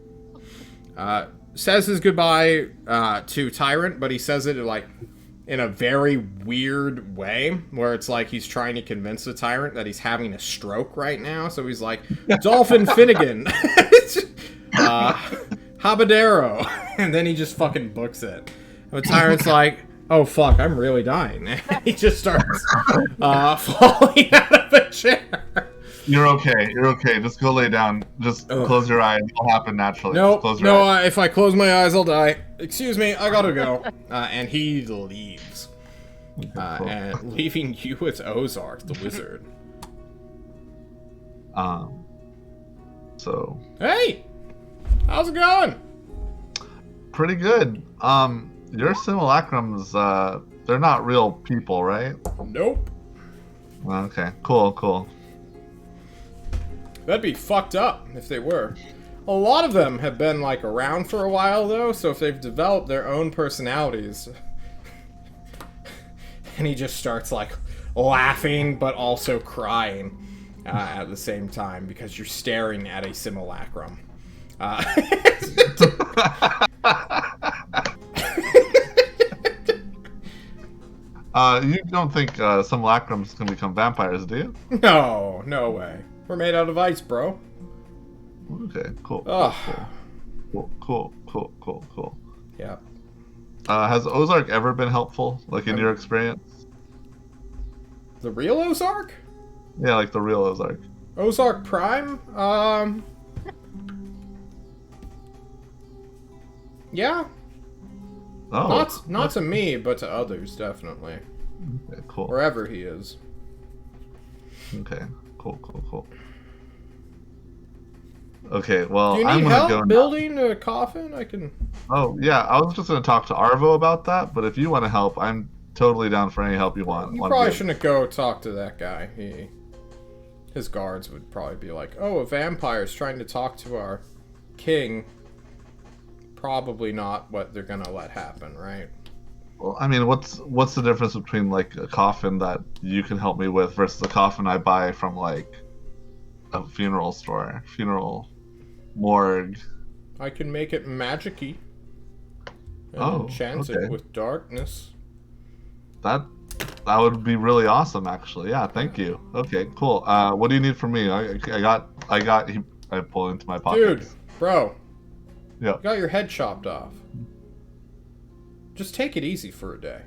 says his goodbye to Tyrant, but he says it like in a very weird way, where it's like he's trying to convince the Tyrant that he's having a stroke right now. So he's like, Dolphin Finnegan, Habanero, and then he just fucking books it. And the Tyrant's like, oh fuck, I'm really dying. And he just starts falling out of a chair. You're okay. You're okay. Just go lay down. Just close your eyes. It'll happen naturally. Nope. Close your eyes. If I close my eyes, I'll die. Excuse me, I gotta go. And he leaves. Cool. And leaving you with Ozark, the wizard. So. Hey! How's it going? Pretty good. Your simulacrums, they're not real people, right? Nope. Okay. Cool. That'd be fucked up if they were. A lot of them have been, like, around for a while, though, so if they've developed their own personalities... and he just starts, like, laughing, but also crying at the same time, because you're staring at a simulacrum. You don't think simulacrums can become vampires, do you? No way. We're made out of ice, bro. Okay, cool. Ugh. Cool. Yeah. Has Ozark ever been helpful, like in your experience? The real Ozark? Yeah, like the real Ozark. Ozark Prime? Yeah. Oh. Not to me, but to others, definitely. Okay, cool. Wherever he is. Okay, cool. Okay, well, Do you I'm need gonna help go building a coffin? I can... Oh, yeah, I was just gonna talk to Arvo about that, but if you want to help, I'm totally down for any help you want. You probably shouldn't go talk to that guy. His guards would probably be like, oh, a vampire's trying to talk to our king. Probably not what they're gonna let happen, right? Well, I mean, what's the difference between, like, a coffin that you can help me with versus a coffin I buy from, like, a funeral store, funeral morgue? I can make it magic-y. And Oh, enchant okay. it with darkness. That would be really awesome, actually. Yeah, thank you. Okay, cool. What do you need from me? I pull into my pocket. Dude, bro. Yeah. You got your head chopped off. Just take it easy for a day.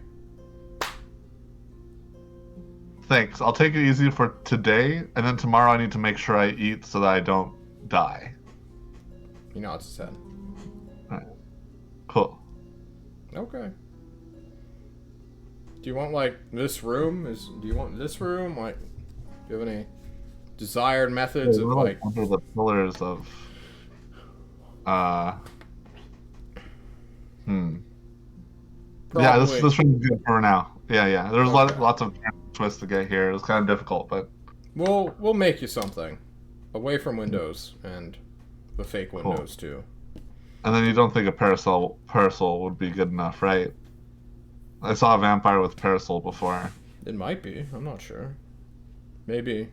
Thanks. I'll take it easy for today, and then tomorrow I need to make sure I eat so that I don't die. He nods his head. Alright. Cool. Okay. Do you want, like, this room? Do you want this room? Like, do you have any desired methods of, like... under the pillars of... Yeah, this room's good for now. Yeah. There's lots of twists to get here. It was kind of difficult, but... We'll make you something. Away from windows, and the fake windows, too. And then you don't think a parasol would be good enough, right? I saw a vampire with parasol before. It might be. I'm not sure. Maybe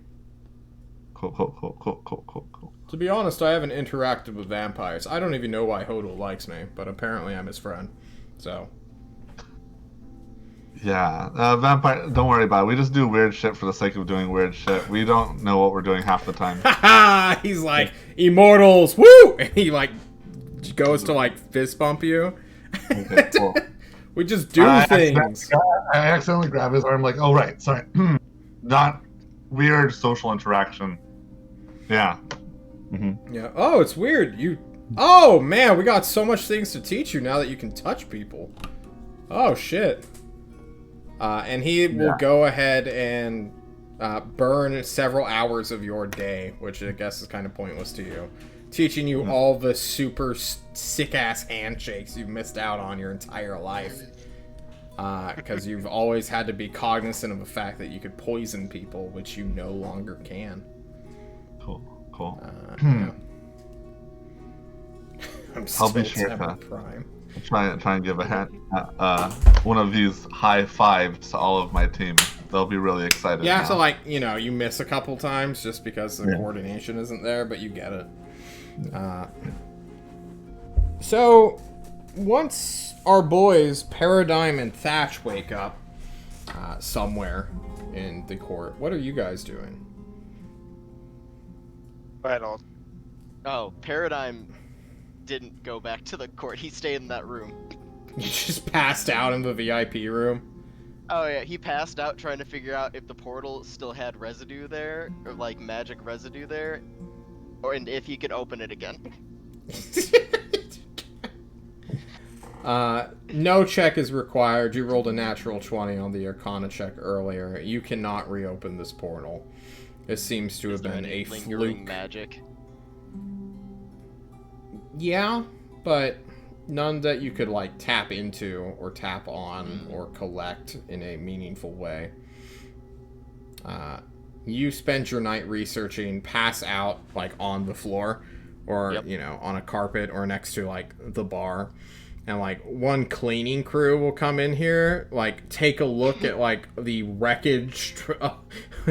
Cool. To be honest, I haven't interacted with vampires. I don't even know why Hodel likes me, but apparently I'm his friend. So. Yeah, vampire. Don't worry about it. We just do weird shit for the sake of doing weird shit. We don't know what we're doing half the time. Haha! He's like, immortals, woo! And he like goes to like fist bump you. Okay, cool. We just do things. I accidentally grab his arm, like, oh right, sorry, not weird social interaction. Yeah. Mm-hmm. Yeah. Oh, it's weird. Oh man, we got so much things to teach you now that you can touch people. Oh shit. And he will go ahead and burn several hours of your day, which I guess is kind of pointless to you. Teaching you all the super sick-ass handshakes you've missed out on your entire life. Because you've always had to be cognizant of the fact that you could poison people, which you no longer can. Cool. Yeah. I'll be sure to Prime. try and give a hand, one of these high fives to all of my team. They'll be really excited. Yeah, now. so like, you miss a couple times just because the coordination isn't there, but you get it. So, once our boys, Paradigm and Thatch, wake up somewhere in the court, what are you guys doing? Well, Oh, Paradigm didn't go back to the court. He stayed in that room. You just passed out in the VIP room? Oh yeah, he passed out trying to figure out if the portal still had residue there, or like magic residue there, and if he could open it again. No check is required. You rolled a natural 20 on the Arcana check earlier. You cannot reopen this portal. This seems to have been a lingering fluke. magic. Yeah, but none that you could like tap into or tap on or collect in a meaningful way. You spend your night researching, pass out like on the floor or on a carpet or next to like the bar. And like one cleaning crew will come in here, like take a look at like the wreckage.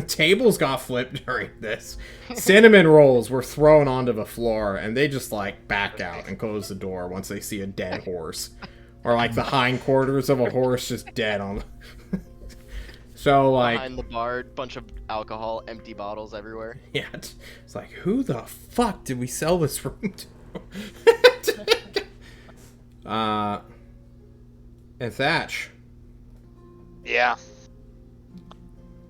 Tables got flipped during this. Cinnamon rolls were thrown onto the floor, and they just like back out and close the door once they see a dead horse, or like the hindquarters of a horse just dead on. So like behind the bar, bunch of alcohol, empty bottles everywhere. Yeah, it's like who the fuck did we sell this room to? And Thatch. yeah. I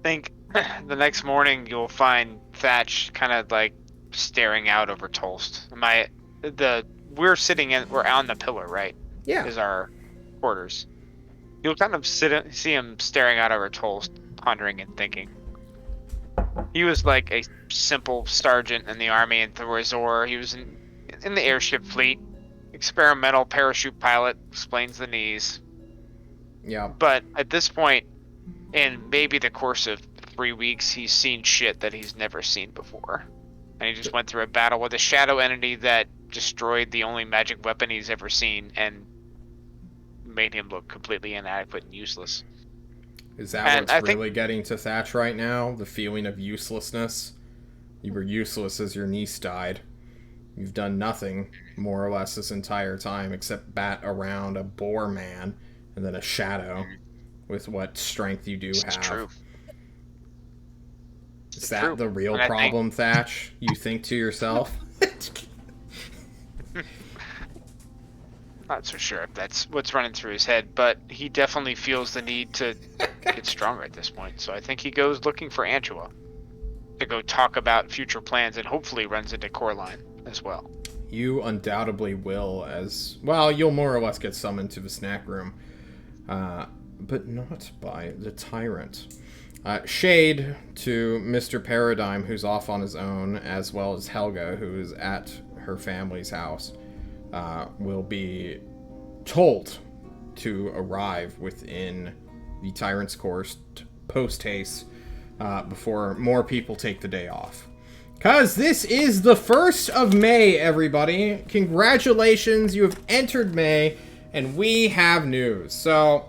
think the next morning you'll find Thatch kind of like staring out over Tolst. We're on the pillar, right? Yeah. Is our quarters. You'll kind of see him staring out over Tolst, pondering and thinking. He was like a simple sergeant in the army in Thorazor. He was in the airship fleet. Experimental parachute pilot, explains the knees. Yeah. But at this point, in maybe the course of 3 weeks, he's seen shit that he's never seen before. And he just went through a battle with a shadow entity that destroyed the only magic weapon he's ever seen and made him look completely inadequate and useless. Is that what's really getting to Thatch right now? The feeling of uselessness? You were useless as your niece died. You've done nothing, more or less, this entire time, except bat around a boar man and then a shadow with what strength you do have. It's true. Is that the real problem, Thatch? You think to yourself? Not so sure if that's what's running through his head, but he definitely feels the need to get stronger at this point. So I think he goes looking for Angela to go talk about future plans and hopefully runs into Coraline as well. You undoubtedly will, as well. You'll more or less get summoned to the snack room, but not by the tyrant. Shade to Mr. Paradigm, who's off on his own, as well as Helga, who is at her family's house, will be told to arrive within the tyrant's course post-haste before more people take the day off. Because this is the 1st of May, everybody. Congratulations, you have entered May, and we have news. So,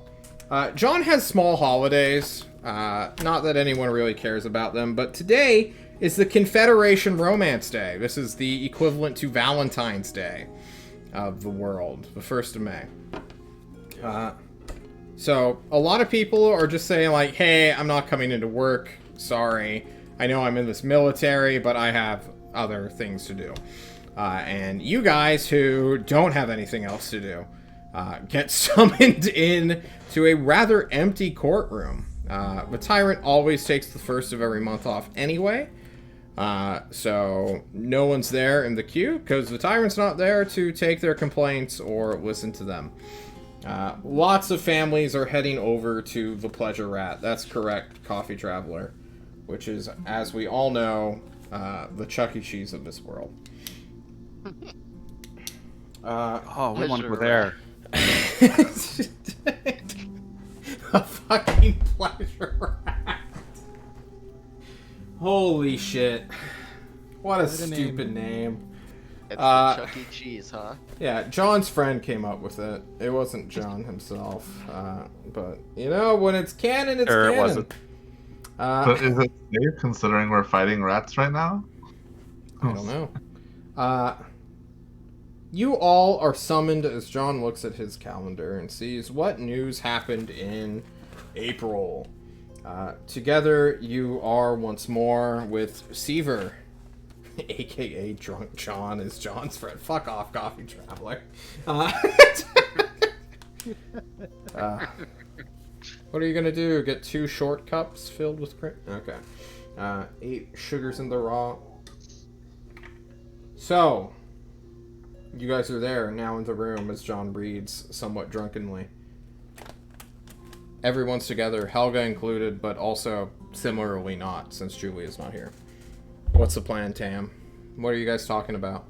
John has small holidays. Not that anyone really cares about them, but today is the Confederation Romance Day. This is the equivalent to Valentine's Day of the world, the 1st of May. So a lot of people are just saying like, hey, I'm not coming into work. Sorry. I know I'm in this military, but I have other things to do. And you guys who don't have anything else to do get summoned in to a rather empty courtroom. The tyrant always takes the 1st of every month off anyway. So no one's there in the queue because the tyrant's not there to take their complaints or listen to them. Lots of families are heading over to the Pleasure Rat. That's correct, Coffee Traveler. Which is, as we all know, the Chuck E. Cheese of this world. Oh, we want to go there. A fucking Pleasure Rat. Holy shit. What a stupid name. It's the Chuck E. Cheese, huh? Yeah, John's friend came up with it. It wasn't John himself. But, you know, when it's canon, it's canon. It wasn't. But is it safe considering we're fighting rats right now? I don't know. You all are summoned as John looks at his calendar and sees what news happened in April. Together, you are once more with Seaver, aka Drunk John is John's friend. Fuck off, Coffee Traveler. What are you gonna do? Get 2 short cups filled with cream? Okay. 8 sugars in the raw. So, you guys are there now in the room as John reads somewhat drunkenly. Everyone's together, Helga included, but also similarly not, since Julia's not here. What's the plan, Tam? What are you guys talking about?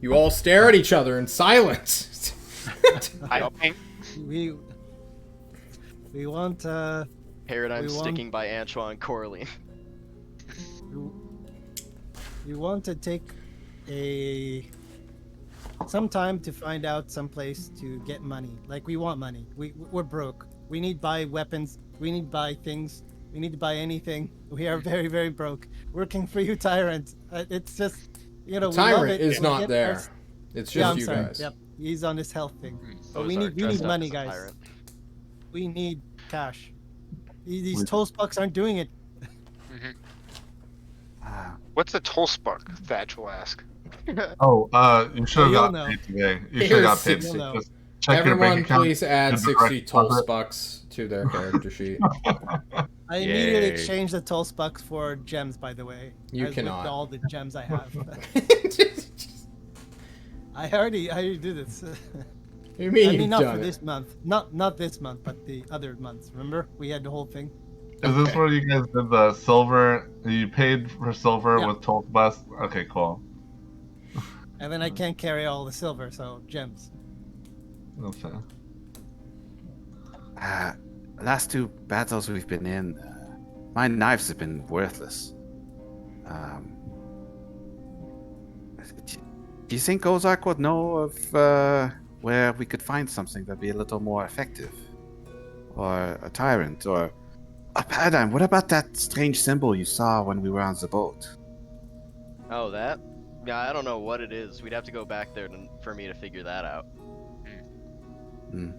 You all stare at each other in silence. I think We want Paradigm sticking by Antoine Corley. we want to take some time to find out some place to get money. Like, we want money. We're broke. We need to buy weapons. We need to buy things. We need to buy anything. We are very, very broke. Working for you, Tyrant. It's just, you know, Tyrant is not there. It's just you guys. Yep, he's on his health thing. But we Ozark need dressed up money, as a guys. pirate. We need cash. These toast bucks aren't doing it. what's a Tolspark? Thatch will ask. Oh, you should have You'll got know. paid today. You should have got paid You'll today. know. Just check your Everyone, bank account. please add and the 60 direct deposit. Tolsbucks to their character sheet. I immediately Yay. exchanged the toast bucks for gems, by the way. You as cannot. With all the gems I have. I already did this. You mean I mean, you've not done for it? this month. Not this month, but the other months. Remember, we had the whole thing. Is this where you guys did the silver? You paid for silver Yeah. with Tolt Bus? Okay, cool. And then I can't carry all the silver, so gems. Okay. Last 2 battles we've been in, my knives have been worthless. Do you think Ozark would know of where we could find something that'd be a little more effective? Or a tyrant, or a paradigm? What about that strange symbol you saw when we were on the boat? Oh, that? Yeah, I don't know what it is. We'd have to go back there for me to figure that out. Hmm.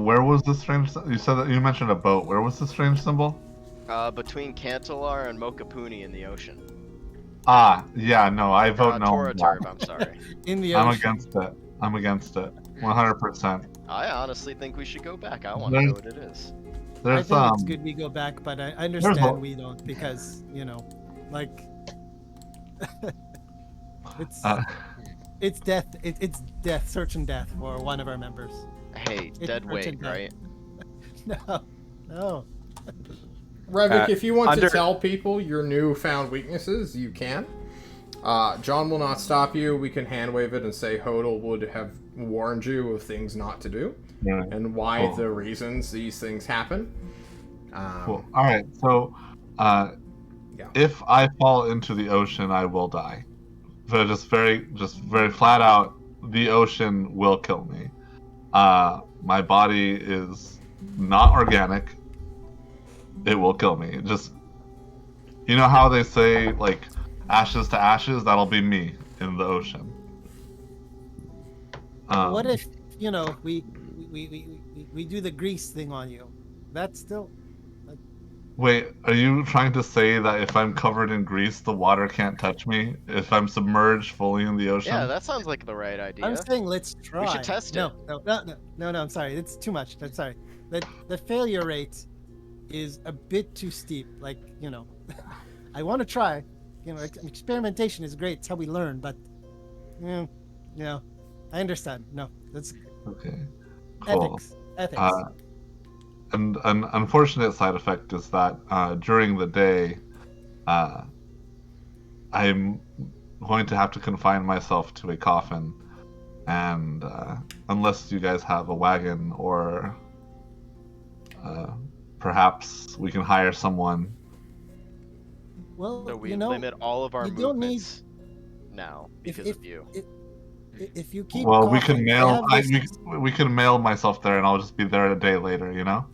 Where was the strange? You said that you mentioned a boat. Where was the strange symbol? Between Cantalar and Mokapuni in the ocean. Ah, yeah, no, I vote no. on that. Toraturb, I'm sorry. In the I'm ocean. against it. I'm against it. 100%. I honestly think we should go back. I want to There's- know what it is. I There's think it's good we go back, but I There's understand we don't because, you know, like it's death. It's death, search and death for one of our members. Hey, It's dead weight, urgent, right? No. Revik, if you want to under- tell people your newfound weaknesses, you can. John will not stop you. We can hand wave it and say Hodel would have warned you of things not to do Yeah. and why Cool. the reasons these things happen. Cool. All right. So, if I fall into the ocean, I will die. So just very flat out, the ocean will kill me. My body is not organic, it will kill me. Just, you know how they say, like, ashes to ashes? That'll be me in the ocean. What if, we do the grease thing on you? That's still... Wait, are you trying to say that if I'm covered in grease, the water can't touch me? If I'm submerged fully in the ocean? Yeah, that sounds like the right idea. I'm saying let's try. We should test it. No, I'm sorry. It's too much. I'm sorry. The failure rate is a bit too steep. Like, I want to try. Experimentation is great. It's how we learn. But, I understand. No, that's Okay, cool. Ethics. And an unfortunate side effect is that during the day, I'm going to have to confine myself to a coffin, and unless you guys have a wagon or perhaps we can hire someone. Well, So we limit all of our you don't movements now because of you. If you keep Well, we coughing, can I mail. have this- We can mail myself there, and I'll just be there a day later. You know.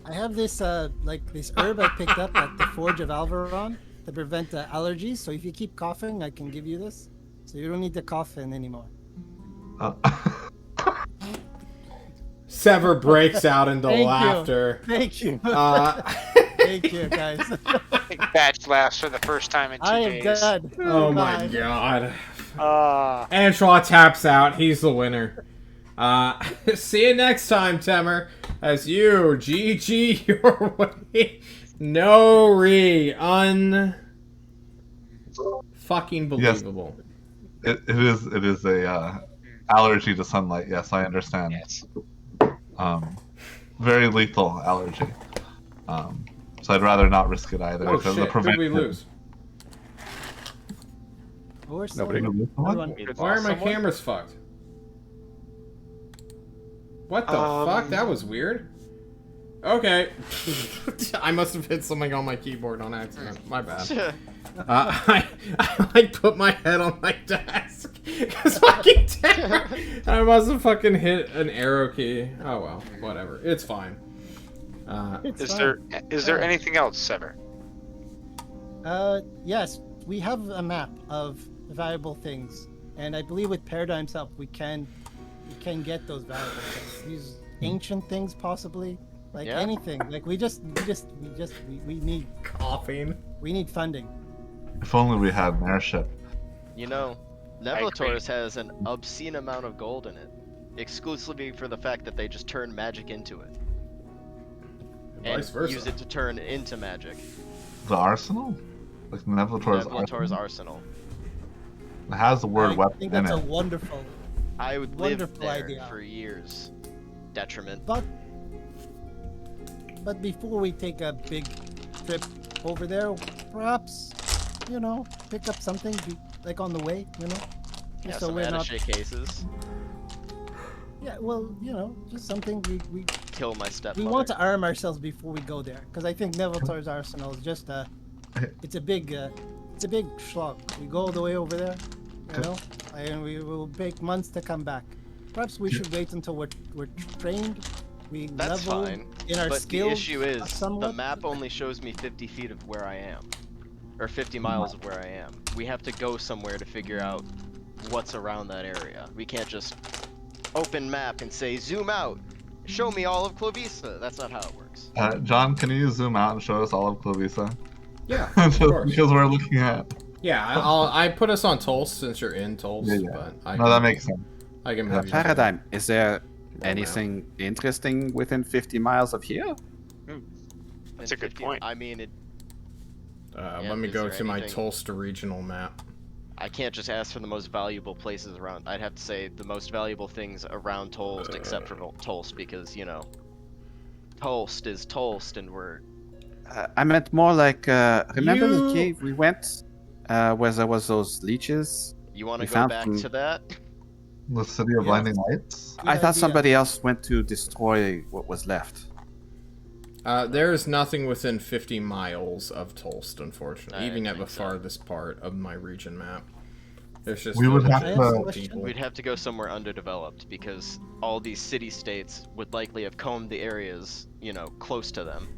I have this this herb I picked up at the Forge of Alvaron to prevent allergies. So if you keep coughing, I can give you this, so you don't need to cough in anymore. Sever breaks out into Thank you. laughter. Thank you. Thank you, guys. Big batch laughs for the first time in 2 I am days. good. Oh my Bye. god. Ah. Anshua taps out. He's the winner. See you next time, Temer. As you GG your way. No fucking believable. It is a allergy to sunlight. Yes, I understand. Yes. Very lethal allergy. So I'd rather not risk it either. Oh because shit, who did we lose? We're still- Nobody. everyone- Why are my cameras fucked? What the fuck? That was weird. Okay. I must have hit something on my keyboard on accident. My bad. I like put my head on my desk. Cause fucking I must have fucking hit an arrow key. Oh well, whatever. It's fine. It's Is fine. there anything else, Sever? Yes, we have a map of valuable things, and I believe with Paradigm's help, we can get those valuable things. These ancient things, possibly, like Yeah. anything. Like we need Coughing. funding. If only we had an airship. You know, I agree. Nevelatoris has an obscene amount of gold in it, exclusively for the fact that they just turn magic into it. And Vice versa. use it to turn into magic. The arsenal? Like Nevelator's Nevelatoris arsenal? Arsenal. It has the word I weapon think in that's a it. wonderful. I would live Wonderful there idea. for years. Detriment. But before we take a big trip over there, perhaps, pick up something like on the way, Yeah, so some we're not. attaché cases. Yeah, well, just something we Kill my stepmother. we want to arm ourselves before we go there, because I think Neveltor's arsenal is just it's a big slog. We go all the way over there, and we will take months to come back. Perhaps we should wait until we're trained. We That's level fine. in our But skills. the issue is, the somewhat. map only shows me 50 feet of where I am. Or 50 miles of where I am. We have to go somewhere to figure out what's around that area. We can't just open map and say, zoom out, show me all of Klovisa. That's not how it works. John, can you zoom out and show us all of Klovisa? Yeah, Just of course. because we're looking at. Yeah, I put us on Tulst since you're in Tulst, Yeah. but I No, can, that makes sense. I can have you. Paradigm, is there now. anything interesting within 50 miles of here? That's a good point. I mean, Yeah, Let me is go there to my anything- Tulst regional map. I can't just ask for the most valuable places around. I'd have to say the most valuable things around Tolst, except for Tolst, because, Tolst is Tolst, and we're... I meant more like, remember You- the cave we went, where there was those leeches? You want We to go found back some- to that? The City of Yeah. Blinding Lights? I Good thought idea. somebody else went to destroy what was left. There is nothing within 50 miles of Tulst, unfortunately, I even at the think so. farthest part of my region map. There's just We would a have bunch to- of Question? people. We'd have to go somewhere underdeveloped because all these city-states would likely have combed the areas, close to them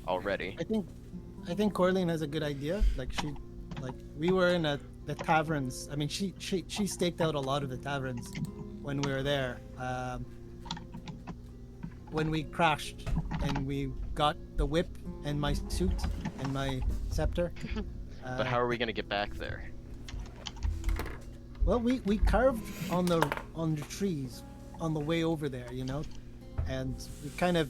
already. I think Corleen has a good idea. We were in the taverns. I mean, she staked out a lot of the taverns when we were there. When we crashed and we got the whip and my suit and my scepter. But how are we gonna get back there? Well, we carved on the trees on the way over there, and we kind of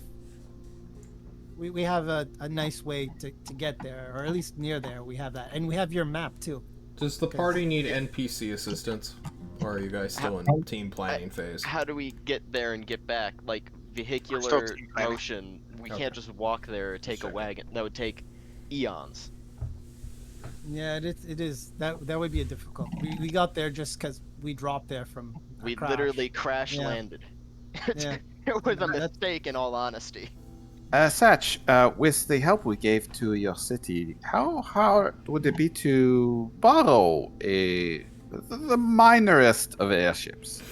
we have a nice way to get there, or at least near there. We have that, and we have your map too. Does the party need NPC assistance? Or are you guys still in team planning phase? How do we get there and get back? Like vehicular team planning. motion, we Okay. can't just walk there or take a Sure. wagon. That would take eons. Yeah, it is that would be a difficult. We got there just because we dropped there from. A We crash. literally crash Yeah. landed. Yeah. It was a That's- mistake, in all honesty. Satch, with the help we gave to your city, how hard would it be to borrow the minorest of airships?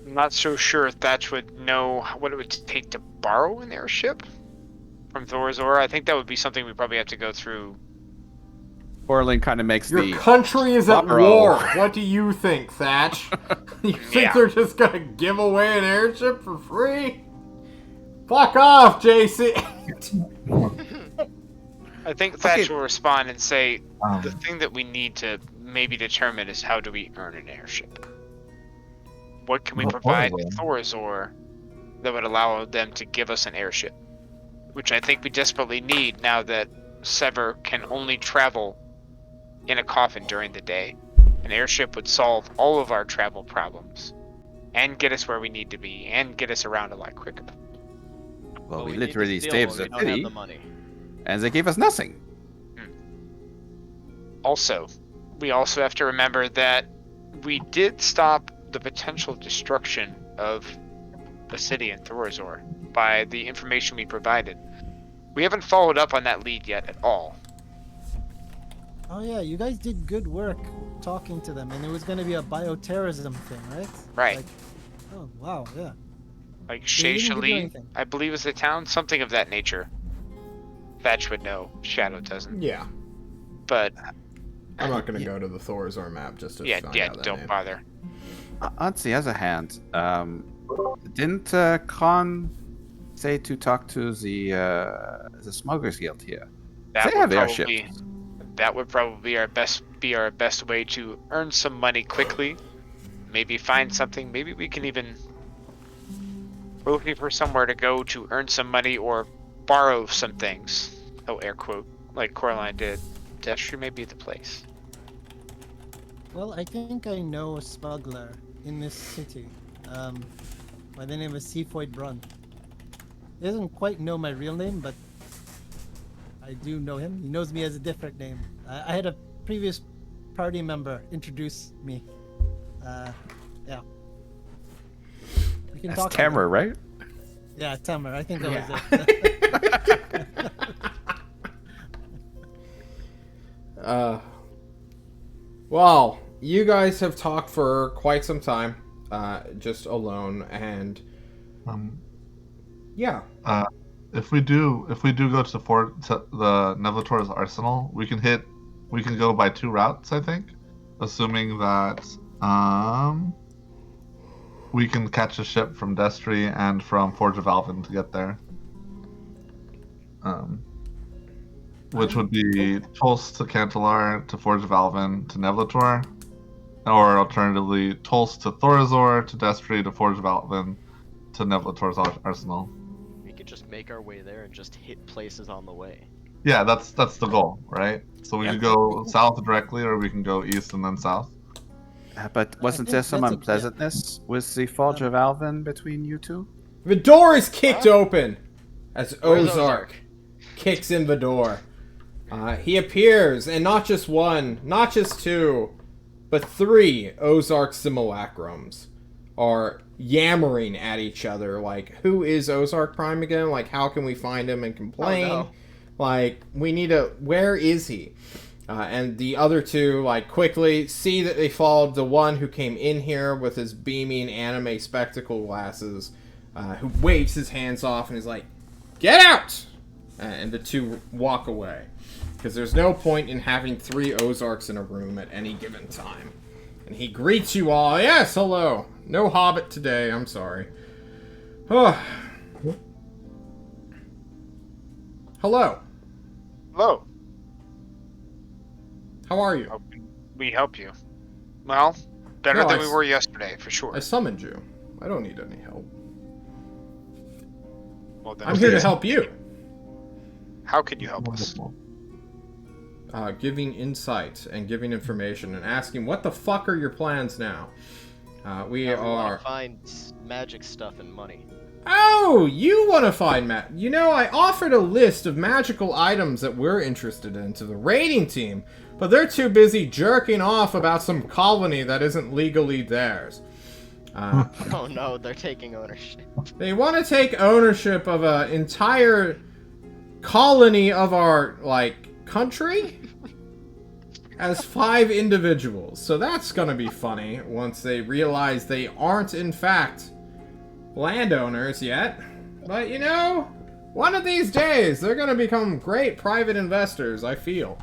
I'm not so sure if Thatch would know what it would take to borrow an airship from Thorazor. I think that would be something we probably have to go through. Orlin kind of makes Your the country is at Ruh-roh. war. What do you think, Thatch? You think Yeah. they're just gonna give away an airship for free? Fuck off, JC. I think Thatch Okay. will respond and say, Um, the thing that we need to maybe determine is how do we earn an airship? What can we Oh, provide horrible. to Thorazor that would allow them to give us an airship? Which I think we desperately need now that Sever can only travel in a coffin during the day. An airship would solve all of our travel problems and get us where we need to be and get us around a lot quicker. Well, But we need to literally steal saved when the we don't have city, the money. and they gave us nothing. Also, we also have to remember that we did stop the potential destruction of the city in Thorazor by the information we provided. We haven't followed up on that lead yet at all. Oh yeah, you guys did good work talking to them, and it was going to be a bioterrorism thing, right? Right. Like, oh wow, yeah. Like They didn't give you Shayshali, anything. I believe is the town, something of that nature. Thatch would know. Shadow doesn't. Yeah, But I'm not gonna go to the Thorazor map just to find out that don't name. bother. On the other hand, didn't Kron say to talk to the Smugglers Guild here? That They would have probably airships. that would probably be our best way to earn some money quickly. Maybe find something. Maybe we can even. We're looking for somewhere to go to earn some money or borrow some things. Oh, air quote, like Coraline did. Destry may be the place. Well, I think I know a smuggler in this city, by the name of Seafoyd Brun. He doesn't quite know my real name, but I do know him. He knows me as a different name. I had a previous party member introduce me. Yeah. We can That's talk. about Tamara, it. right? Yeah, Tamer. I think that Yeah. was it. Well, you guys have talked for quite some time, just alone, and Um, yeah, if we do go to the Nevlator's arsenal, we can go by 2 routes, I think, assuming that we can catch a ship from Destry and from Forge of Alvin to get there. Which would be Tulst to Cantalar to Forge of Alvin to Nevlator, or alternatively Tulst to Thorazor to Destry to Forge of Alvin to Nevlator's arsenal. We could just make our way there and just hit places on the way. Yeah, that's the goal, right? So we Yeah. can go south directly, or we can go east and then south. But wasn't think there some that's a- unpleasantness with the Forge of Alvin between you two? the door is kicked open as Where's Ozark kicks in the door. He appears, and not just one, not just two, but 3 Ozark simulacrums are yammering at each other. Like, who is Ozark Prime again? Like, how can we find him and complain? Oh, no. Like, we need a. Where is he? And the other two, like, quickly see that they followed the one who came in here with his beaming anime spectacle glasses, who waves his hands off and is like, "Get out!" And the two walk away. Because there's no point in having 3 Ozarks in a room at any given time. And he greets you all. "Yes, hello. No Hobbit today, I'm sorry." Oh. Hello. Hello. How are you? How can we help you? Well, better No, than we were yesterday, for sure. I summoned you. I don't need any help. Well, then I'm here to help you. How can you help us? Giving insight and giving information and asking, what the fuck are your plans now? We We want are... to find magic stuff and money. Oh, you want to find You know, I offered a list of magical items that we're interested in to the raiding team, but they're too busy jerking off about some colony that isn't legally theirs. Oh no, they're taking ownership. They want to take ownership of an entire colony of our, like, country as 5 individuals. So that's gonna be funny once they realize they aren't, in fact, landowners yet. But, you know, one of these days, they're gonna become great private investors, I feel.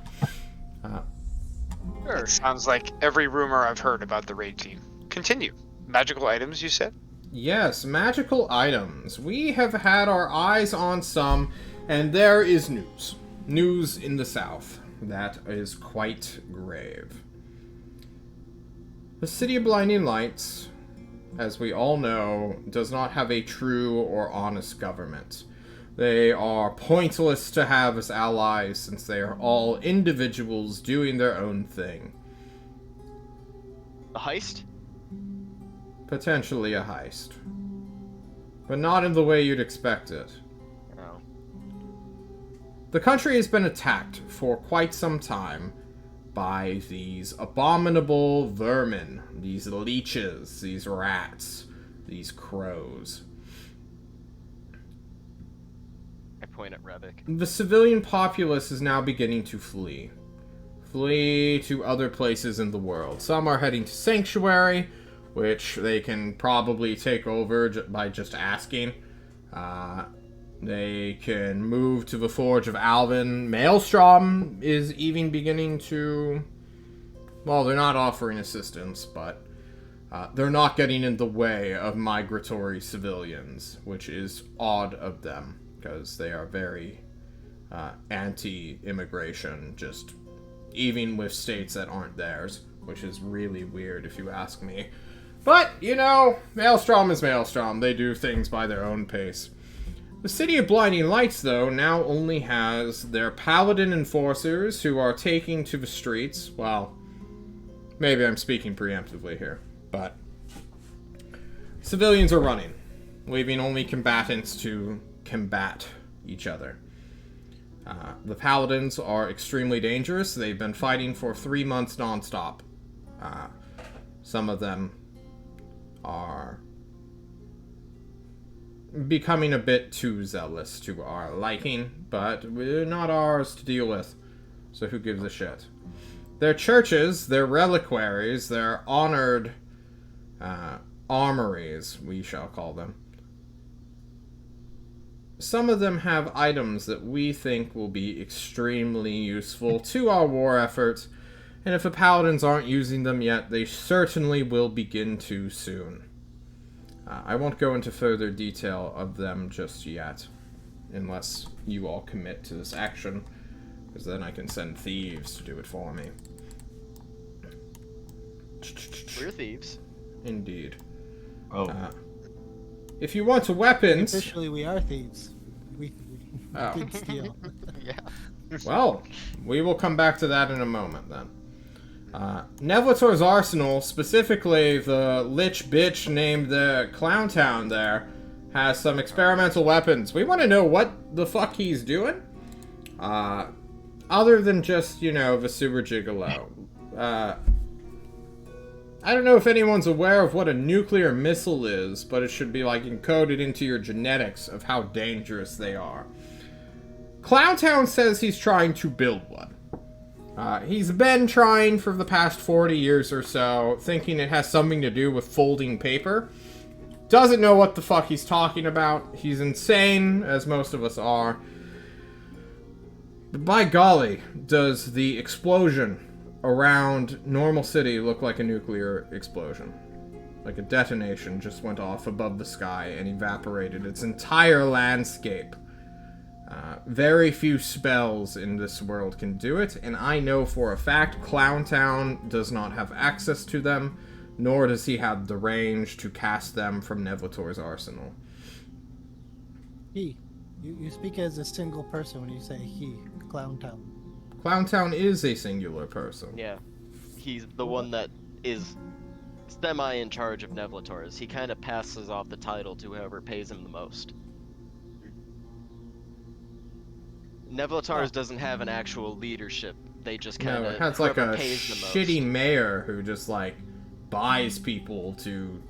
Sure. It sounds like every rumor I've heard about the raid team. Continue. Magical items, you said? Yes, magical items. We have had our eyes on some, and there is news. News in the south. That is quite grave. The City of Blinding Lights, as we all know, does not have a true or honest government. They are pointless to have as allies since they are all individuals doing their own thing. A heist? Potentially a heist. But not in the way you'd expect it. Oh. The country has been attacked for quite some time by these abominable vermin, these leeches, these rats, these crows. I point at Revik. The civilian populace is now beginning to flee. Flee to other places in the world. Some are heading to Sanctuary, which they can probably take over by just asking. They can move to the Forge of Alvin. Maelstrom is even beginning to... Well, they're not offering assistance, but they're not getting in the way of migratory civilians, which is odd of them, because they are very anti-immigration, just even with states that aren't theirs, which is really weird if you ask me. But, you know, Maelstrom is Maelstrom. They do things by their own pace. The City of Blinding Lights, though, now only has their paladin enforcers who are taking to the streets. Well, maybe I'm speaking preemptively here, but civilians are running, leaving only combatants to combat each other. The paladins are extremely dangerous. They've been fighting for 3 months nonstop. Some of them are becoming a bit too zealous to our liking, but we're not ours to deal with, so who gives a shit? Their churches, their reliquaries, their honored armories, we shall call them. Some of them have items that we think will be extremely useful to our war efforts, and if the paladins aren't using them yet, they certainly will begin to soon. I won't go into further detail of them just yet, unless you all commit to this action, because then I can send thieves to do it for me. We're thieves. Indeed. Oh. If you want weapons... Officially, we are thieves. We Oh. did steal. Yeah. Well, we will come back to that in a moment, then. Nevlator's arsenal, specifically the lich bitch named the Clowntown there, has some experimental weapons. We want to know what the fuck he's doing. Other than just, you know, the sewer gigolo. I don't know if anyone's aware of what a nuclear missile is, but it should be, like, encoded into your genetics of how dangerous they are. Clowntown says he's trying to build one. He's been trying for the past 40 years or so, thinking it has something to do with folding paper. Doesn't know what the fuck he's talking about. He's insane, as most of us are. But by golly, does the explosion around Normal City look like a nuclear explosion. Like a detonation just went off above the sky and evaporated its entire landscape. Very few spells in this world can do it, and I know for a fact Clowntown does not have access to them, nor does he have the range to cast them from Nevlator's arsenal. He. You speak as a single person when you say he, Clowntown. Clowntown is a singular person. Yeah. He's the one that is semi in charge of Nevlator's. He kind of passes off the title to whoever pays him the most. Nevlator's doesn't have an actual leadership. They just kind of it has like a pays the most. shitty mayor who just like buys people to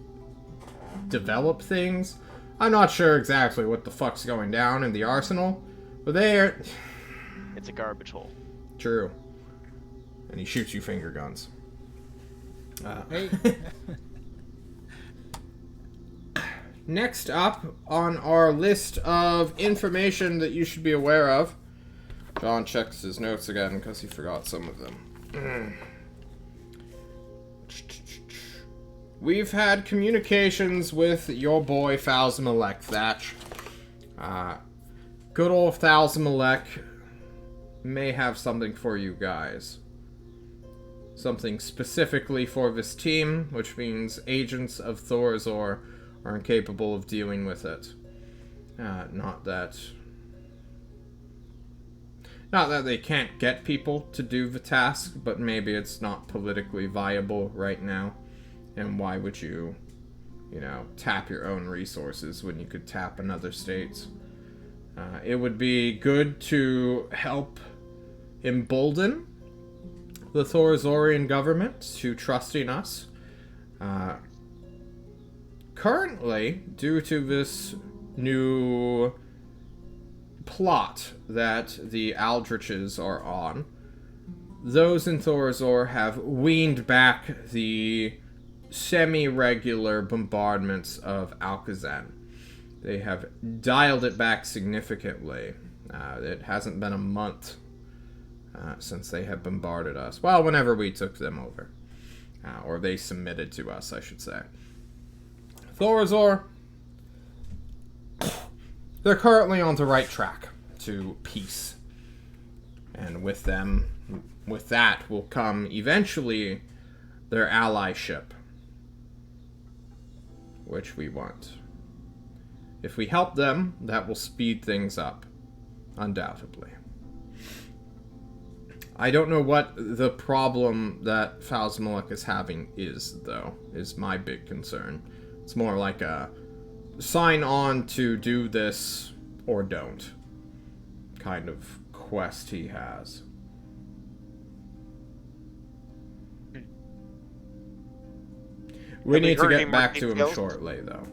develop things. I'm not sure exactly what the fuck's going down in the arsenal, but they're... It's a garbage hole. True. And he shoots you finger guns. Hey. Next up on our list of information that you should be aware of. John checks his notes again because he forgot some of them. We've had communications with your boy Falzamalek, Thatch. Good old Falzamalek may have something for you guys. Something specifically for this team, which means agents of Thorazor are incapable of dealing with it. Not that they can't get people to do the task, but maybe it's not politically viable right now. And why would you, tap your own resources when you could tap another state's? It would be good to help embolden the Thorazorian government to trusting us. Currently, due to this new plot that the Aldriches are on, those in Thorazor have weaned back the semi-regular bombardments of Alcazan. They have dialed it back significantly. It hasn't been a month since they have bombarded us. Well, whenever we took them over. Or they submitted to us, I should say. Thorazor, they're currently on the right track to peace. And with that will come eventually their allyship, which we want. If we help them, that will speed things up, undoubtedly. I don't know what the problem that Falzamalek is having is, though, is my big concern. It's more like a sign on to do this or don't kind of quest he has. We need to get back to him shortly, though.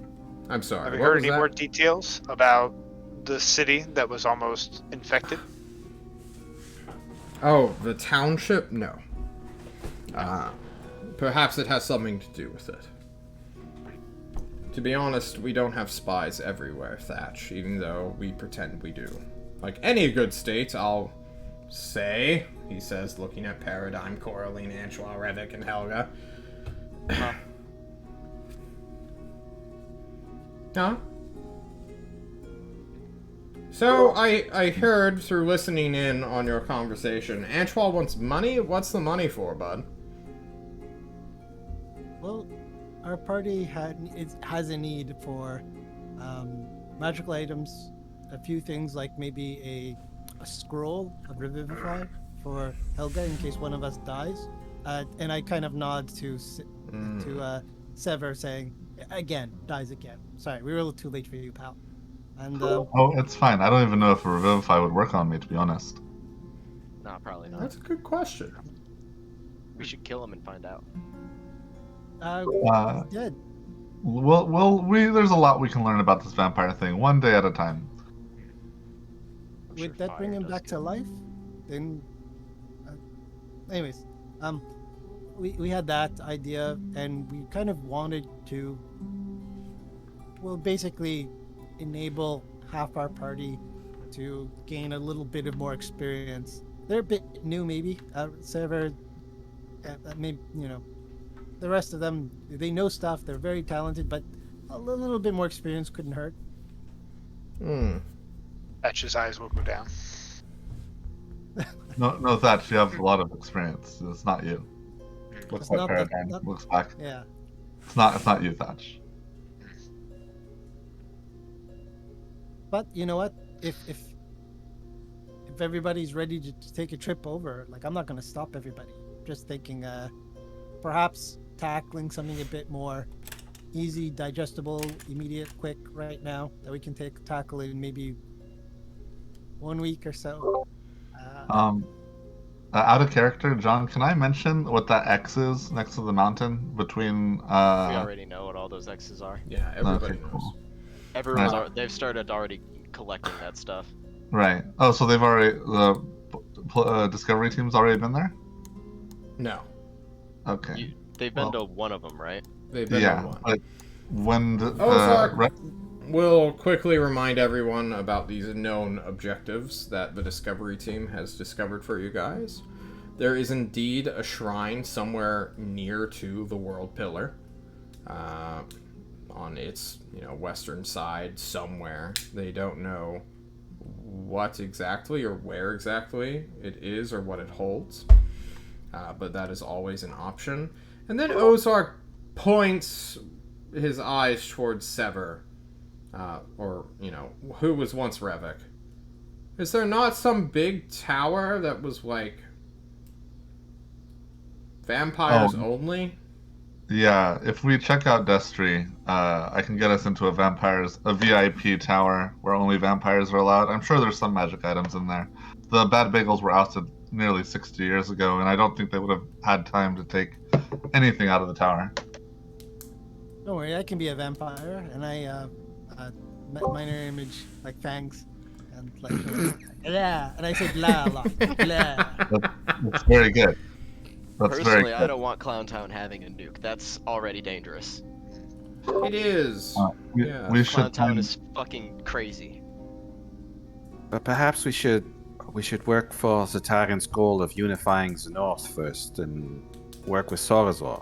I'm sorry. Have you heard any more details about the city that was almost infected? Oh, the township? No. Perhaps it has something to do with it. To be honest, we don't have spies everywhere, Thatch, even though we pretend we do. Like any good state, I'll say, he says, looking at Paradigm, Coraline, Antoine, Revik, and Helga. Huh? So, I heard through listening in on your conversation, Antoine wants money? What's the money for, bud? Well, our party has a need for magical items, a few things like maybe a scroll of Revivify for Helga in case one of us dies. And I kind of nod to Sever saying, again, dies again. Sorry, we were a little too late for you, pal. And Oh, it's fine. I don't even know if a Revivify would work on me, to be honest. Nah, probably not. That's a good question. We should kill him and find out. dead. There's a lot we can learn about this vampire thing, one day at a time. I'm sure Would that bring fire him does back good. to life? Then anyways, we had that idea, and we kind of wanted to, well, basically enable half our party to gain a little bit of more experience. They're a bit new, maybe. Sever, maybe, the rest of them, they know stuff. They're very talented, but a little bit more experience couldn't hurt. Hmm. Thatch's eyes will go down. No, Thatch, you have a lot of experience. It's not you. Looks It's like not that- Paradigm. not- Looks back. Yeah. It's not you, Thatch. But you know what? If everybody's ready to take a trip over, like, I'm not going to stop everybody. Just thinking, perhaps tackling something a bit more easy, digestible, immediate, quick right now that we can tackle in maybe 1 week or so. Out of character, John, can I mention what that X is next to the mountain between? We already know what all those X's are. Yeah, everybody Okay, knows. cool. Everyone's Right. they've started already collecting that stuff. Right. Oh, so they've already the discovery team's already been there. No, Okay. They've been Well- to one of them, right? they've been Yeah. on one. Like when the Ozark will quickly remind everyone about these known objectives that the Discovery team has discovered for you guys. There is indeed a shrine somewhere near to the World Pillar, on its western side somewhere. They don't know what exactly or where exactly it is or what it holds, but that is always an option. And then Ozark points his eyes towards Sever, who was once Revik. Is there not some big tower that was like vampires only? Yeah, if we check out Destry, I can get us into a VIP tower where only vampires are allowed. I'm sure there's some magic items in there. The Bad Bagels were ousted nearly 60 years ago, and I don't think they would have had time to take anything out of the tower. Don't worry, I can be a vampire, and I minor image like fangs, and like yeah, and I say blah blah blah. That's very good. That's very Personally, good. I don't want Clowntown having a nuke. That's already dangerous. It is. We, Yeah, we should Clowntown find- is fucking crazy. But perhaps we should work for Zatarian's goal of unifying the North first, and work with Sorazor.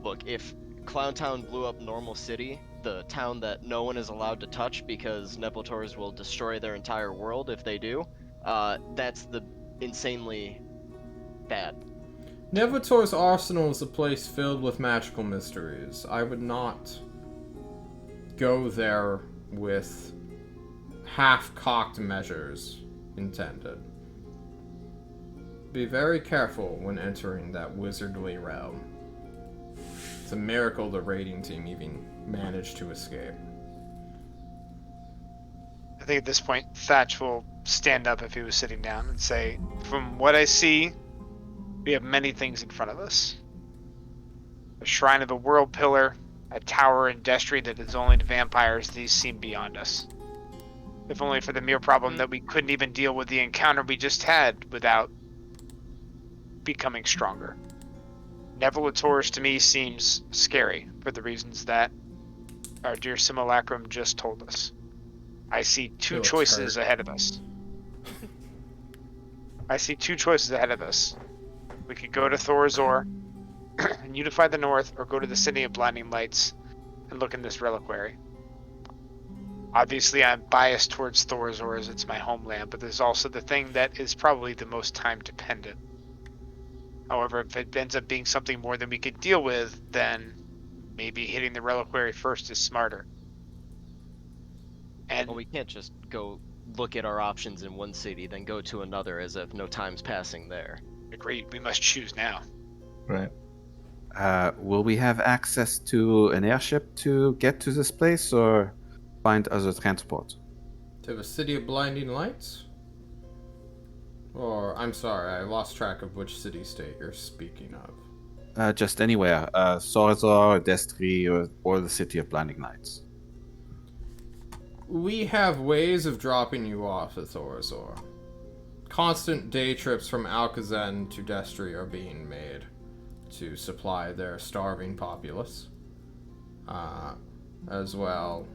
Look, if Clowntown blew up Normal City, the town that no one is allowed to touch because Nebultors will destroy their entire world if they do, that's the insanely bad. Nevator's arsenal is a place filled with magical mysteries. I would not go there with half-cocked measures intended. Be very careful when entering that wizardly realm. It's a miracle the raiding team even managed to escape. I think at this point, Thatch will stand up if he was sitting down and say, "From what I see, we have many things in front of us. A shrine of the World Pillar, a tower in Destry that is only to vampires. These seem beyond us. If only for the mere problem that we couldn't even deal with the encounter we just had without becoming stronger. Nebultors to me seems scary for the reasons that our dear Simulacrum just told us. I see two He looks choices hurt. ahead of us. I see two choices ahead of us. We could go to Thorazor and unify the North, or go to the City of Blinding Lights and look in this reliquary. Obviously, I'm biased towards Thorazor as it's my homeland, but there's also the thing that is probably the most time dependent. However, if it ends up being something more than we could deal with, then maybe hitting the reliquary first is smarter. And Well, we can't just go look at our options in one city, then go to another as if no time's passing there. agreed, we must choose now. Right. Will we have access to an airship to get to this place, or find other transport? To the City of Blinding Lights? Or, I'm sorry, I lost track of which city-state you're speaking of. Just anywhere. Sorazor, Destry, or the City of Blinding Lights. We have ways of dropping you off at Thorazor. constant day trips from Alcazan to Destry are being made to supply their starving populace. As well,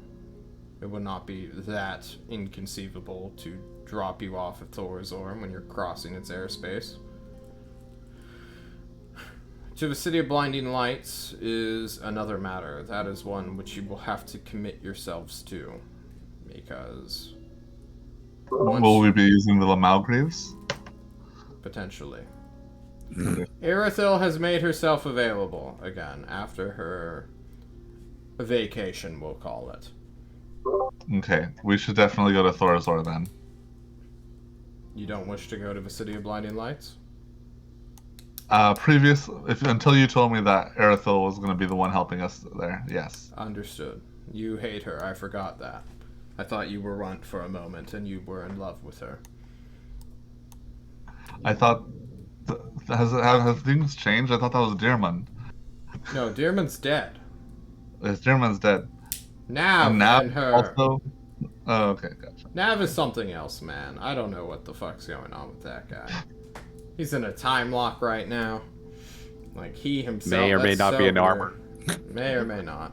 it would not be that inconceivable to drop you off at Thorazorm when you're crossing its airspace. To the City of Blinding Lights is another matter. That is one which you will have to commit yourselves to, because Will we be using the Malgraves? potentially. Irithil has made herself available again after her vacation, we'll call it. Okay, we should definitely go to Thorazor then. You don't wish to go to the City of Blinding Lights? Until you told me that Erithil was going to be the one helping us there, yes. Understood. You hate her, I forgot that. I thought you were Runt for a moment and you were in love with her. I thought... Has things changed? I thought that was Dearmond. No, Dearman's dead. Dearmond's dead. Nav Nav and her. also... Oh, okay, gotcha. Nav is something else, man. I don't know what the fuck's going on with that guy. He's in a time lock right now. Like, he himself... May or may not be in weird. armor. May or may not.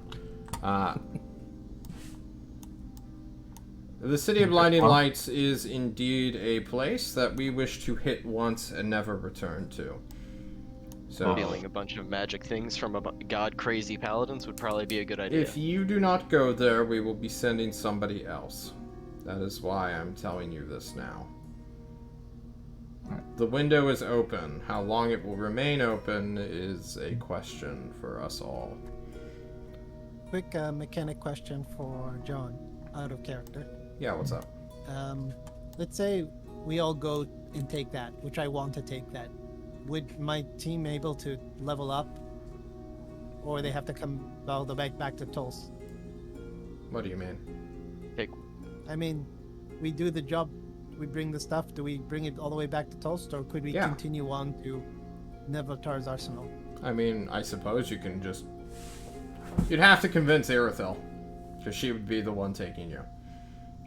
The City of Blinding Lights is indeed a place that we wish to hit once and never return to. So, Stealing a bunch of magic things from god-crazy paladins would probably be a good idea. if you do not go there, we will be sending somebody else. That is why I'm telling you this now. The window is open. How long it will remain open is a question for us all. Quick mechanic question for John, out of character. Yeah, what's up? Let's say we all go and take that, which I want to take that. Would my team able to level up, or they have to come all the way back to Tulsa? What do you mean? I mean, we do the job, we bring the stuff. Do we bring it all the way back to Tulsa, or could we continue on to Nevatar's arsenal? I mean, I suppose you can just... You'd have to convince Irithil, because she would be the one taking you.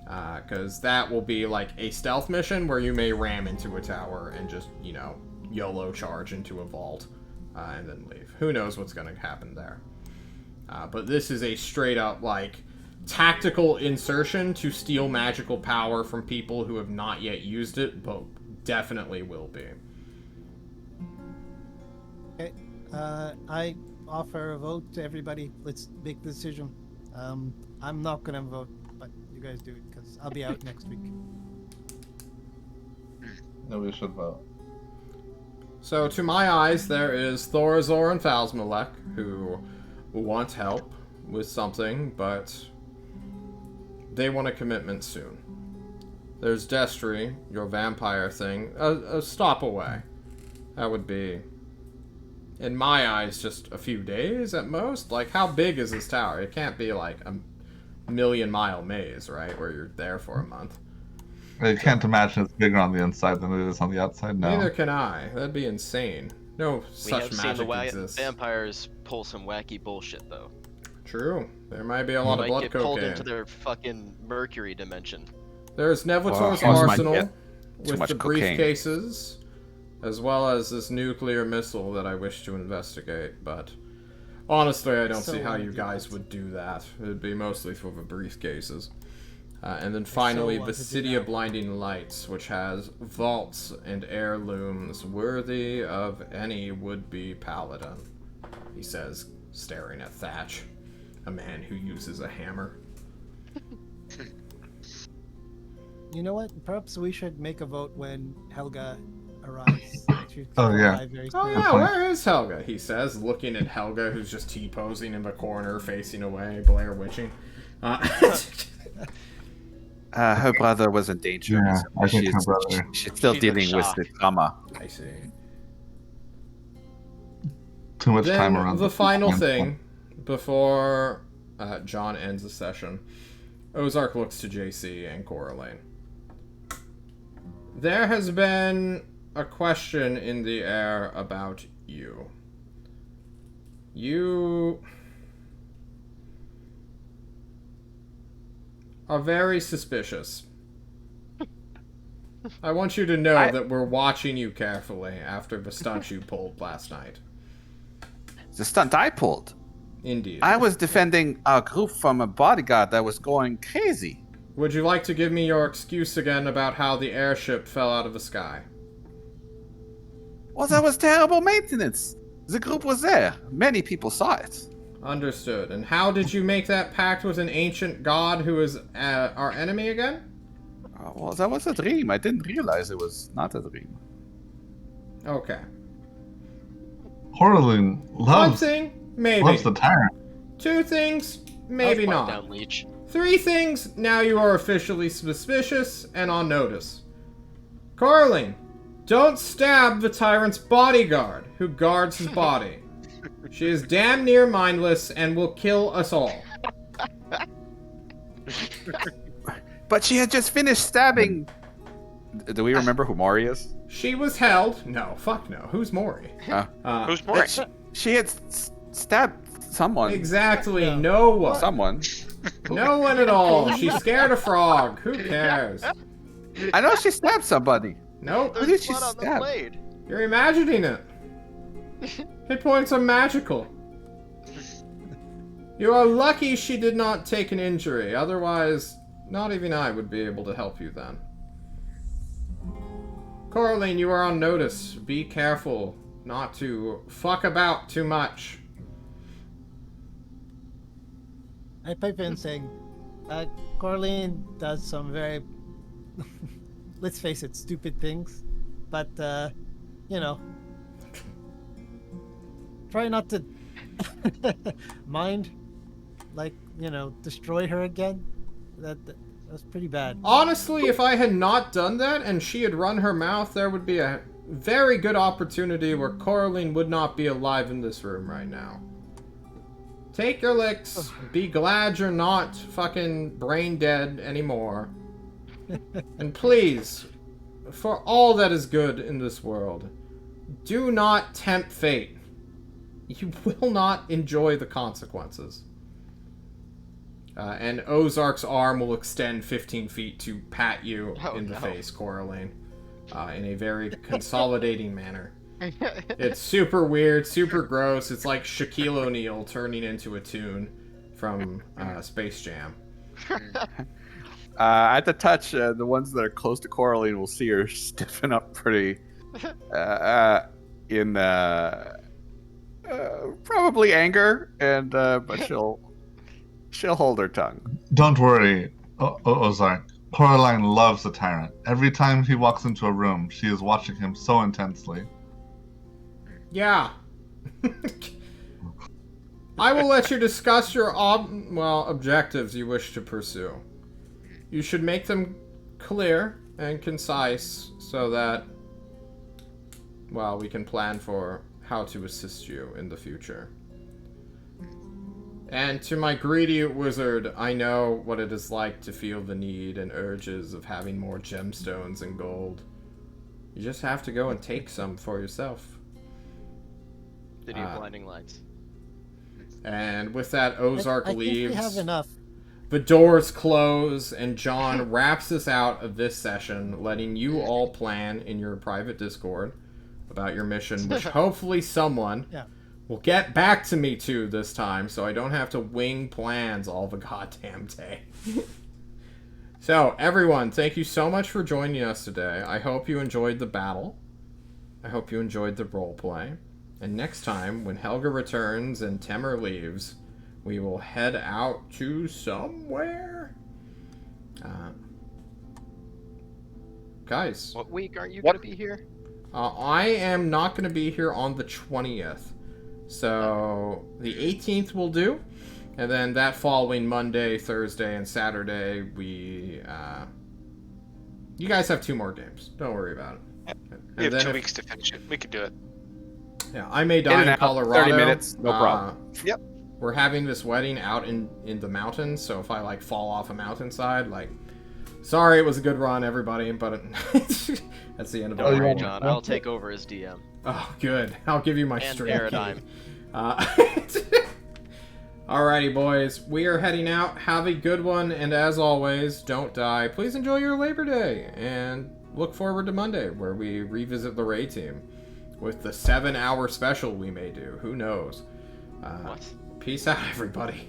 Because that will be like a stealth mission where you may ram into a tower and just, you know, YOLO charge into a vault and then leave. Who knows what's going to happen there. But this is a straight up, like, tactical insertion to steal magical power from people who have not yet used it, but definitely will be. Okay, I offer a vote to everybody. Let's make the decision. I'm not gonna vote, but you guys do it because I'll be out next week. No, we should vote. So, to my eyes, there is Thorazor and Phasmalek, who want help with something, but they want a commitment soon. There's Destry, your vampire thing, a stop away. That would be, in my eyes, just a few days at most. Like, how big is this tower? It can't be like a million-mile maze, right, where you're there for a month. I can't imagine it's bigger on the inside than it is on the outside. No. Neither can I. That'd be insane. No We such have seen magic the exists. vampires pull some wacky bullshit, though. True. There might be a lot of Might blood get pulled cocaine. into their fucking Mercury dimension. There's Nevator's Well, arsenal might get too with much the cocaine. briefcases, as well as this nuclear missile that I wish to investigate, but honestly, I don't So see how wanna you do guys that. would do that. It'd be mostly for the briefcases. And then finally, want the to do City of that. Blinding Lights, which has vaults and heirlooms worthy of any would-be paladin, he says, staring at Thatch, a man who uses a hammer. You know what? Perhaps we should make a vote when Helga arrives. She Oh, will yeah. arrive very Oh soon. yeah, point. where is Helga? He says, looking at Helga, who's just T-posing in the corner, facing away, Blair witching. Her brother was in danger. Yeah, so I think her brother. she's still She's in dealing with shock. the trauma. I see. Too much time Then around. the final thing, before John ends the session, Ozark looks to JC and Coraline. There has been a question in the air about you. You are very suspicious. I want you to know that we're watching you carefully after the stunt you pulled last night. The stunt I pulled. Indeed. I was defending our group from a bodyguard that was going crazy. Would you like to give me your excuse again about how the airship fell out of the sky? Well, that was terrible maintenance. The group was there. Many people saw it. Understood. And how did you make that pact with an ancient god who is our enemy again? Well, that was a dream. I didn't realize it was not a dream. Okay. Coraline One loves thing, maybe. loves the tyrant. Two things, maybe I'll not. find out, Leech. Three things, now you are officially suspicious and on notice. Coraline, don't stab the tyrant's bodyguard who guards his body. She is damn near mindless and will kill us all. But she had just finished stabbing. Do we remember who Mori is? She was held. No, fuck no. Who's Mori? Who's more? She had stabbed someone. Exactly, Yeah. no one. Someone. No one at all. She scared a frog. Who cares? I know she stabbed somebody. Nope. Who There's did she blood on the stab? blade. You're imagining it. Hit points are magical. You are lucky she did not take an injury. Otherwise, not even I would be able to help you then. Coraline, you are on notice. Be careful not to fuck about too much. I pipe in saying, Coraline does some very, let's face it, stupid things. But, you know, try not to mind, like, you know, destroy her again. That's pretty bad. Honestly, if I had not done that and she had run her mouth, there would be a very good opportunity where Coraline would not be alive in this room right now. Take your licks. Be glad you're not fucking brain dead anymore. And please, for all that is good in this world, do not tempt fate. You will not enjoy the consequences. And Ozark's arm will extend 15 feet to pat you in the face, Coraline, in a very consolidating manner. It's super weird, super gross. It's like Shaquille O'Neal turning into a tune from Space Jam. At the touch, the ones that are close to Coraline will see her stiffen up pretty in probably anger, and but she'll hold her tongue. Don't worry, Ozark. Coraline loves the tyrant. Every time he walks into a room, she is watching him so intensely. Yeah. I will let you discuss your objectives you wish to pursue. You should make them clear and concise so that, well, we can plan for how to assist you in the future. And to my greedy wizard, I know what it is like to feel the need and urges of having more gemstones and gold. You just have to go and take some for yourself. Did you have blinding lights? And with that, Ozark I leaves. think we have enough. The doors close, and John wraps us out of this session, letting you all plan in your private Discord about your mission, which hopefully someone will get back to me to this time, so I don't have to wing plans all the goddamn day. So, everyone, thank you so much for joining us today. I hope you enjoyed the battle. I hope you enjoyed the roleplay. And next time, when Helga returns and Temer leaves, we will head out to somewhere. Guys. What week aren't you going to be here? I am not going to be here on the 20th. So, the 18th will do. And then that following Monday, Thursday, and Saturday, you guys have 2 more games. Don't worry about it. We have 2 weeks to finish it. We could do it. Yeah, I may die in Colorado. 30 minutes, no problem. Yep. We're having this wedding out in the mountains, so if I fall off a mountainside, sorry, it was a good run, everybody, but that's the end of it. Don't worry, John. I'll take over as DM. Oh, good. I'll give you my And stream paradigm. key. Alrighty, boys. We are heading out. Have a good one, and as always, don't die. Please enjoy your Labor Day, and look forward to Monday, where we revisit the raid team with the 7-hour special we may do. Who knows? What? Peace out, everybody.